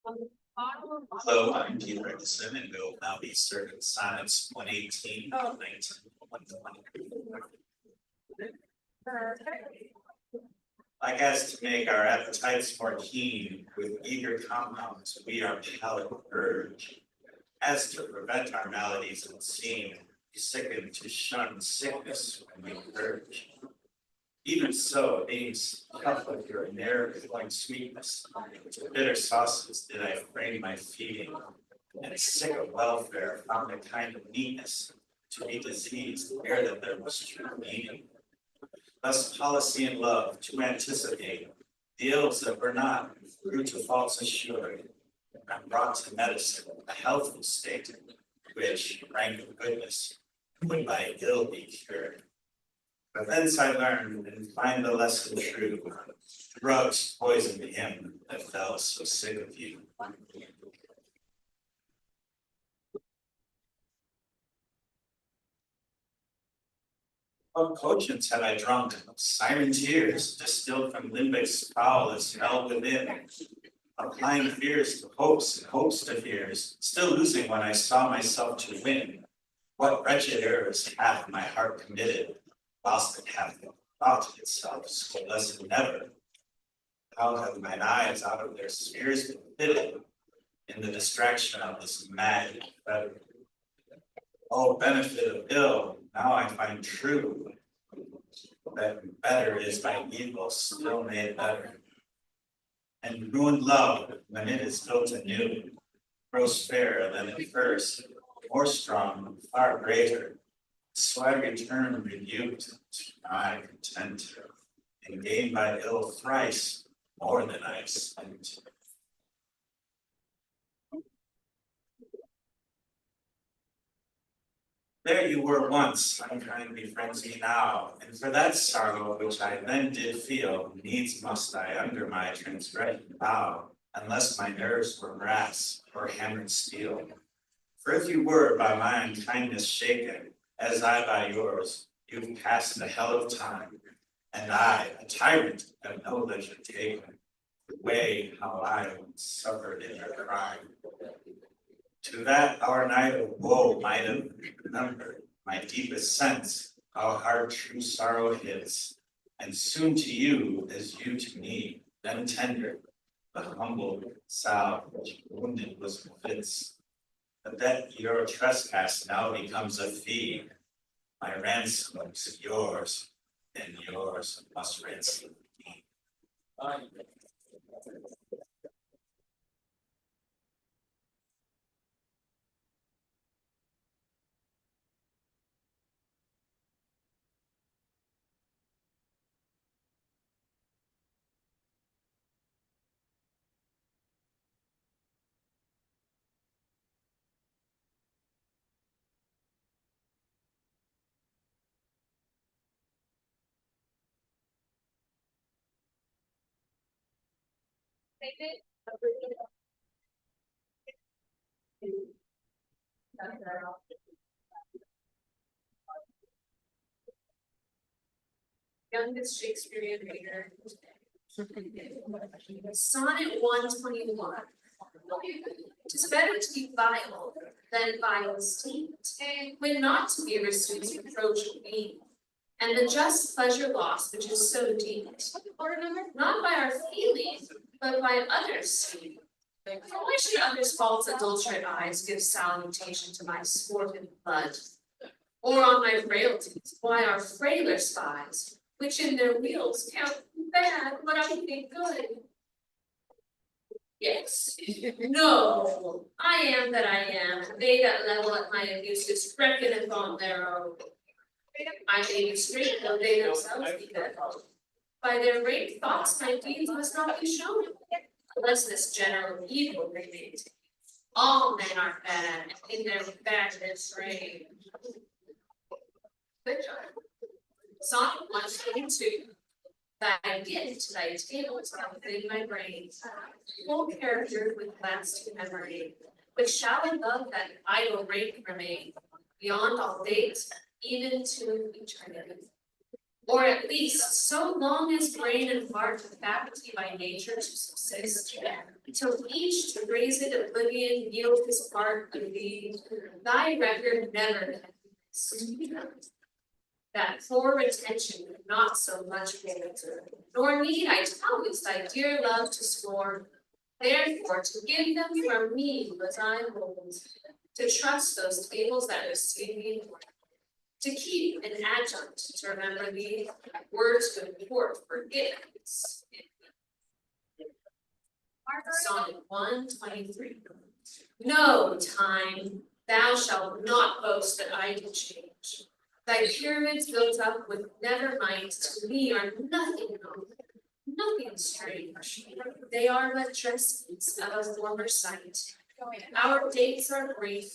Speaker 12: Hello, I'm Peter Ferguson, and we'll now be serving sonnets 118, 119, 120. Like as to make our appetites more keen, with eager compounds we our palate urge. As to prevent our maladies unseen, we sicken to shun sickness when we purge. Even so, aims cup of your ne'er flowing sweetness, to bitter sauces did I frame my feeding, and sick of welfare found a kind of neatness to be diseased ere that there was true meaning. Thus policy and love to anticipate the ills that were not, grew to faults assured, and brought to medicine a healthful state, which, rank of goodness, would by ill be cured. But thence I learned and find the lesson true, drugs poisoned him that fell so sick of you. What potions had I drunk? Siren tears, distilled from limbic's foulest hell within. Applying fears to hopes and hopes to fears, still losing when I saw myself to win. What wretched errors hath my heart committed, whilst it hath thought itself so blessed never? How have mine eyes out of their spheres been fitted, in the distraction of this mad fetter? Oh, benefit of ill, now I find true, that better is by evil still made better. And ruined love, when it is built anew, grows fairer than at first, more strong, far greater. So I return rebuked to my content, and gain by ill thrice more than I spent. There you were once, unkindly frenzy now, and for that sorrow which I then did feel, needs must I under my transgression bow, unless my nerves were brass or hammered steel. For if you were by my unkindness shaken, as I by yours, you've passed the hell of time, and I, a tyrant, have no leisure taken, to weigh how I once suffered in your crime. To that our night of woe might have remembered my deepest sense, how hard true sorrow hits, and soon to you as you to me, then tender, the humble salve which wounded was fits. But that your trespass now becomes a fee, my ransom's yours, and yours must ransom me.
Speaker 21: Youngest Shakespearean reader. Sonnet 121. Tis better to be vile than vile esteemed, when not to be resumed reproach of me, and the just pleasure lost which is so deemed, not by our feeling, but by others seen. For why should others' false adulterate eyes give salutation to my sportive blood? Or on my frailties, why are frailer spies, which in their wheels count bad what I think good? Yes, no, I am that I am, they that level at my abuses reckoneth on their own. I may be straight, though they themselves be good. By their great thoughts my deeds must not be shown, unless this general evil remain. All men are bad, in their badness reign. Sonnet 122. Thy gift to thy tables within my brain, full character with lasting memory, which shall above that idle rate remain, beyond all dates, even to eternity. Or at least so long as brain and heart have faculty by nature to subsist, till each to raise it oblivion yield his part of thee, thy record never can be missed. That for retention would not so much hold, nor need I tell this thy dear love to scorn. Therefore, to give them from me was I bold, to trust those tables that receive me, to keep an adjunct to remember thee, words to import forgiveness. Sonnet 123. No, time, thou shalt not boast that I do change. Thy pyramids built up with never might to me are nothing novel, nothing strange. They are but dressings of a former sight. Our dates are brief,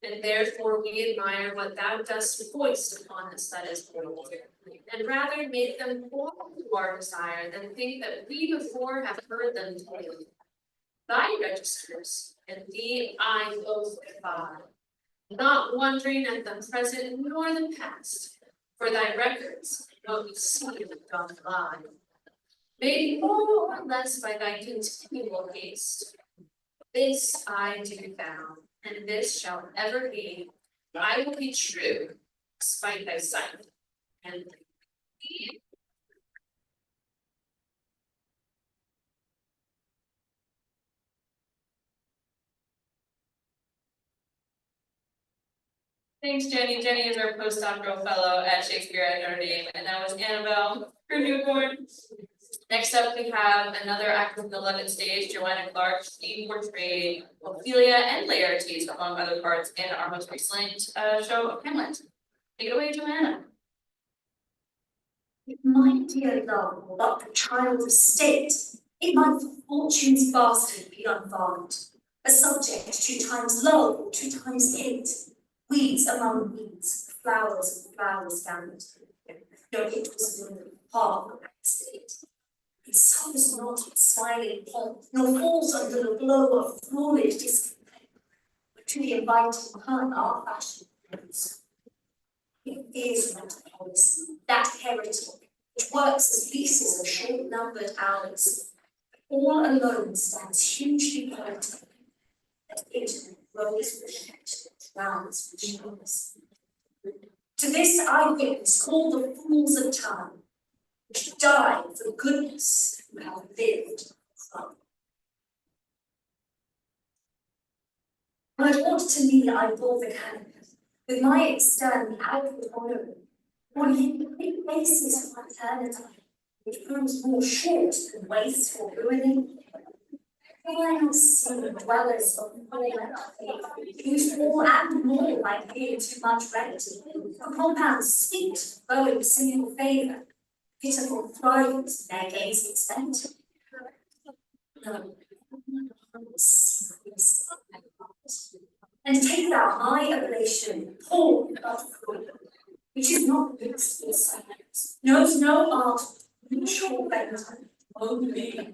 Speaker 21: and therefore we admire what thou dost foist upon us that is old, and rather make them form to our desire than think that we before have heard them told. Thy registers and thee I both defy, not wondering at the present nor the past, for thy records, what we see doth lie, made more or less by thy continual haste. This I do vow, and this shall ever be. I will be true, despite thy sight. And
Speaker 4: Thanks, Jenny. Jenny is our postdoctoral fellow at Shakespeare at Notre Dame, and that was Annabelle, her newborn. Next up, we have another actor from the London stage, Joanna Clark. She portrayed Ophelia and Laertes, among other parts, in our most recent show of Hamlet. Take it away, Joanna.
Speaker 3: If my dear love were but the child of state, it might for fortune's bastard be unfarmed, a subject 2 times love or 2 times hate, weeds among weeds, flowers and flowers gathered. No, it was in the heart of that state. It suffers not in smiling pomp, nor falls under the blow of florid discontent, but to the inviting pun our fashion knows. It is not policy, that heretic, which works as leases of short-numbered hours, all alone stands hugely poetic, that it grows with shit, drowns with shores. To this I witness call the fools of time, which die for goodness who have lived from. But what to me I bore the canopy, with my external outward honor, on the basis of eternity, which proves more short than wasteful ruining. I have seen dwellers of faith, whose more and more I pay too much rent, for compounds sweet, glowing single favour, pitiful thrones their gazing spent. No. And take thou my oblation, poor but good, which is not mixed with silence, knows no art, mutual better, only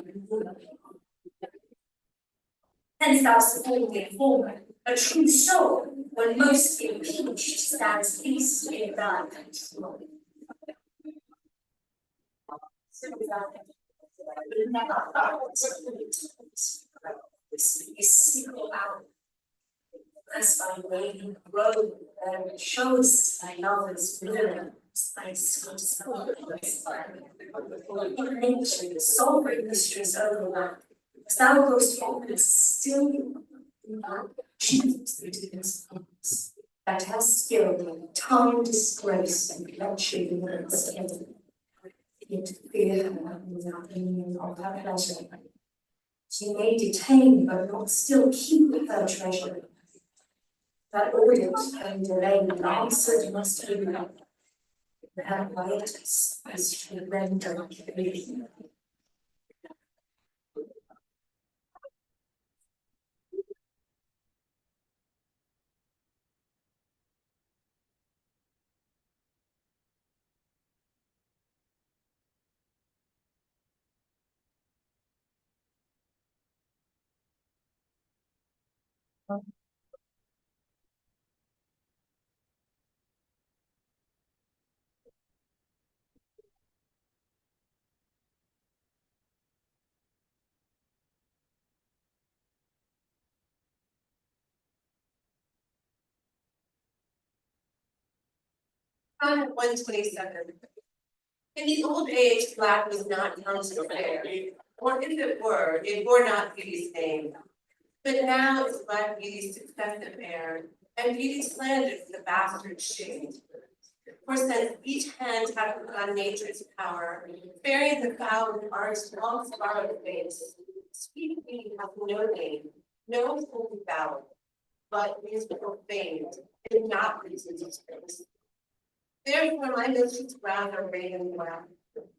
Speaker 3: hence thou support the informer, a true soul, when most impeached stands peace in thy control. Is single out as thy waving robe, shows thy lover's willingness, thy sweet nature, sovereign mistress over one, as thou goest on still choose that has skill, time, disgrace, and luxury words in yet fear her without meaning of her pleasure. She may detain, but not still keep her treasure. That audit and delay and answered must be met. Her quietus as she render reading.
Speaker 21: Sonnet 127. In the old age, black was not counted fair, or if it were, it bore not beauty's name. But now is black beauty's successive heir, and beauty slandered the bastard shame. For since each hand hath begun nature's power, burying the foul in art's long scarlet face, sweet beauty hath no name, no holy bower, but is profaned, and not reasons of space. Therefore my mistress brown are raven black,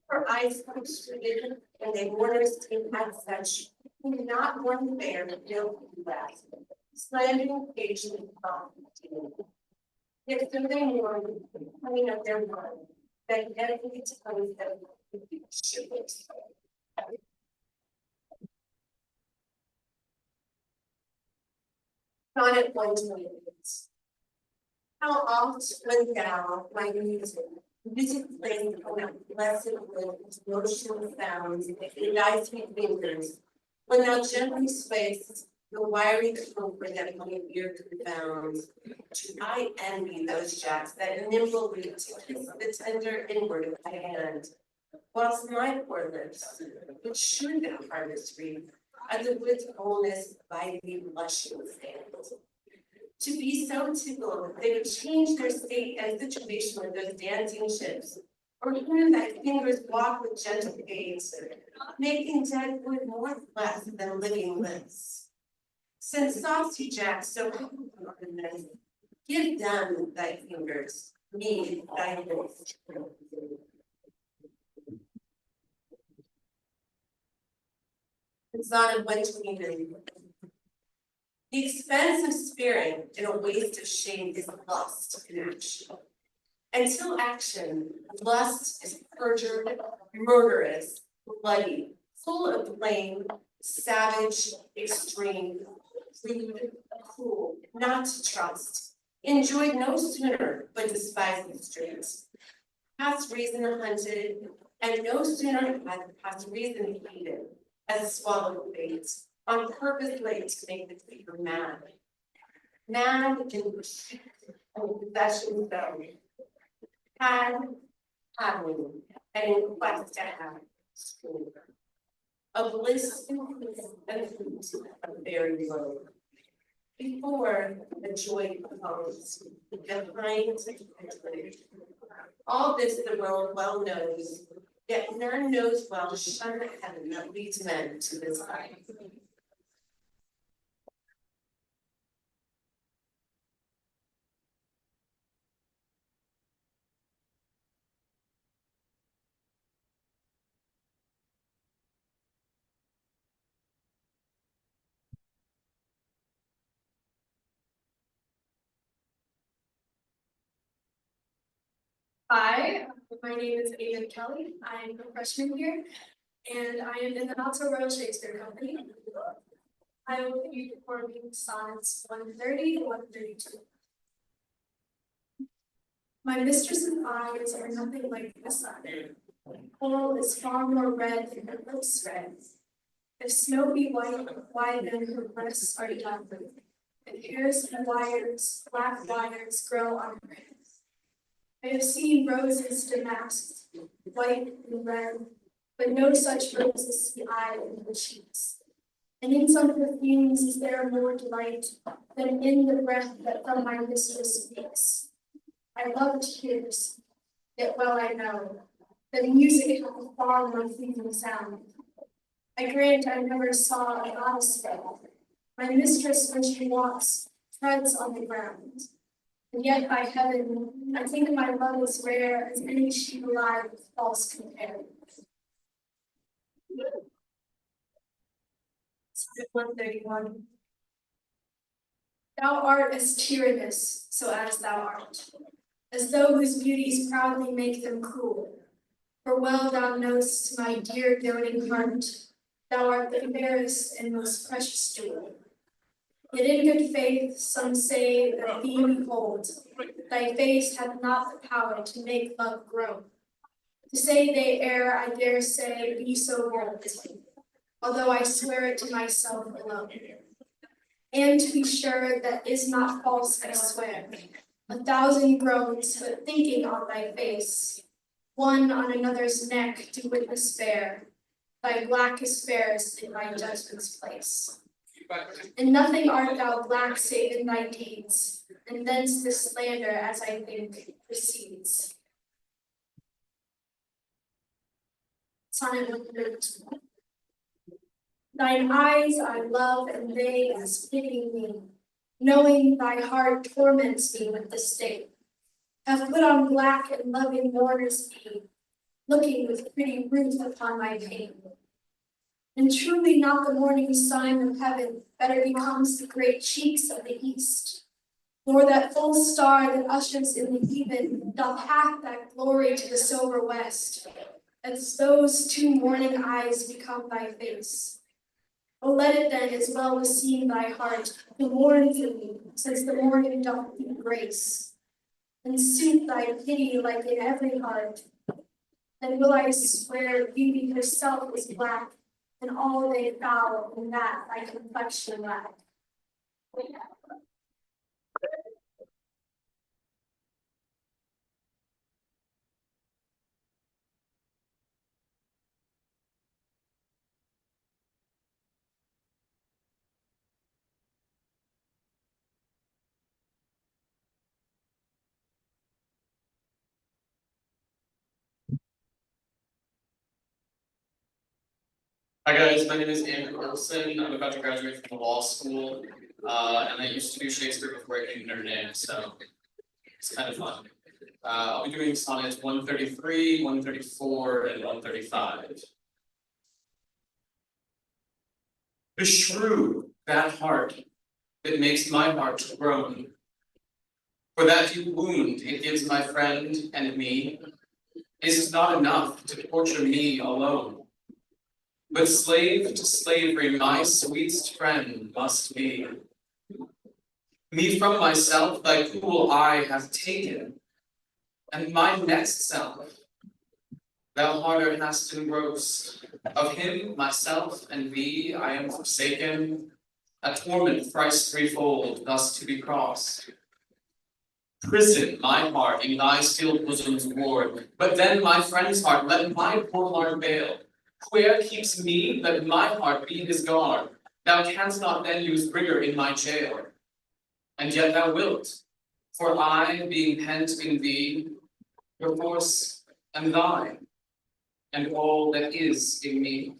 Speaker 21: her eyes constricted, and they mourners take as such, who not one fair, no less, slandering patient thought. Yet so they mourn, coming of their blood, that every tongue that shivers. Sonnet 128. How oft when thou, my music playing on a blessed wind, motion sounds, in thy sweet fingers, when thou gently swayest the wiry comfort that my ear confounds. I envy those jacks that nimble reach kiss the tender inward of thy hand, whilst my poor lips, which should thou harvest reap, at the wood's fullness by thee blushing stands. To be so tickled, they would change their state and situation with those dancing ships, or hear thy fingers walk with gentle gaze, making dead wood more blessed than living lips. Since saucy jacks so happy, give them thy fingers, me thy lips. Sonnet 129. The expense of spirit in a waste of shame is lust in action. Until action, lust is perjured, murderous, bloody, full of blame, savage, extreme, rude, cruel, not to trust, enjoyed no sooner but despised the streets. Past reason hunted, and no sooner had past reason hated, as swallowed baits. On purpose laid to make the speaker mad. Mad in possession so. Having, and in quest to have. A bliss and fruit of very low. Before the joy comes, behind all this the world well knows, yet none knows well shun the heaven that leads men to this life.
Speaker 2: Hi, my name is Ava Kelly. I'm a freshman here, and I am in the Royal Shakespeare Company. I will be performing sonnets 130 to 132. My mistress's eyes are nothing like the sun. All is far more red than her lips red. If snow be white, why then her breasts are yellow, and hairs and wires, black wires grow on her hands. I have seen roses damasked, white and red, but no such roses see I in her cheeks. And in some perfumes is there more delight than in the breath that from my mistress speaks. I love tears, yet well I know that music hath a far more pleasing sound. I grant I never saw a goddess fall. My mistress, when she walks, treads on the ground. And yet by heaven, I think my love is rare as any sheep alive with false compare. 131. Thou art as tyrannous, so as thou art, as though whose beauties proudly make them cool. For well thou knowst, my dear doting heart, thou art the fairest and most precious jewel. Yet in good faith some say that thee behold, thy face hath not the power to make love grow. To say they err, I dare say, be so bold, although I swear it to myself alone. And to be sure that is not false, I swear, 1,000 groans, but thinking on thy face, one on another's neck do witness bear, thy black is fairest in thy judgment's place. And nothing art thou black save in thy deeds, and thence this slander, as I think, proceeds. Sonnet 132. Thine eyes I love, and they as pitying me, knowing thy heart torments me with the state, have put on black and loving mourner's pain, looking with pretty ruth upon my pain. And truly not the morning sign of heaven better becomes the great cheeks of the east, nor that full star that ushers in the even doth hath that glory to the sober west, as those two morning eyes become thy face. O let it then as well beseem thy heart to mourn for me, since the morning doth be grace, and suit thy pity like in every heart. Then will I swear beauty herself is black, and all they foul in that thy complexion lack.
Speaker 9: Hi guys, my name is Andrew Olson. I'm about to graduate from the law school, and I used to do Shakespeare before I came to Notre Dame, so it's kind of fun. I'll be doing sonnets 133, 134, and 135. Beshrew that heart that makes my heart groan. For that deep wound it gives my friend and me is not enough to torture me alone. But slave to slavery my sweetest friend must be. Me from myself thy cruel eye hath taken, and my next self thou harder hast engrossed. Of him, myself, and thee I am forsaken, a torment thrice threefold thus to be crossed. Prison my heart in thy still bosom's ward, but then my friend's heart let my poor heart fail. Whoe'er keeps me, let my heart be his guard. Thou canst not then use rigor in my jail. And yet thou wilt, for I, being pent in thee, perforce am thine, and all that is in me.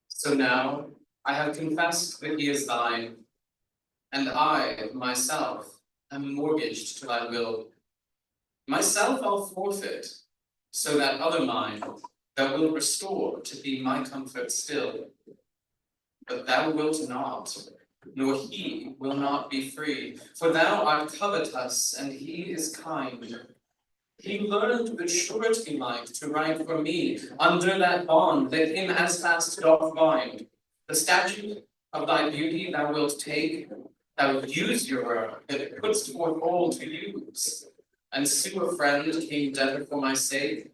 Speaker 9: So now I have confessed that he is thine, and I, myself, am mortgaged to thy will. Myself I'll forfeit, so that other mind thou wilt restore to be my comfort still. But thou wilt not, nor he will not be free, for thou art covetous, and he is kind. He learned with surety might to write for me, under that bond that him as fast doth bind. The statute of thy beauty thou wilt take, thou usurer that puts forth all to use, and sue a friend king debtor for my sake.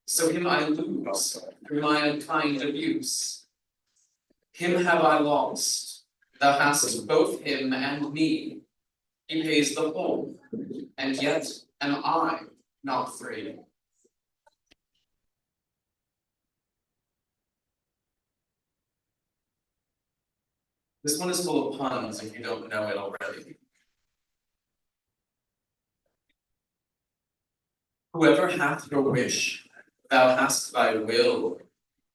Speaker 9: So him I lose through my unkind abuse. Him have I lost, thou hast both him and me. He pays the whole, and yet am I not free. This one is full of puns if you don't know it already. Whoever hath your wish, thou hast thy will,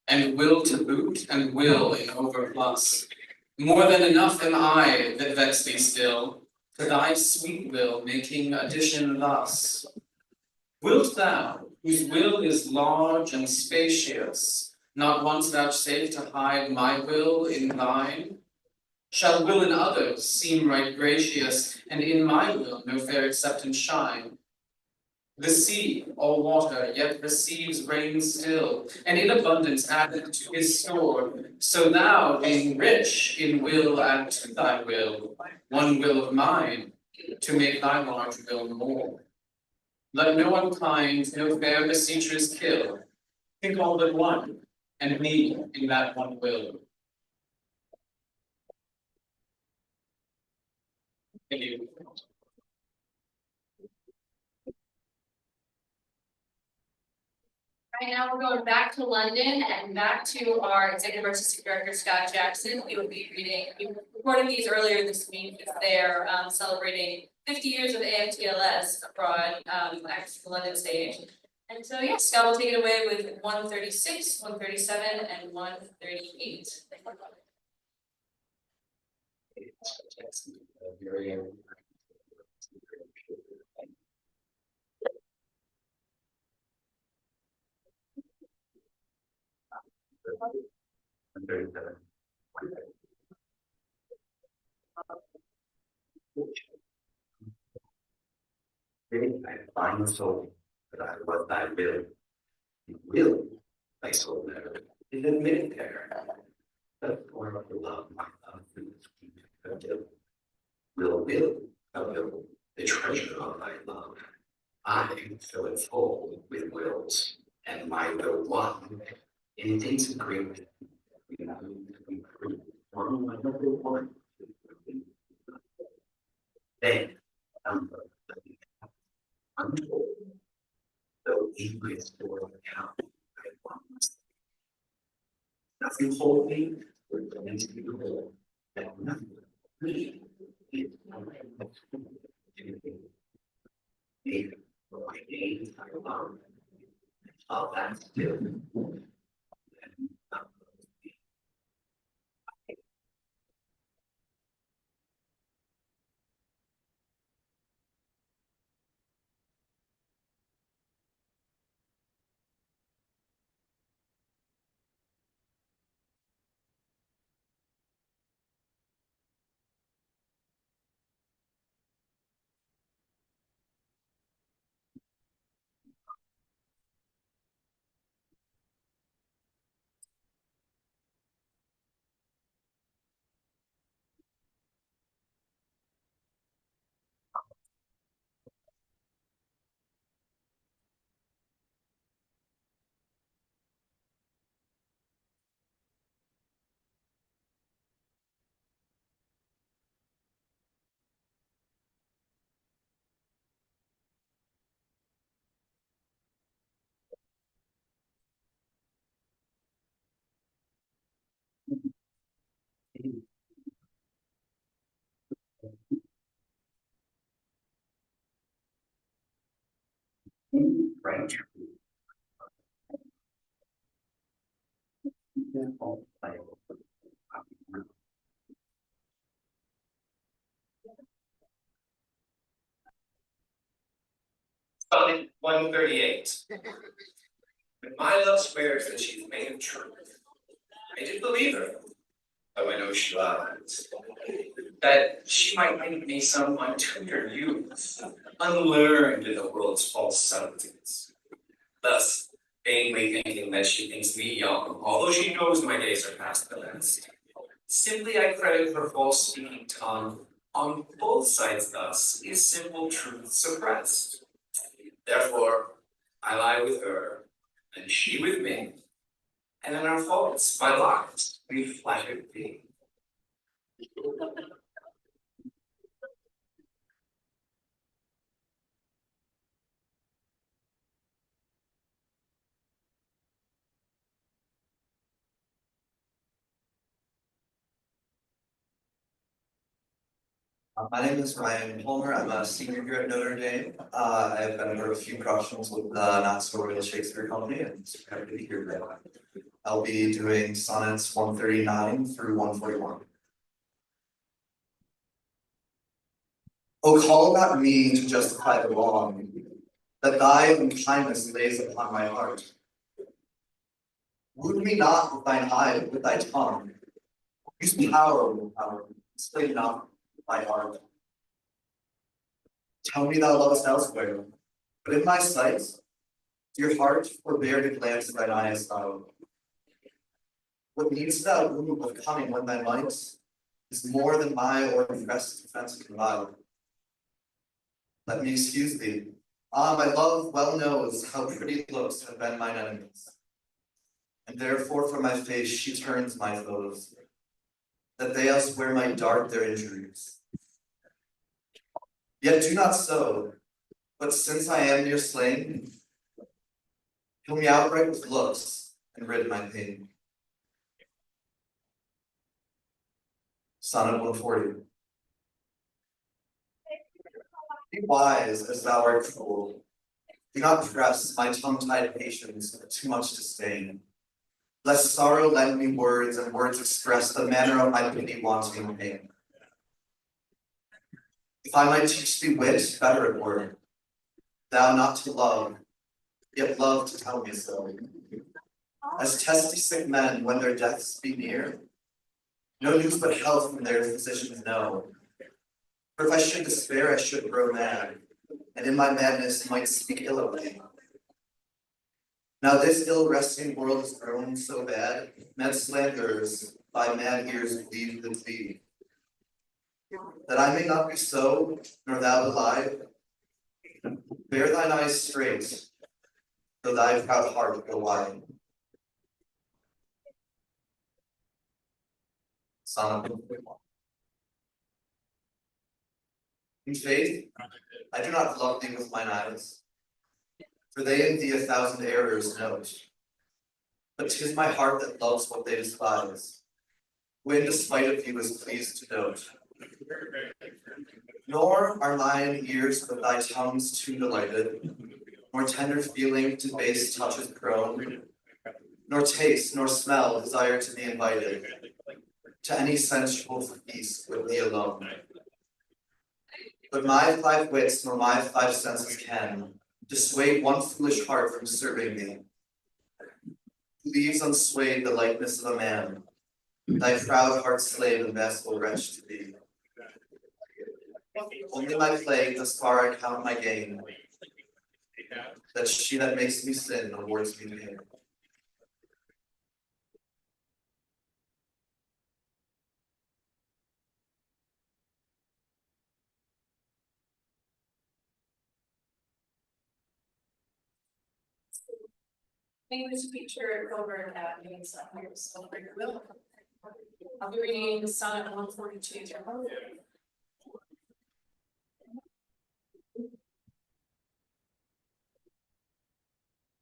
Speaker 9: and will to boot, and will in overplus. More than enough am I that vex thee still, to thy sweet will making addition thus. Wilt thou, whose will is large and spacious, not once vouchsafe to hide my will in thine? Shall will in others seem right gracious, and in my will no fair acceptance shine? The sea, all water, yet receives rain still, and in abundance added to his store. So thou, being rich in will, add to thy will one will of mine, to make thy large will more. Let no unkind, no fair beseechers kill. Think all but one, and me in that one will. Thank you.
Speaker 4: Right now, we're going back to London and back to our executive artistic director, Scott Jackson. We will be recording these earlier this week. They're celebrating 50 years of AFTLS abroad at the London stage. And so, yes, Scott will take it away with 136, 137, and 138.
Speaker 6: Find soul, that I was thy will, thy soul there, is admitted there. But for of the love, my love, will, the treasure of thy love. I fill it full with wills, and my will one, in things of great, then, untold, though in my store of account, I want nothing hold me, or plans to be whole, that nothing me is maybe for my gain I love, of that still. Right.
Speaker 14: Sonnet 138. When my love swears that she's made of truth, I did believe her, though I know she lies. That she might make me some untutored youth, unlearned in the world's false subtleties. Thus, vainly thinking that she thinks me young, although she knows my days are past the last. Simply I credit her false speaking tongue. On both sides thus is simple truth suppressed. Therefore, I lie with her, and she with me, and in our faults, by lies, we flattered thee.
Speaker 5: My name is Ryan Palmer. I'm a senior here at Notre Dame. I've been under a few productions with not so Royal Shakespeare Company, and it's happy to be here today. I'll be doing sonnets 139 through 141. Oh, call not me to justify the wrong that thy unkindness lays upon my heart. Wound me not with thine eye, but with thy tongue. Use power with power, explain not my heart. Tell me thou lovest elsewhere, but in my sight, dear heart, forbear to glance thine eye aside. What needst thou move of coming when thy might is more than my or best defense can allow? Let me excuse thee, Ah, my love well knows how pretty looks have been mine enemies. And therefore from my face she turns my foes, that they elsewhere might dart their injuries. Yet do not so, but since I am near slain, kill me outright with looks, and rid my pain. Sonnet 140. Be wise as thou art cruel. Do not press my tongue-tied patience with too much disdain. Lest sorrow lend me words, and words express the manner of my pity wanting pain. If I might teach thee wit, better it were, thou not to love, yet love to tell me so. As testy sick men when their deaths be near, no news but health from their physicians know. For if I should despair, I should grow mad, and in my madness might speak ill of me. Now this ill-resting world has grown so bad, mad slanderers by mad ears bleed the plea. That I may not be so, nor thou alive, bear thine eyes straight, though thy proud heart go wide. Sonnet 141. In faith, I do not love thee with mine eyes, for they in thee 1,000 errors note. But 'tis my heart that loves what they despise, who in despite of you is pleased to dote. Nor are mine ears with thy tongues too delighted, nor tender feeling to base touches prone, nor taste nor smell desire to be invited to any sensual feast with thee alone. But my 5 wits nor my 5 senses can dissuade one foolish heart from serving thee, who leaves unswayed the likeness of a man, thy proud heart's slave and vassal wretch to be. Only my plague thus far I count my gain, that she that makes me sin awards me pain.
Speaker 8: English teacher over at Maine Will. I'll be reading Sonnet 142.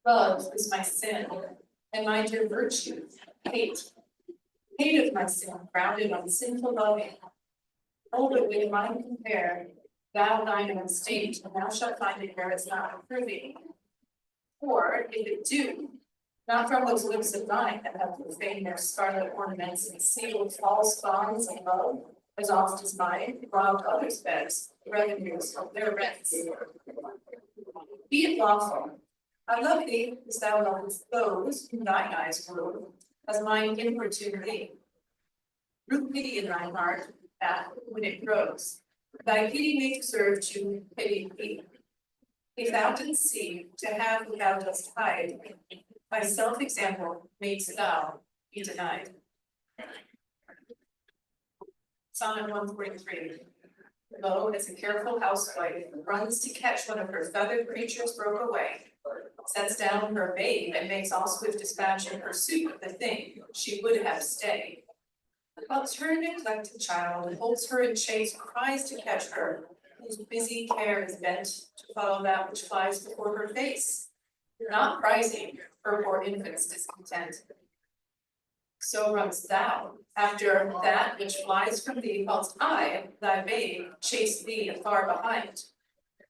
Speaker 8: Love is my sin, and my dear virtue, hate. Hate of my sin, grounded on sinful loving. Hold it with mine compare, thou thine own state, and thou shalt find it where it's not approving. Or if it do, not from those lips of mine that have profaned their scarlet ornaments and sealed false bonds of love, as oft as mine, robbed others' beds, revenues of their rents. Be it lawful. I love thee as thou lovest those whom thine eyes rule, as mine importune thee. Root pity in thine heart, that, when it grows, thy pity may serve to pity thee. If thou didst see to have what thou dost hide, by self-example makes thou be denied. Sonnet 143. Lo, as a careful housewife runs to catch one of her feathered creatures broke away, sets down her babe and makes all swift dispatch in pursuit of the thing she would have stayed. Whilst her neglected child holds her in chase, cries to catch her, whose busy care is bent to follow that which flies before her face, not prizing her poor infant's discontent. So runs thou after that which flies from thee, whilst I, thy babe, chase thee afar behind.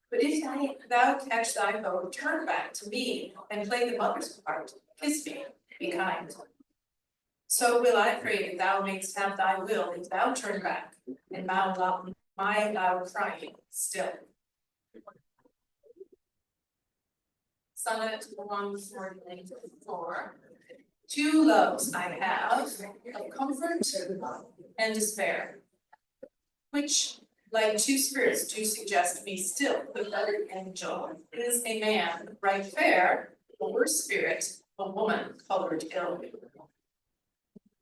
Speaker 8: But if thou catch thy foe, turn back to me and play the mother's part. Kiss me, be kind. So will I pray that thou mayst have thy will if thou turn back and mount up my loud crying still. Sonnet 144. 2 loves I have, of comfort and despair, which, like 2 spirits, do suggest me still. The better angel is a man right fair, the worse spirit, a woman colored ill.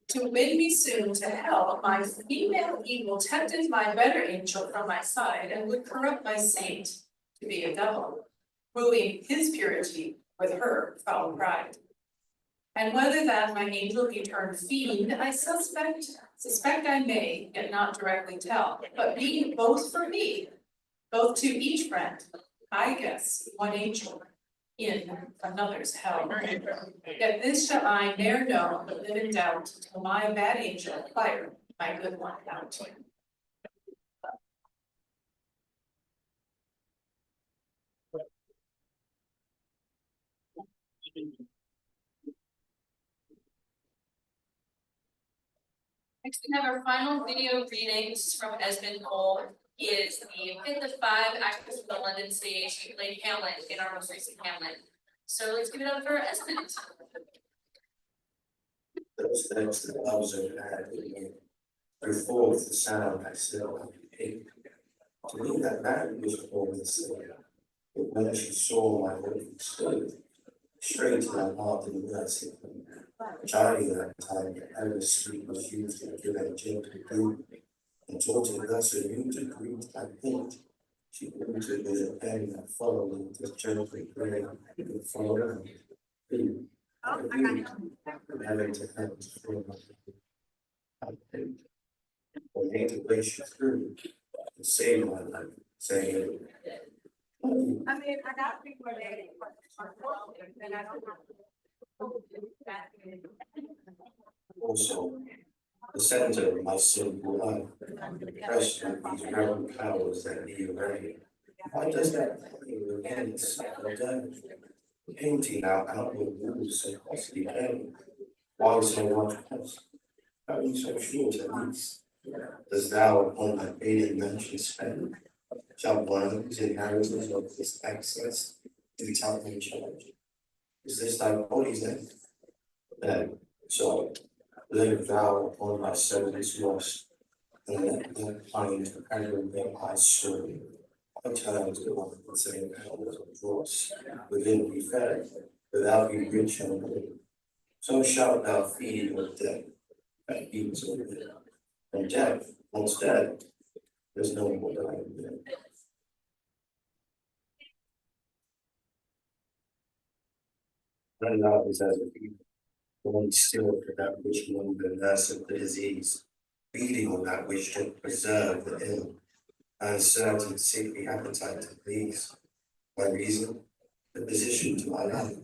Speaker 8: To win me soon to hell, my female evil tempted my better angel from my side, and would corrupt my saint to be a devil.
Speaker 21: wooing his purity with her foul pride. And whether that my angel be turned fiend, I suspect I may, yet not directly tell, but being both for me, both to each friend, I guess one angel in another's hell. Yet this shall I ne'er know, but live in doubt, till my bad angel fire my good one out.
Speaker 4: Next, we have our final video readings from Esmond Cole. He is the fifth of 5 actors from the London stage. He played Hamlet in our most recent Hamlet. So let's give it up for Esmond.
Speaker 6: Those things that loves are bad in bring forth the sound I still hate. To me that man was always there. But when she saw my living stood, straight to my heart in mercy. Chiding that time that ever sweet was used to give a gentle boon, and taught it thus a new to greet and hint. She rooted with a pen that followed this gently praying and following. Having to hand from I think, or made to way she through to save my life, saying,
Speaker 21: I mean, I got people that and I don't know.
Speaker 6: also, the center of my sinful life, pressed with these rebel powers that be arrayed. Why does that pain against settle down? Painting our outward rules so costly pain. Why so much cost? How you so short at least? Does thou upon thy faded mansion spend? Shall worms inheritors of this excess do tell me charge? Is this thy body's end? Then, so live thou upon thy servant's loss, and let them find and their eyes story. I turn to the one that saying powers of dross, within be fed, without be rich and good. So shalt thou feed with death, that eats of it. And death, once dead, there's no more dying there. Run out is as a people, born still for that which won the nurse of the disease, feeding on that which should preserve the ill, and certain sickly appetite to please. By reason, the physician to my life,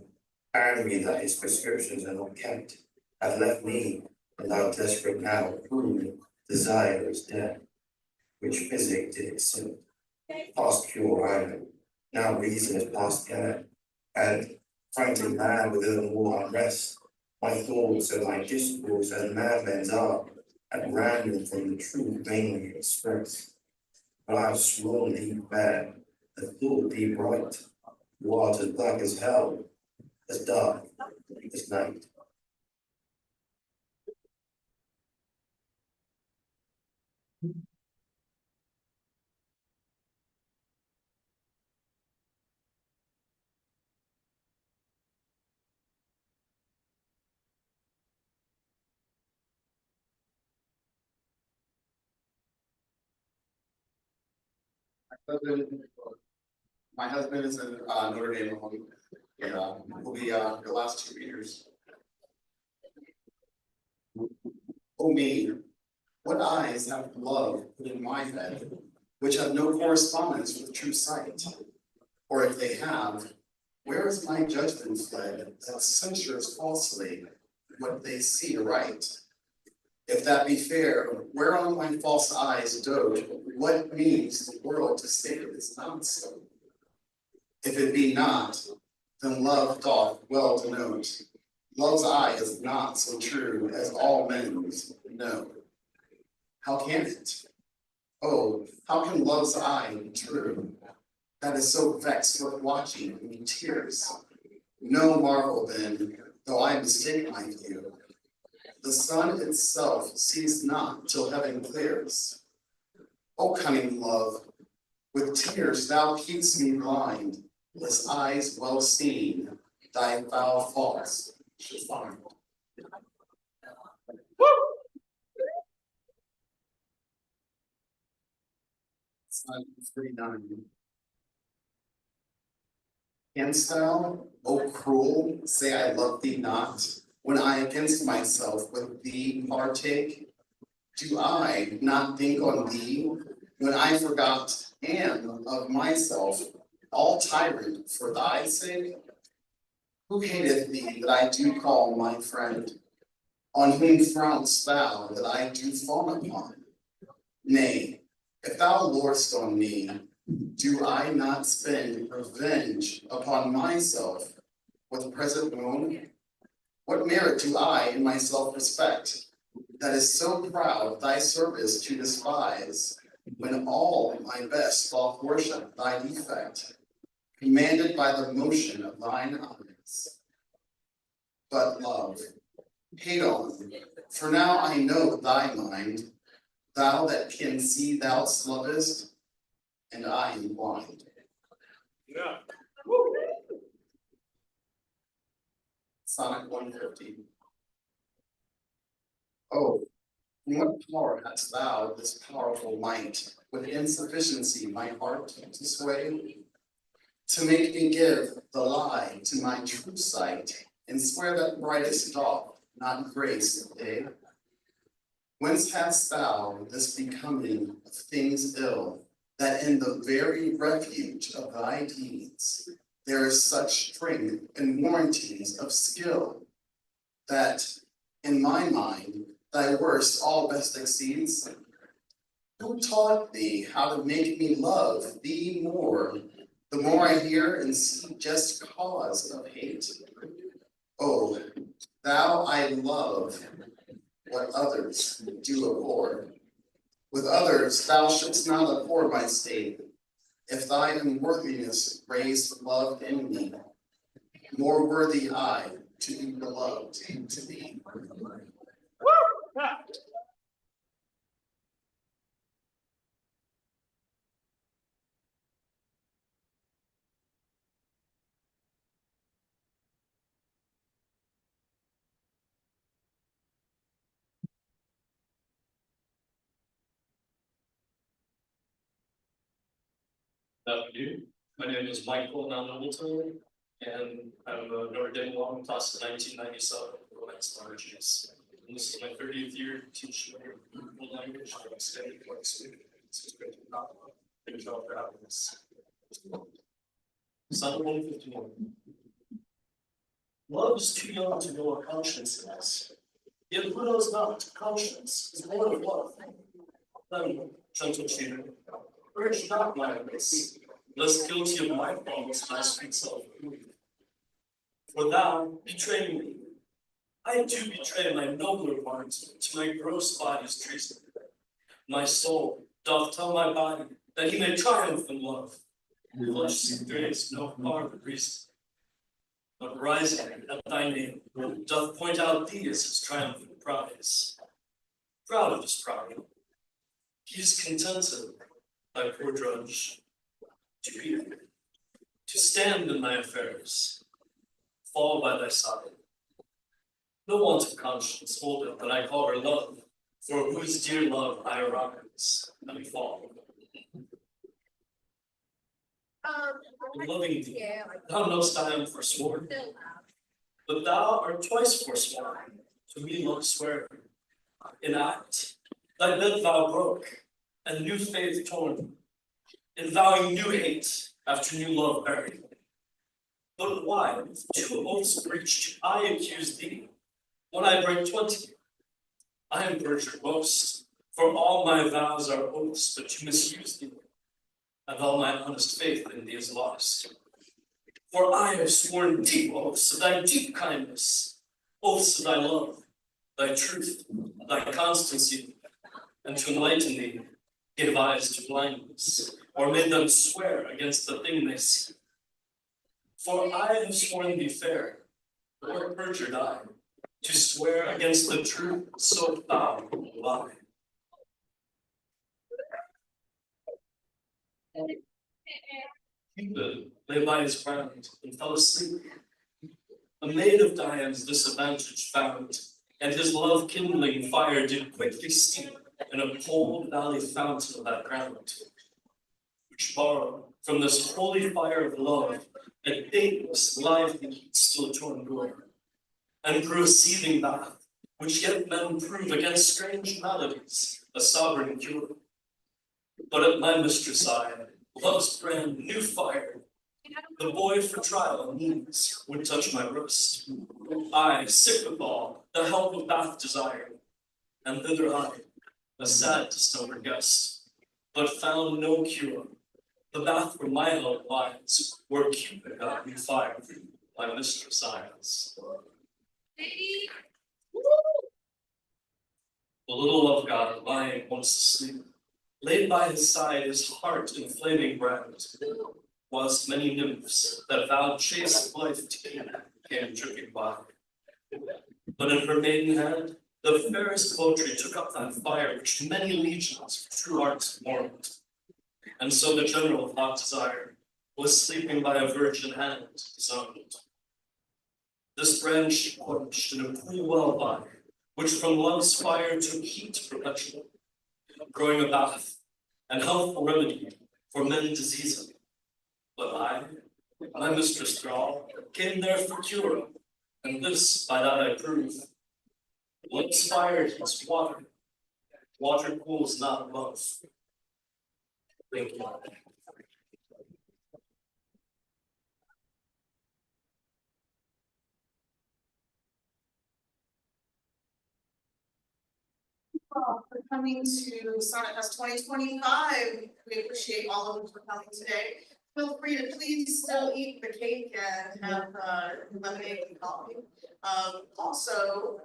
Speaker 6: angry that his prescriptions are not kept, hath left me, and thou desperate now, whom desire is dead, which physic did accept. Past cure I am, now reason is past care, and frantic mad within all unrest, my thoughts and my discourse as madmen's are, at random from the truth vainly expressed. But I have sworn thee fair, the thought thee bright, who art as black as hell, as dark as night.
Speaker 11: My husband is in Notre Dame alum, and will be the last 2 years. Oh me, what eyes have love put in my head, which have no correspondence with true sight? Or if they have, where is my judgment fled that censures falsely what they see aright? If that be fair, whereon my false eyes dote, what means the world to say it is not so? If it be not, then love doth well denote. Love's eye is not so true as all men's know. How can it? Oh, how can love's eye be true? That is so vexed with watching me tears. No marvel then, though I mistake my view. The sun itself sees not till heaven clears. O cunning love, with tears thou keep'st me blind, lest eyes well seen thy foul faults should find. Slide 39. Canst thou, O cruel, say I love thee not, when I against myself with thee partake? Do I not think on thee, when I forgot am of myself, all tyrant for thy sake? Who hateth thee that I do call my friend? On whom frown'st thou that I do fawn upon? Nay, if thou lorest on me, do I not spend revenge upon myself with present wound? What merit do I in my self-respect, that is so proud thy service to despise, when all my best doth worship thy defect, commanded by the motion of thine eyes? But love, hate on, for now I know thy mind, thou that can see thou lovest, and I am blind.
Speaker 14: Yeah.
Speaker 11: Sonnet 150. Oh, in what power hast thou this powerful might, with insufficiency my heart to sway? To make me give the lie to my true sight, and swear that brightest doth not grace the day? Whence hast thou this becoming of things ill, that in the very refuge of thy deeds there is such strength and warranties of skill, that in my mind thy worst all best exceeds? Who taught thee how to make me love thee more, the more I hear and see just cause of hate? Oh, thou I love what others do abhor. With others thou shouldst not abhor my state, if thy unworthiness raised love in me, more worthy I to be beloved to thee.
Speaker 14: My name is Michael Nonnoble, and I'm a Notre Dame alum, class of 1997, Romance Languages. And this is my 30th year teaching the language. I'm extending my student. It's great to not good job for having this. Sonnet 151. Love is too young to know what conscience is. Yet who knows not conscience is born of love. Then, gentle cheater, urge not my lips, less guilty of my faults I speak self. For thou betray me. I do betray my nobler parts to my gross body's treason. My soul doth tell my body that he may triumph in love. Flesh strays no farther reason, but rising at thy name doth point out thee as his triumphant prize. Proud of his pride, he is contented, thy poor drudge, to be, to stand in thy affairs, fall by thy side. No want of conscience holdeth that I call her love, for whose dear love I arise and fall. In loving thee, thou know'st I am forsworn, but thou art twice forsworn, to me love swear. In act, thy bed thou broke, and new faith torn, in vowing new hate after new love buried. But why, with 2 oaths breached, I accuse thee, when I break 20? I am perjured most, for all my vows are oaths, but to misuse thee, and all my honest faith in thee is lost. For I have sworn deep oaths of thy deep kindness, oaths of thy love, thy truth, thy constancy, and to enlighten thee, give eyes to blindness, or made them swear against the thing they see. For I have sworn thee fair, or perjured I, to swear against the truth so foul a lie. Cupid lay by his ground and fell asleep. A maid of Dian's disadvantage found, and his love kindling fire did quickly steep in a cold valley fountain of that ground, which borrowed From this holy fire of love, a dateless, lively heat still to endure, and brew a seething bath, which yet men prove against strange maladies, a sovereign cure. But at my mistress' side, love's brand new fire, the boy for trial knees would touch my wrist. I, sick withal, the help of bath desire, and thither I, a sad distemper guest, but found no cure. The bath where my help lies, where Cupid got me fire, my mistress' eyes. The little love god lying once asleep, laid by his side his heart in flaming brand, whilst many nymphs that vowed chase of life to keep came dripping by. But in her maiden hand, the fairest poetry took up that fire which many legions of true arts warmed. And so the general of hot desire was sleeping by a virgin hand disowned. This brand she quenched in a cool well by, which from love's fire took heat perpetual, growing a bath and healthful remedy for many diseases. But I, my mistress thrall, came there for cure, and this by that I prove. Love's fire heats water, water cools not love. Thank you.
Speaker 18: For coming to Sonnetfest 2025. We appreciate all of you for coming today. Feel free to please still eat the cake and have lemonade and coffee. Also,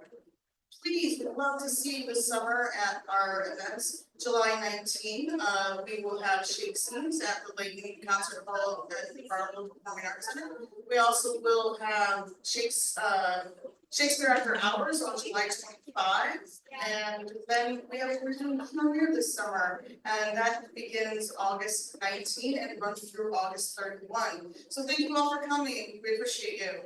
Speaker 18: please, we'd love to see you this summer at our events. July 19, we will have Shakespeare at the Lake Concert Hall at our local Performing Arts Center. We also will have Shakespeare After Hours on July 25, and then we have a resume premiere this summer, and that begins August 19 and runs through August 31. So thank you all for coming. We appreciate you.